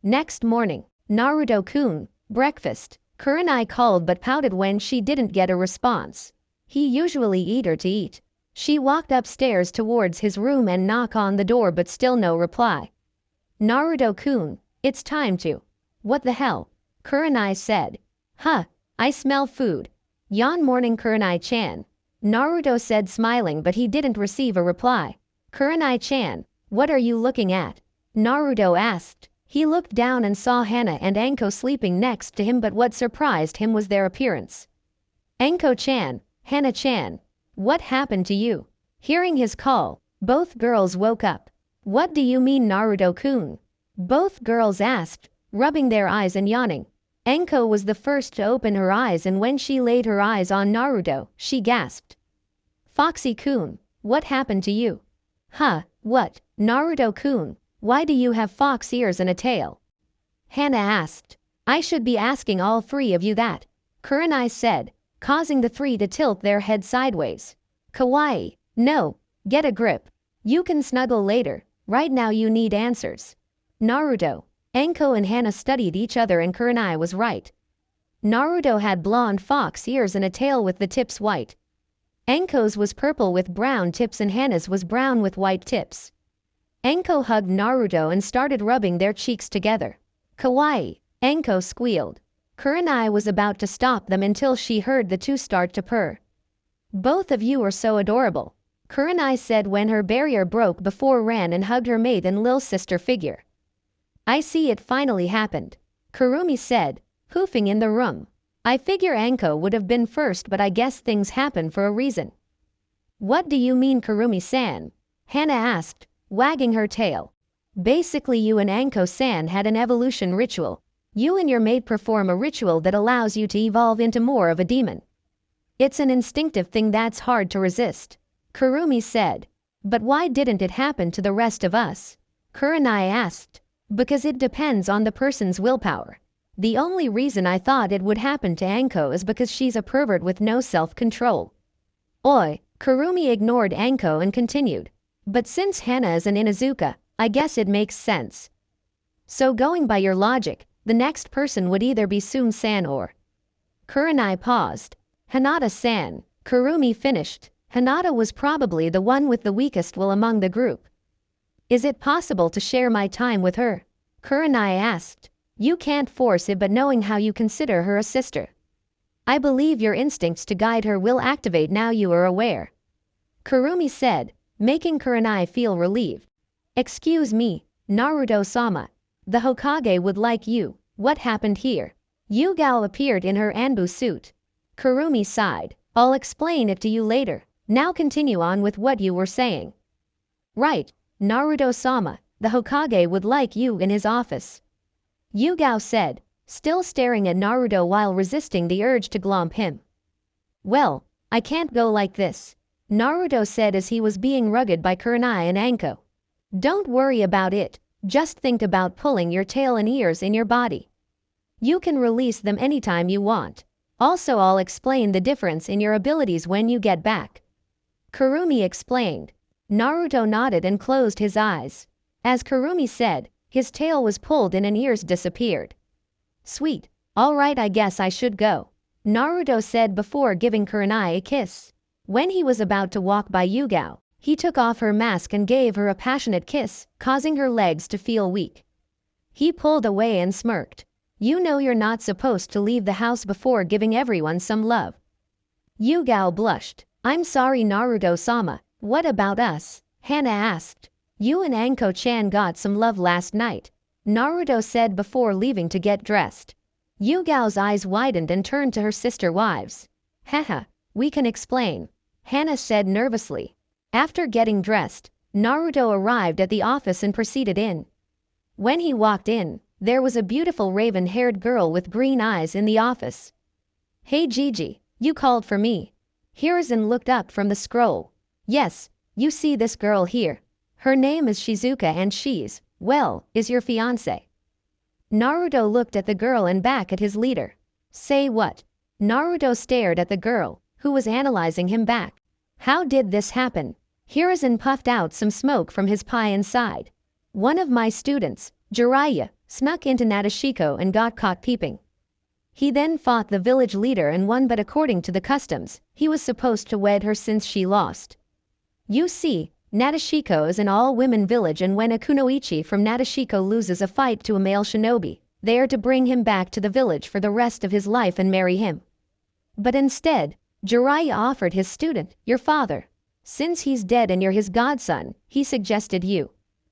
Speaker 1: Next morning, Naruto-kun, breakfast. Kurenai called but pouted when she didn't get a response. He usually eat her to eat. She walked upstairs towards his room and knocked on the door but still no reply. Naruto-kun, it's time to. What the hell? Kurenai said. Huh, I smell food. Yon morning Kurenai-chan. Naruto said smiling but he didn't receive a reply. Kurenai-chan, what are you looking at? Naruto asked. He looked down and saw Hana and Anko sleeping next to him, but what surprised him was their appearance. Anko-chan, Hana-chan, what happened to you? Hearing his call, Both girls woke up. What do you mean, Naruto-kun? Both girls asked, rubbing their eyes and yawning. Enko was the first to open her eyes, and when she laid her eyes on Naruto, she gasped. Foxy-kun, what happened to you? Huh, what, Naruto-kun, why do you have fox ears and a tail? Hana asked. I should be asking all three of you that, Kurenai said, causing the three to tilt their heads sideways. Kawaii, no, get a grip. You can snuggle later, right now you need answers. Naruto, Enko and Hana studied each other, and Kurenai was right. Naruto had blonde fox ears and a tail with the tips white. Enko's was purple with brown tips and Hana's was brown with white tips. Enko hugged Naruto and started rubbing their cheeks together. Kawaii, Enko squealed. Kurenai was about to stop them until she heard the two start to purr. Both of you are so adorable, Kurenai said when her barrier broke before ran and hugged her mate and lil sister figure. I see, it finally happened, Kurumi said, poofing in the room. I figure Enko would have been first, but I guess things happen for a reason. What do you mean, Kurumi-san? Hana asked, wagging her tail. Basically, you and Enko-san had an evolution ritual. You and your mate perform a ritual that allows you to evolve into more of a demon. It's an instinctive thing that's hard to resist, Kurumi said. But why didn't it happen to the rest of us? Kurenai asked. Because it depends on the person's willpower. The only reason I thought it would happen to Enko is because she's a pervert with no self-control. Oi, Kurumi ignored Enko and continued. But since Hana is an Inuzuka, I guess it makes sense. So going by your logic, the next person would either be Sun-san or... Kurenai paused. Hinata-san, Kurumi finished. Hinata was probably the one with the weakest will among the group. Is it possible to share my time with her? Kurenai asked. You can't force it, but knowing how you consider her a sister, I believe your instincts to guide her will activate now you are aware, Kurumi said, making Kurenai feel relieved. Excuse me, Naruto-sama. The Hokage would like you. What happened here? Yugao appeared in her Anbu suit. Kurumi sighed. I'll explain it to you later. Now continue on with what you were saying. Right, Naruto-sama, the Hokage would like you in his office, Yugao said, still staring at Naruto while resisting the urge to glomp him. Well, I can't go like this, Naruto said as he was being rugged by Kurenai and Enko. Don't worry about it, just think about pulling your tail and ears in your body. You can release them anytime you want. Also, I'll explain the difference in your abilities when you get back, Kurumi explained. Naruto nodded and closed his eyes. As Kurumi said, his tail was pulled in and ears disappeared. Sweet, alright, I guess I should go, Naruto said before giving Kurenai a kiss. When he was about to walk by Yugao, he took off her mask and gave her a passionate kiss, causing her legs to feel weak. He pulled away and smirked. You know you're not supposed to leave the house before giving everyone some love. Yugao blushed. I'm sorry, Naruto-sama, what about us? Hana asked. You and Anko-chan got some love last night, Naruto said before leaving to get dressed. Yugao's eyes widened and turned to her sister wives. Haha, we can explain, Hana said nervously. After getting dressed, Naruto arrived at the office and proceeded in. When he walked in, there was a beautiful raven-haired girl with green eyes in the office. Hey Gigi, you called for me. Hiruzen looked up from the scroll. Yes, you see this girl here. Her name is Shizuka and she's, well, is your fiancé. Naruto looked at the girl and back at his leader. Say what? Naruto stared at the girl, who was analyzing him back. How did this happen? Hiruzen puffed out some smoke from his pie and sighed. One of my students, Jiraiya, snuck into Nadeshiko and got caught peeping. He then fought the village leader and won, but according to the customs, he was supposed to wed her since she lost. You see, Nadeshiko is an all-women village, and when a kunoichi from Nadeshiko loses a fight to a male shinobi, they are to bring him back to the village for the rest of his life and marry him. But instead, Jiraiya offered his student, your father. Since he's dead and you're his godson, he suggested you.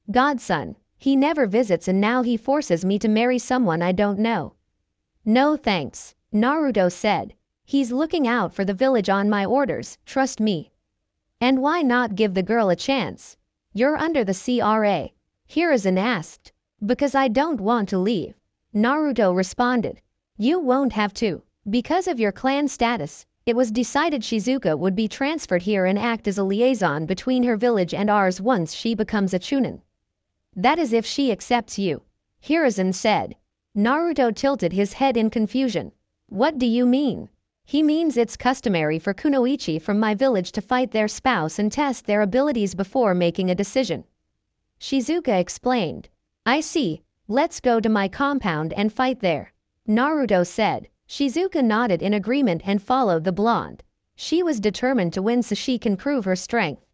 Speaker 1: Godson, he never visits and now he forces me to marry someone I don't know. No thanks, Naruto said. He's looking out for the village on my orders, trust me. And why not give the girl a chance? You're under the CRA. Hiruzen asked. Because I don't want to leave. Naruto responded. You won't have to. Because of your clan status, it was decided Shizuka would be transferred here and act as a liaison between her village and ours once she becomes a chunin. That is if she accepts you. Hiruzen said. Naruto tilted his head in confusion. What do you mean? He means it's customary for kunoichi from my village to fight their spouse and test their abilities before making a decision. Shizuka explained. I see. Let's go to my compound and fight there. Naruto said. Shizuka nodded in agreement and followed the blonde. She was determined to win so she can prove her strength.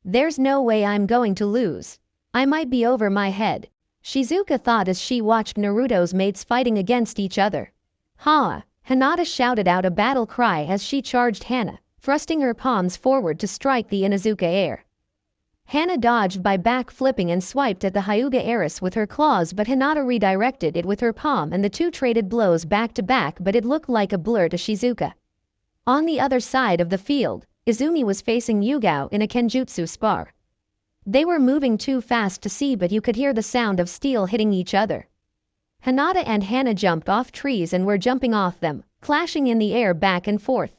Speaker 1: There's no way I'm going to lose. I might be over my head. Shizuka thought as she watched Naruto's mates fighting against each other. Ha! Hinata shouted out a battle cry as she charged Hana, thrusting her palms forward to strike the Inuzuka air. Hana dodged by back-flipping and swiped at the Hyuga heiress with her claws, but Hinata redirected it with her palm and the two traded blows back-to-back, but it looked like a blur to Shizuka. On the other side of the field, Izumi was facing Yugao in a kenjutsu spar. They were moving too fast to see, but you could hear the sound of steel hitting each other. Hinata and Hana jumped off trees and were jumping off them, clashing in the air back and forth.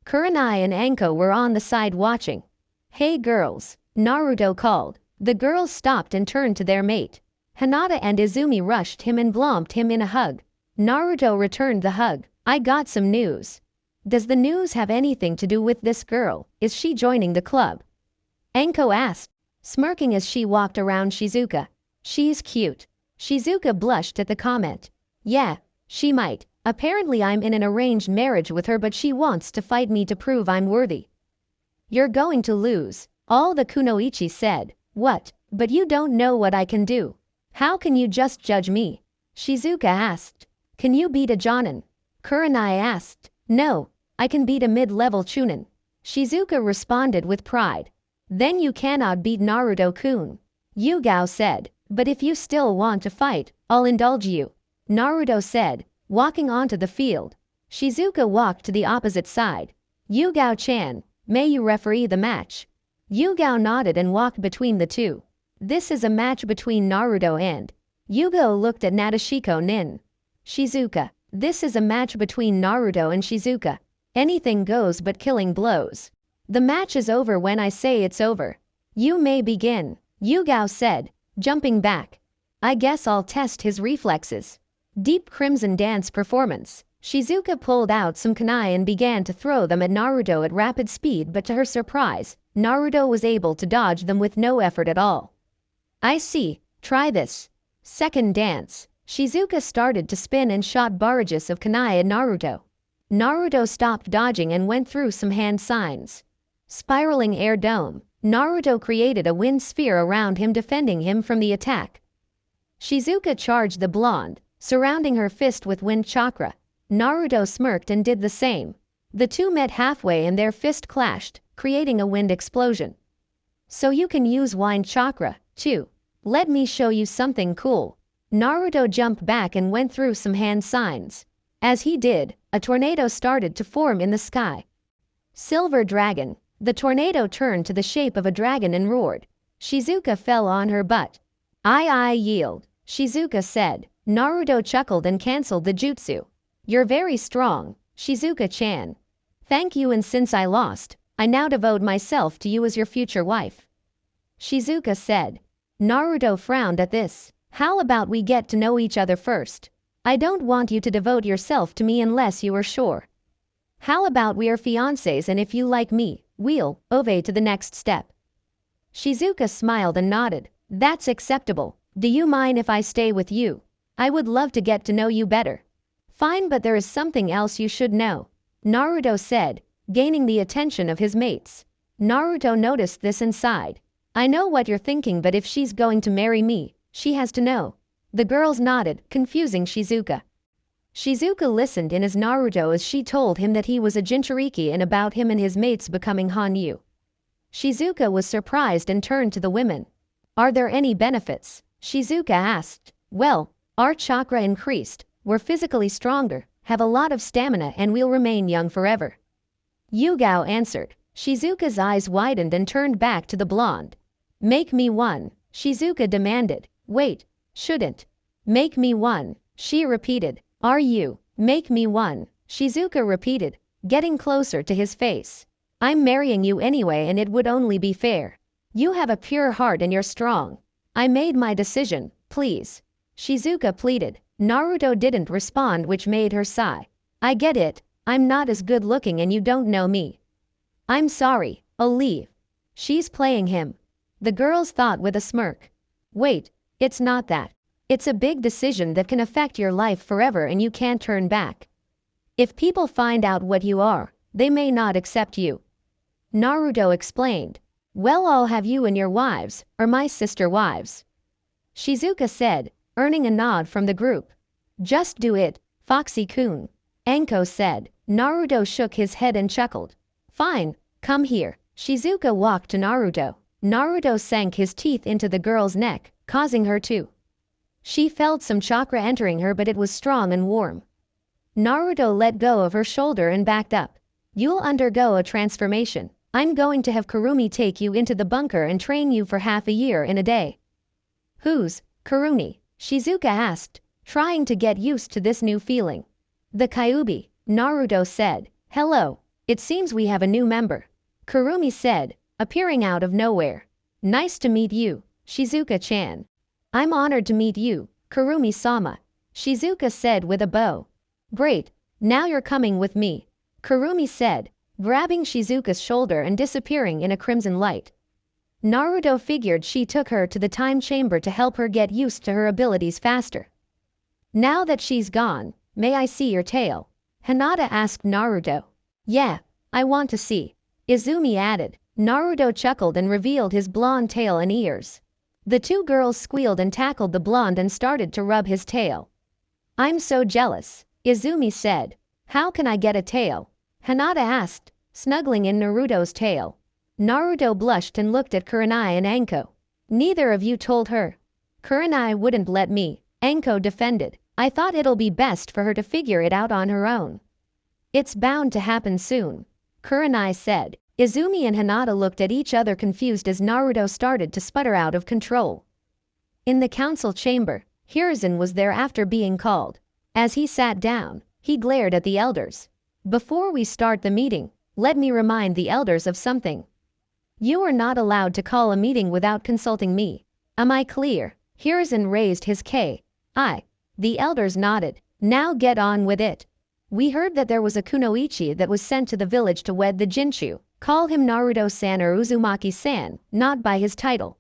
Speaker 1: Kurenai and Anko were on the side watching. Hey girls, Naruto called. The girls stopped and turned to their mate. Hinata and Izumi rushed him and blomped him in a hug. Naruto returned the hug. I got some news. Does the news have anything to do with this girl? Is she joining the club? Anko asked, smirking as she walked around Shizuka. She's cute. Shizuka blushed at the comment. Yeah, she might. Apparently I'm in an arranged marriage with her, but she wants to fight me to prove I'm worthy. You're going to lose, all the kunoichi said. What? But you don't know what I can do. How can you just judge me? Shizuka asked. Can you beat a jonin? Kurenai asked. No, I can beat a mid-level chunin. Shizuka responded with pride. Then you cannot beat Naruto-kun. Yugao said. But if you still want to fight, I'll indulge you. Naruto said, walking onto the field. Shizuka walked to the opposite side. Yugao-chan, may you referee the match? Yugao nodded and walked between the two. This is a match between Naruto and. Yugao looked at Nadeshiko Nin. Shizuka, this is a match between Naruto and Shizuka. Anything goes but killing blows. The match is over when I say it's over. You may begin, Yugao said, jumping back. I guess I'll test his reflexes. Deep Crimson Dance performance. Shizuka pulled out some kunai and began to throw them at Naruto at rapid speed, but to her surprise, Naruto was able to dodge them with no effort at all. I see, try this. Second dance. Shizuka started to spin and shot barrages of kunai at Naruto. Naruto stopped dodging and went through some hand signs. Spiraling air dome. Naruto created a wind sphere around him, defending him from the attack. Shizuka charged the blonde, surrounding her fist with wind chakra. Naruto smirked and did the same. The two met halfway and their fist clashed, creating a wind explosion. So you can use wind chakra, too. Let me show you something cool. Naruto jumped back and went through some hand signs. As he did, a tornado started to form in the sky. Silver Dragon. The tornado turned to the shape of a dragon and roared. Shizuka fell on her butt. I yield, Shizuka said. Naruto chuckled and cancelled the jutsu. You're very strong, Shizuka-chan. Thank you, and since I lost, I now devote myself to you as your future wife. Shizuka said. Naruto frowned at this. How about we get to know each other first? I don't want you to devote yourself to me unless you are sure. How about we are fiancés, and if you like me, we'll move to the next step. Shizuka smiled and nodded. That's acceptable. Do you mind if I stay with you? I would love to get to know you better. Fine, but there is something else you should know, Naruto said, gaining the attention of his mates. Naruto noticed this and sighed. I know what you're thinking, but if she's going to marry me, she has to know. The girls nodded, confusing Shizuka. Shizuka listened in as Naruto as she told him that he was a Jinchuriki and about him and his mates becoming Hanyu. Shizuka was surprised and turned to the women. Are there any benefits? Shizuka asked. Well, our chakra increased, we're physically stronger, have a lot of stamina, and we'll remain young forever. Yugao answered. Shizuka's eyes widened and turned back to the blonde. Make me one, Shizuka demanded. Wait, shouldn't. Make me one, she repeated. Are you? Make me one, Shizuka repeated, getting closer to his face. I'm marrying you anyway and it would only be fair. You have a pure heart and you're strong. I made my decision, please. Shizuka pleaded. Naruto didn't respond, which made her sigh. I get it, I'm not as good looking and you don't know me. I'm sorry, I'll leave. She's playing him. The girls thought with a smirk. Wait, it's not that. It's a big decision that can affect your life forever and you can't turn back. If people find out what you are, they may not accept you. Naruto explained. Well, I'll have you and your wives, or my sister wives. Shizuka said, earning a nod from the group. Just do it, Foxy-kun. Anko said. Naruto shook his head and chuckled. Fine, come here. Shizuka walked to Naruto. Naruto sank his teeth into the girl's neck, causing her to. She felt some chakra entering her, but it was strong and warm. Naruto let go of her shoulder and backed up. You'll undergo a transformation. I'm going to have Kurumi take you into the bunker and train you for half a year in a day. Who's Kurumi? Shizuka asked, trying to get used to this new feeling. The Kyuubi, Naruto said. Hello, it seems we have a new member. Kurumi said, appearing out of nowhere. Nice to meet you, Shizuka-chan. I'm honored to meet you, Kurumi-sama, Shizuka said with a bow. Great, now you're coming with me, Kurumi said, grabbing Shizuka's shoulder and disappearing in a crimson light. Naruto figured she took her to the time chamber to help her get used to her abilities faster. Now that she's gone, may I see your tail? Hinata asked Naruto. Yeah, I want to see, Izumi added. Naruto chuckled and revealed his blonde tail and ears. The two girls squealed and tackled the blonde and started to rub his tail. I'm so jealous, Izumi said. How can I get a tail? Hinata asked, snuggling in Naruto's tail. Naruto blushed and looked at Kurenai and Anko. Neither of you told her. Kurenai wouldn't let me, Anko defended. I thought it'll be best for her to figure it out on her own. It's bound to happen soon, Kurenai said. Izumi and Hinata looked at each other confused as Naruto started to sputter out of control. In the council chamber, Hiruzen was there after being called. As he sat down, he glared at the elders. Before we start the meeting, let me remind the elders of something. You are not allowed to call a meeting without consulting me. Am I clear? Hiruzen raised his K. I. The elders nodded. Now get on with it. We heard that there was a kunoichi that was sent to the village to wed the Jinshu. Call him Naruto-san or Uzumaki-san, not by his title.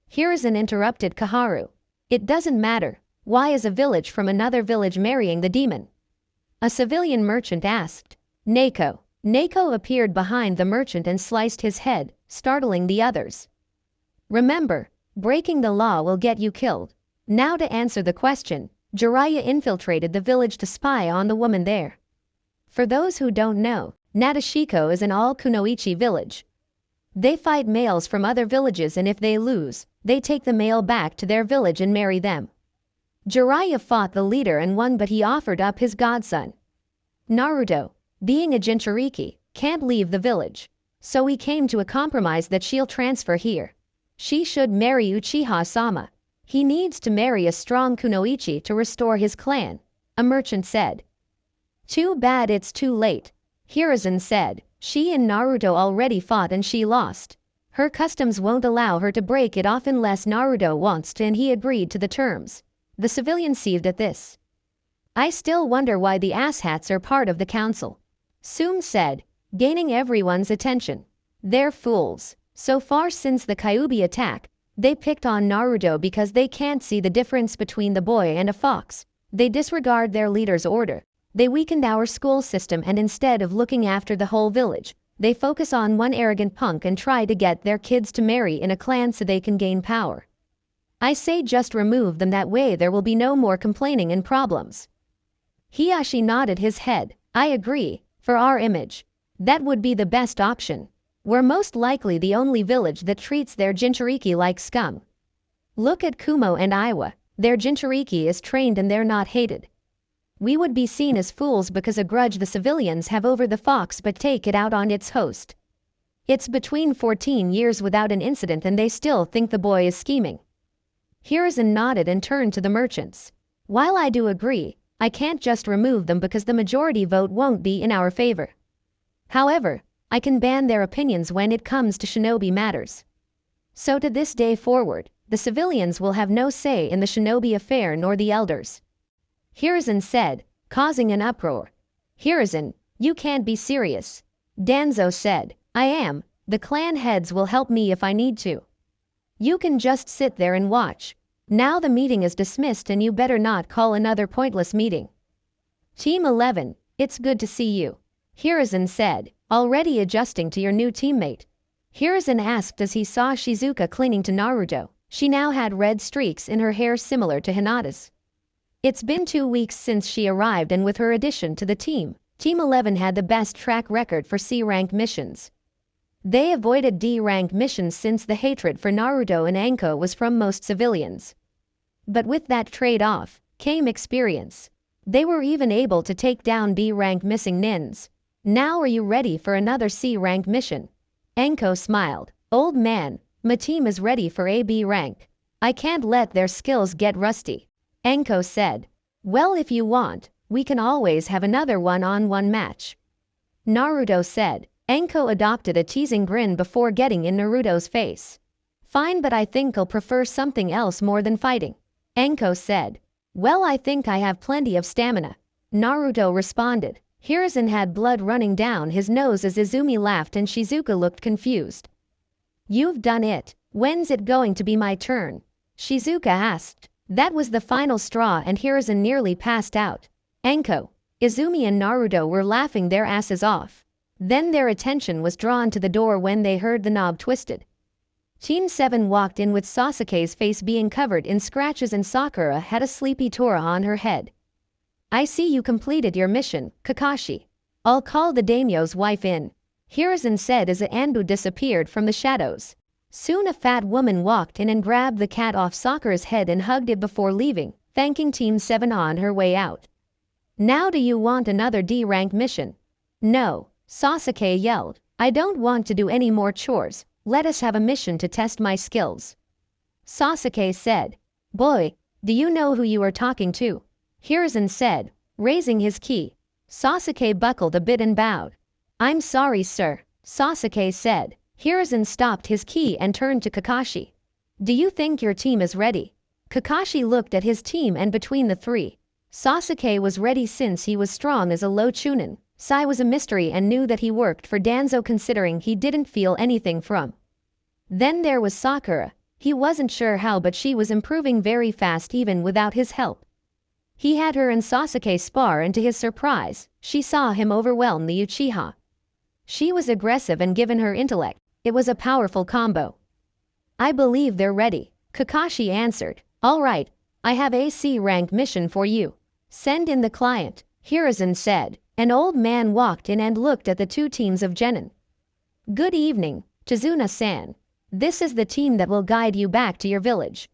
Speaker 1: Hiruzen interrupted Kaharu. It doesn't matter. Why is a village from another village marrying the demon? A civilian merchant asked. Neko. Neko appeared behind the merchant and sliced his head, startling the others. Remember, breaking the law will get you killed. Now to answer the question, Jiraiya infiltrated the village to spy on the woman there. For those who don't know, Nadeshiko is an all-kunoichi village. They fight males from other villages and if they lose, they take the male back to their village and marry them. Jiraiya fought the leader and won, but he offered up his godson. Naruto, being a Jinchuriki, can't leave the village. So we came to a compromise that she'll transfer here. She should marry Uchiha-sama. He needs to marry a strong kunoichi to restore his clan, a merchant said. Too bad it's too late, Hiruzen said. She and Naruto already fought and she lost. Her customs won't allow her to break it off unless Naruto wants to, and he agreed to the terms. The civilian seethed at this. I still wonder why the asshats are part of the council, Sum said, gaining everyone's attention. They're fools. So far since the Kyuubi attack, they picked on Naruto because they can't see the difference between the boy and a fox. They disregard their leader's order. They weakened our school system, and instead of looking after the whole village, they focus on one arrogant punk and try to get their kids to marry in a clan so they can gain power. I say just remove them, that way there will be no more complaining and problems. Hiyashi nodded his head. I agree, for our image. That would be the best option. We're most likely the only village that treats their Jinchuriki like scum. Look at Kumo and Iwa, their Jinchuriki is trained and they're not hated. We would be seen as fools because a grudge the civilians have over the fox but take it out on its host. It's between 14 years without an incident and they still think the boy is scheming. Hiruzen nodded and turned to the merchants. While I do agree, I can't just remove them because the majority vote won't be in our favor. However, I can ban their opinions when it comes to shinobi matters. So to this day forward, the civilians will have no say in the shinobi affair nor the elders. Hiruzen said, causing an uproar. Hiruzen, you can't be serious. Danzo said, I am. The clan heads will help me if I need to. You can just sit there and watch. Now the meeting is dismissed and you better not call another pointless meeting. Team 11, it's good to see you. Hiruzen said, already adjusting to your new teammate. Hiruzen asked as he saw Shizuka clinging to Naruto. She now had red streaks in her hair similar to Hinata's. It's been 2 weeks since she arrived and with her addition to the team, Team 11 had the best track record for C-rank missions. They avoided D-rank missions since the hatred for Naruto and Anko was from most civilians. But with that trade-off, came experience. They were even able to take down B-rank missing nins. Now are you ready for another C-rank mission? Anko smiled. Old man, my team is ready for a B rank. I can't let their skills get rusty. Anko said. Well, if you want, we can always have another one-on-one match. Naruto said. Anko adopted a teasing grin before getting in Naruto's face. Fine, but I think I'll prefer something else more than fighting. Anko said. Well, I think I have plenty of stamina. Naruto responded. Hiruzen had blood running down his nose as Izumi laughed and Shizuka looked confused. You've done it. When's it going to be my turn? Shizuka asked. That was the final straw and Hiruzen nearly passed out. Anko, Izumi and Naruto were laughing their asses off. Then their attention was drawn to the door when they heard the knob twisted. Team 7 walked in with Sasuke's face being covered in scratches and Sakura had a sleepy Tora on her head. I see you completed your mission, Kakashi. I'll call the daimyo's wife in. Hiruzen said as Anbu disappeared from the shadows. Soon a fat woman walked in and grabbed the cat off Sakura's head and hugged it before leaving, thanking Team 7 on her way out. Now do you want another D-rank mission? No. Sasuke yelled, I don't want to do any more chores, let us have a mission to test my skills. Sasuke said, Boy, do you know who you are talking to? Hiruzen said, raising his ki. Sasuke buckled a bit and bowed. I'm sorry, sir, Sasuke said. Hiruzen stopped his ki and turned to Kakashi. Do you think your team is ready? Kakashi looked at his team and between the three, Sasuke was ready since he was strong as a low chunin. Sai was a mystery and knew that he worked for Danzo considering he didn't feel anything from. Then there was Sakura. He wasn't sure how but she was improving very fast even without his help. He had her and Sasuke spar and to his surprise, she saw him overwhelm the Uchiha. She was aggressive and given her intellect, it was a powerful combo. I believe they're ready, Kakashi answered. Alright, I have a C-rank mission for you. Send in the client, Hiruzen said. An old man walked in and looked at the two teams of genin. Good evening, Chizuna-san. This is the team that will guide you back to your village.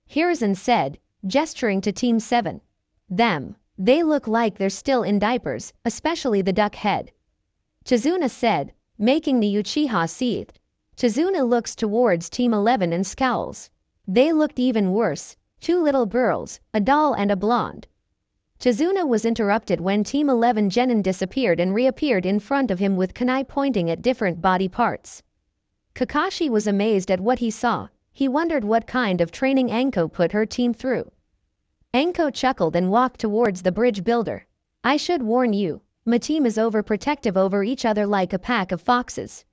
Speaker 1: Hiruzen said, gesturing to Team 7. Them. They look like they're still in diapers, especially the duck head. Chizuna said, making the Uchiha seethed. Chizuna looks towards Team 11 and scowls. They looked even worse, 2 little girls, a doll and a blonde. Chizuna was interrupted when Team 11 genin disappeared and reappeared in front of him with kunai pointing at different body parts. Kakashi was amazed at what he saw. He wondered what kind of training Anko put her team through. Anko chuckled and walked towards the bridge builder. I should warn you, my team is overprotective over each other like a pack of foxes.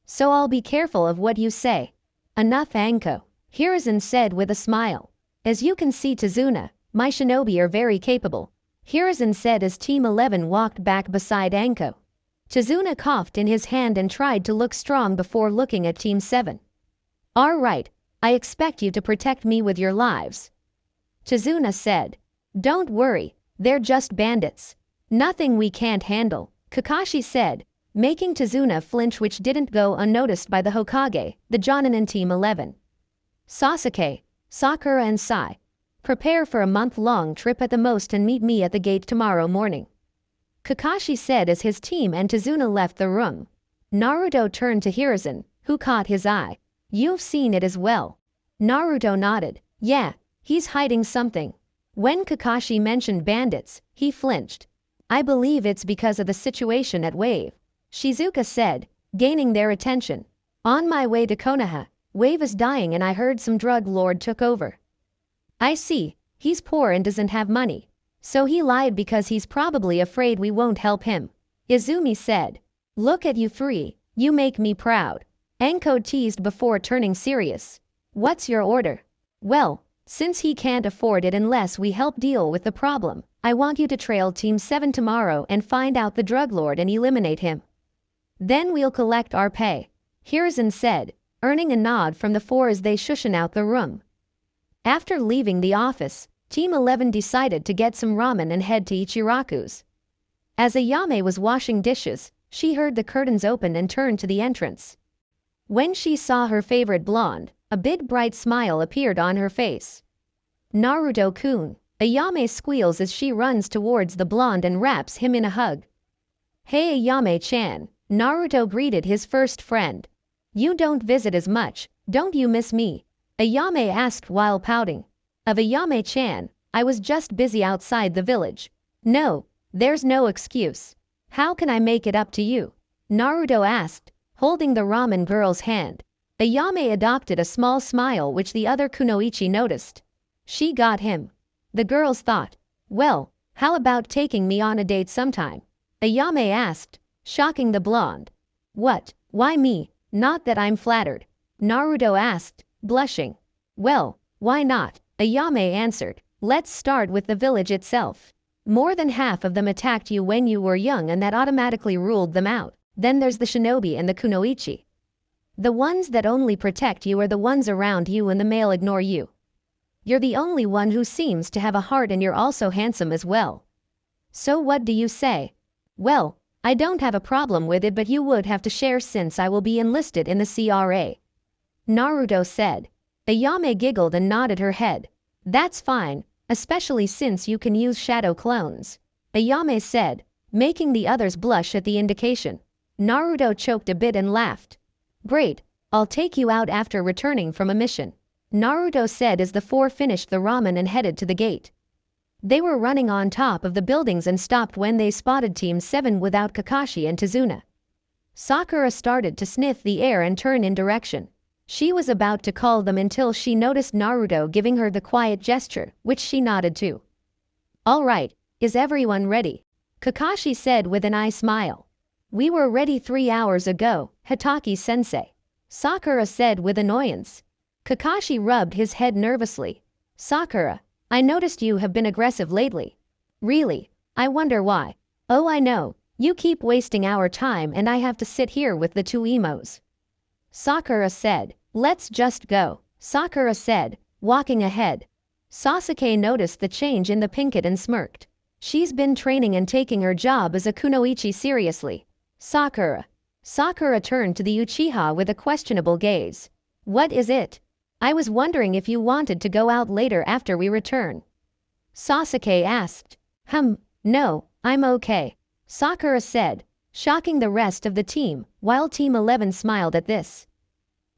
Speaker 1: So I'll be careful of what you say. Enough, Anko, Hiruzen said with a smile. As you can see, Chizuna, my shinobi are very capable, Hiruzen said as Team 11 walked back beside Anko. Chizuna coughed in his hand and tried to look strong before looking at Team 7. Alright, I expect you to protect me with your lives. Chizuna said. Don't worry, they're just bandits. Nothing we can't handle, Kakashi said, making Chizuna flinch, which didn't go unnoticed by the Hokage, the Jonin and Team 11. Sasuke, Sakura and Sai. Prepare for a month-long trip at the most and meet me at the gate tomorrow morning. Kakashi said as his team and Chizuna left the room. Naruto turned to Hiruzen, who caught his eye. You've seen it as well. Naruto nodded. Yeah, he's hiding something. When Kakashi mentioned bandits, he flinched. I believe it's because of the situation at Wave, Shizuka said, gaining their attention. On my way to Konoha, Wave is dying and I heard some drug lord took over. I see, he's poor and doesn't have money. So he lied because he's probably afraid we won't help him. Izumi said. Look at you three, you make me proud. Enko teased before turning serious. What's your order? Well, since he can't afford it unless we help deal with the problem, I want you to trail Team 7 tomorrow and find out the drug lord and eliminate him. Then we'll collect our pay, Hiruzen said, earning a nod from the four as they shushan out the room. After leaving the office, Team 11 decided to get some ramen and head to Ichiraku's. As Ayame was washing dishes, she heard the curtains open and turned to the entrance. When she saw her favorite blonde, a big bright smile appeared on her face. Naruto-kun, Ayame squeals as she runs towards the blonde and wraps him in a hug. Hey Ayame-chan, Naruto greeted his first friend. You don't visit as much, don't you miss me? Ayame asked while pouting. Of Ayame-chan, I was just busy outside the village. No, there's no excuse. How can I make it up to you? Naruto asked, holding the ramen girl's hand. Ayame adopted a small smile which the other kunoichi noticed. She got him. The girls thought, well, how about taking me on a date sometime? Ayame asked, shocking the blonde. What, why me? Not that I'm flattered. Naruto asked, blushing. Well, why not? Ayame answered. Let's start with the village itself. More than half of them attacked you when you were young and that automatically ruled them out. Then there's the shinobi and the kunoichi. The ones that only protect you are the ones around you and the male ignore you. You're the only one who seems to have a heart and you're also handsome as well. So what do you say? Well, I don't have a problem with it but you would have to share since I will be enlisted in the CRA. Naruto said. Ayame giggled and nodded her head. That's fine, especially since you can use shadow clones. Ayame said, making the others blush at the indication. Naruto choked a bit and laughed. Great, I'll take you out after returning from a mission, Naruto said as the four finished the ramen and headed to the gate. They were running on top of the buildings and stopped when they spotted Team 7 without Kakashi and Tazuna. Sakura started to sniff the air and turn in direction. She was about to call them until she noticed Naruto giving her the quiet gesture, which she nodded to. All right, is everyone ready? Kakashi said with an eye smile. We were ready 3 hours ago, Hitaki-sensei, Sakura said with annoyance. Kakashi rubbed his head nervously. Sakura, I noticed you have been aggressive lately. Really, I wonder why. Oh I know, you keep wasting our time and I have to sit here with the two emos. Sakura said, let's just go, Sakura said, walking ahead. Sasuke noticed the change in the Pinkett and smirked. She's been training and taking her job as a kunoichi seriously. Sakura. Sakura turned to the Uchiha with a questionable gaze. What is it? I was wondering if you wanted to go out later after we return. Sasuke asked. No, I'm okay, Sakura said, shocking the rest of the team, while Team 11 smiled at this.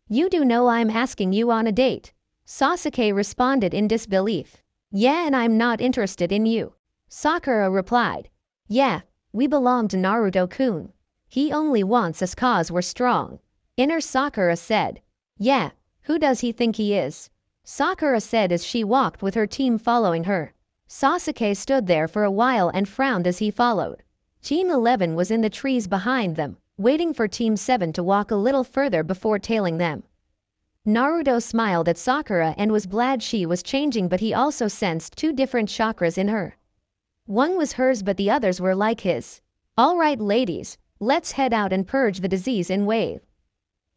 Speaker 1: You do know I'm asking you on a date, Sasuke responded in disbelief. Yeah, and I'm not interested in you, Sakura replied. Yeah, we belong to Naruto-kun. He only wants us cause we're strong, Inner Sakura said. Yeah, who does he think he is? Sakura said as she walked with her team following her. Sasuke stood there for a while and frowned as he followed. Team 11 was in the trees behind them, waiting for Team 7 to walk a little further before tailing them. Naruto smiled at Sakura and was glad she was changing, but he also sensed two different chakras in her. One was hers but the others were like his. All right ladies, let's head out and purge the disease in Wave,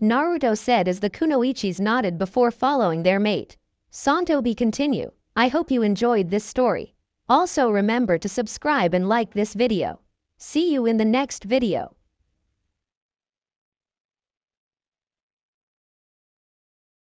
Speaker 1: Naruto said as the kunoichis nodded before following their mate. Santobi continue. I hope you enjoyed this story. Also remember to subscribe and like this video. See you in the next video.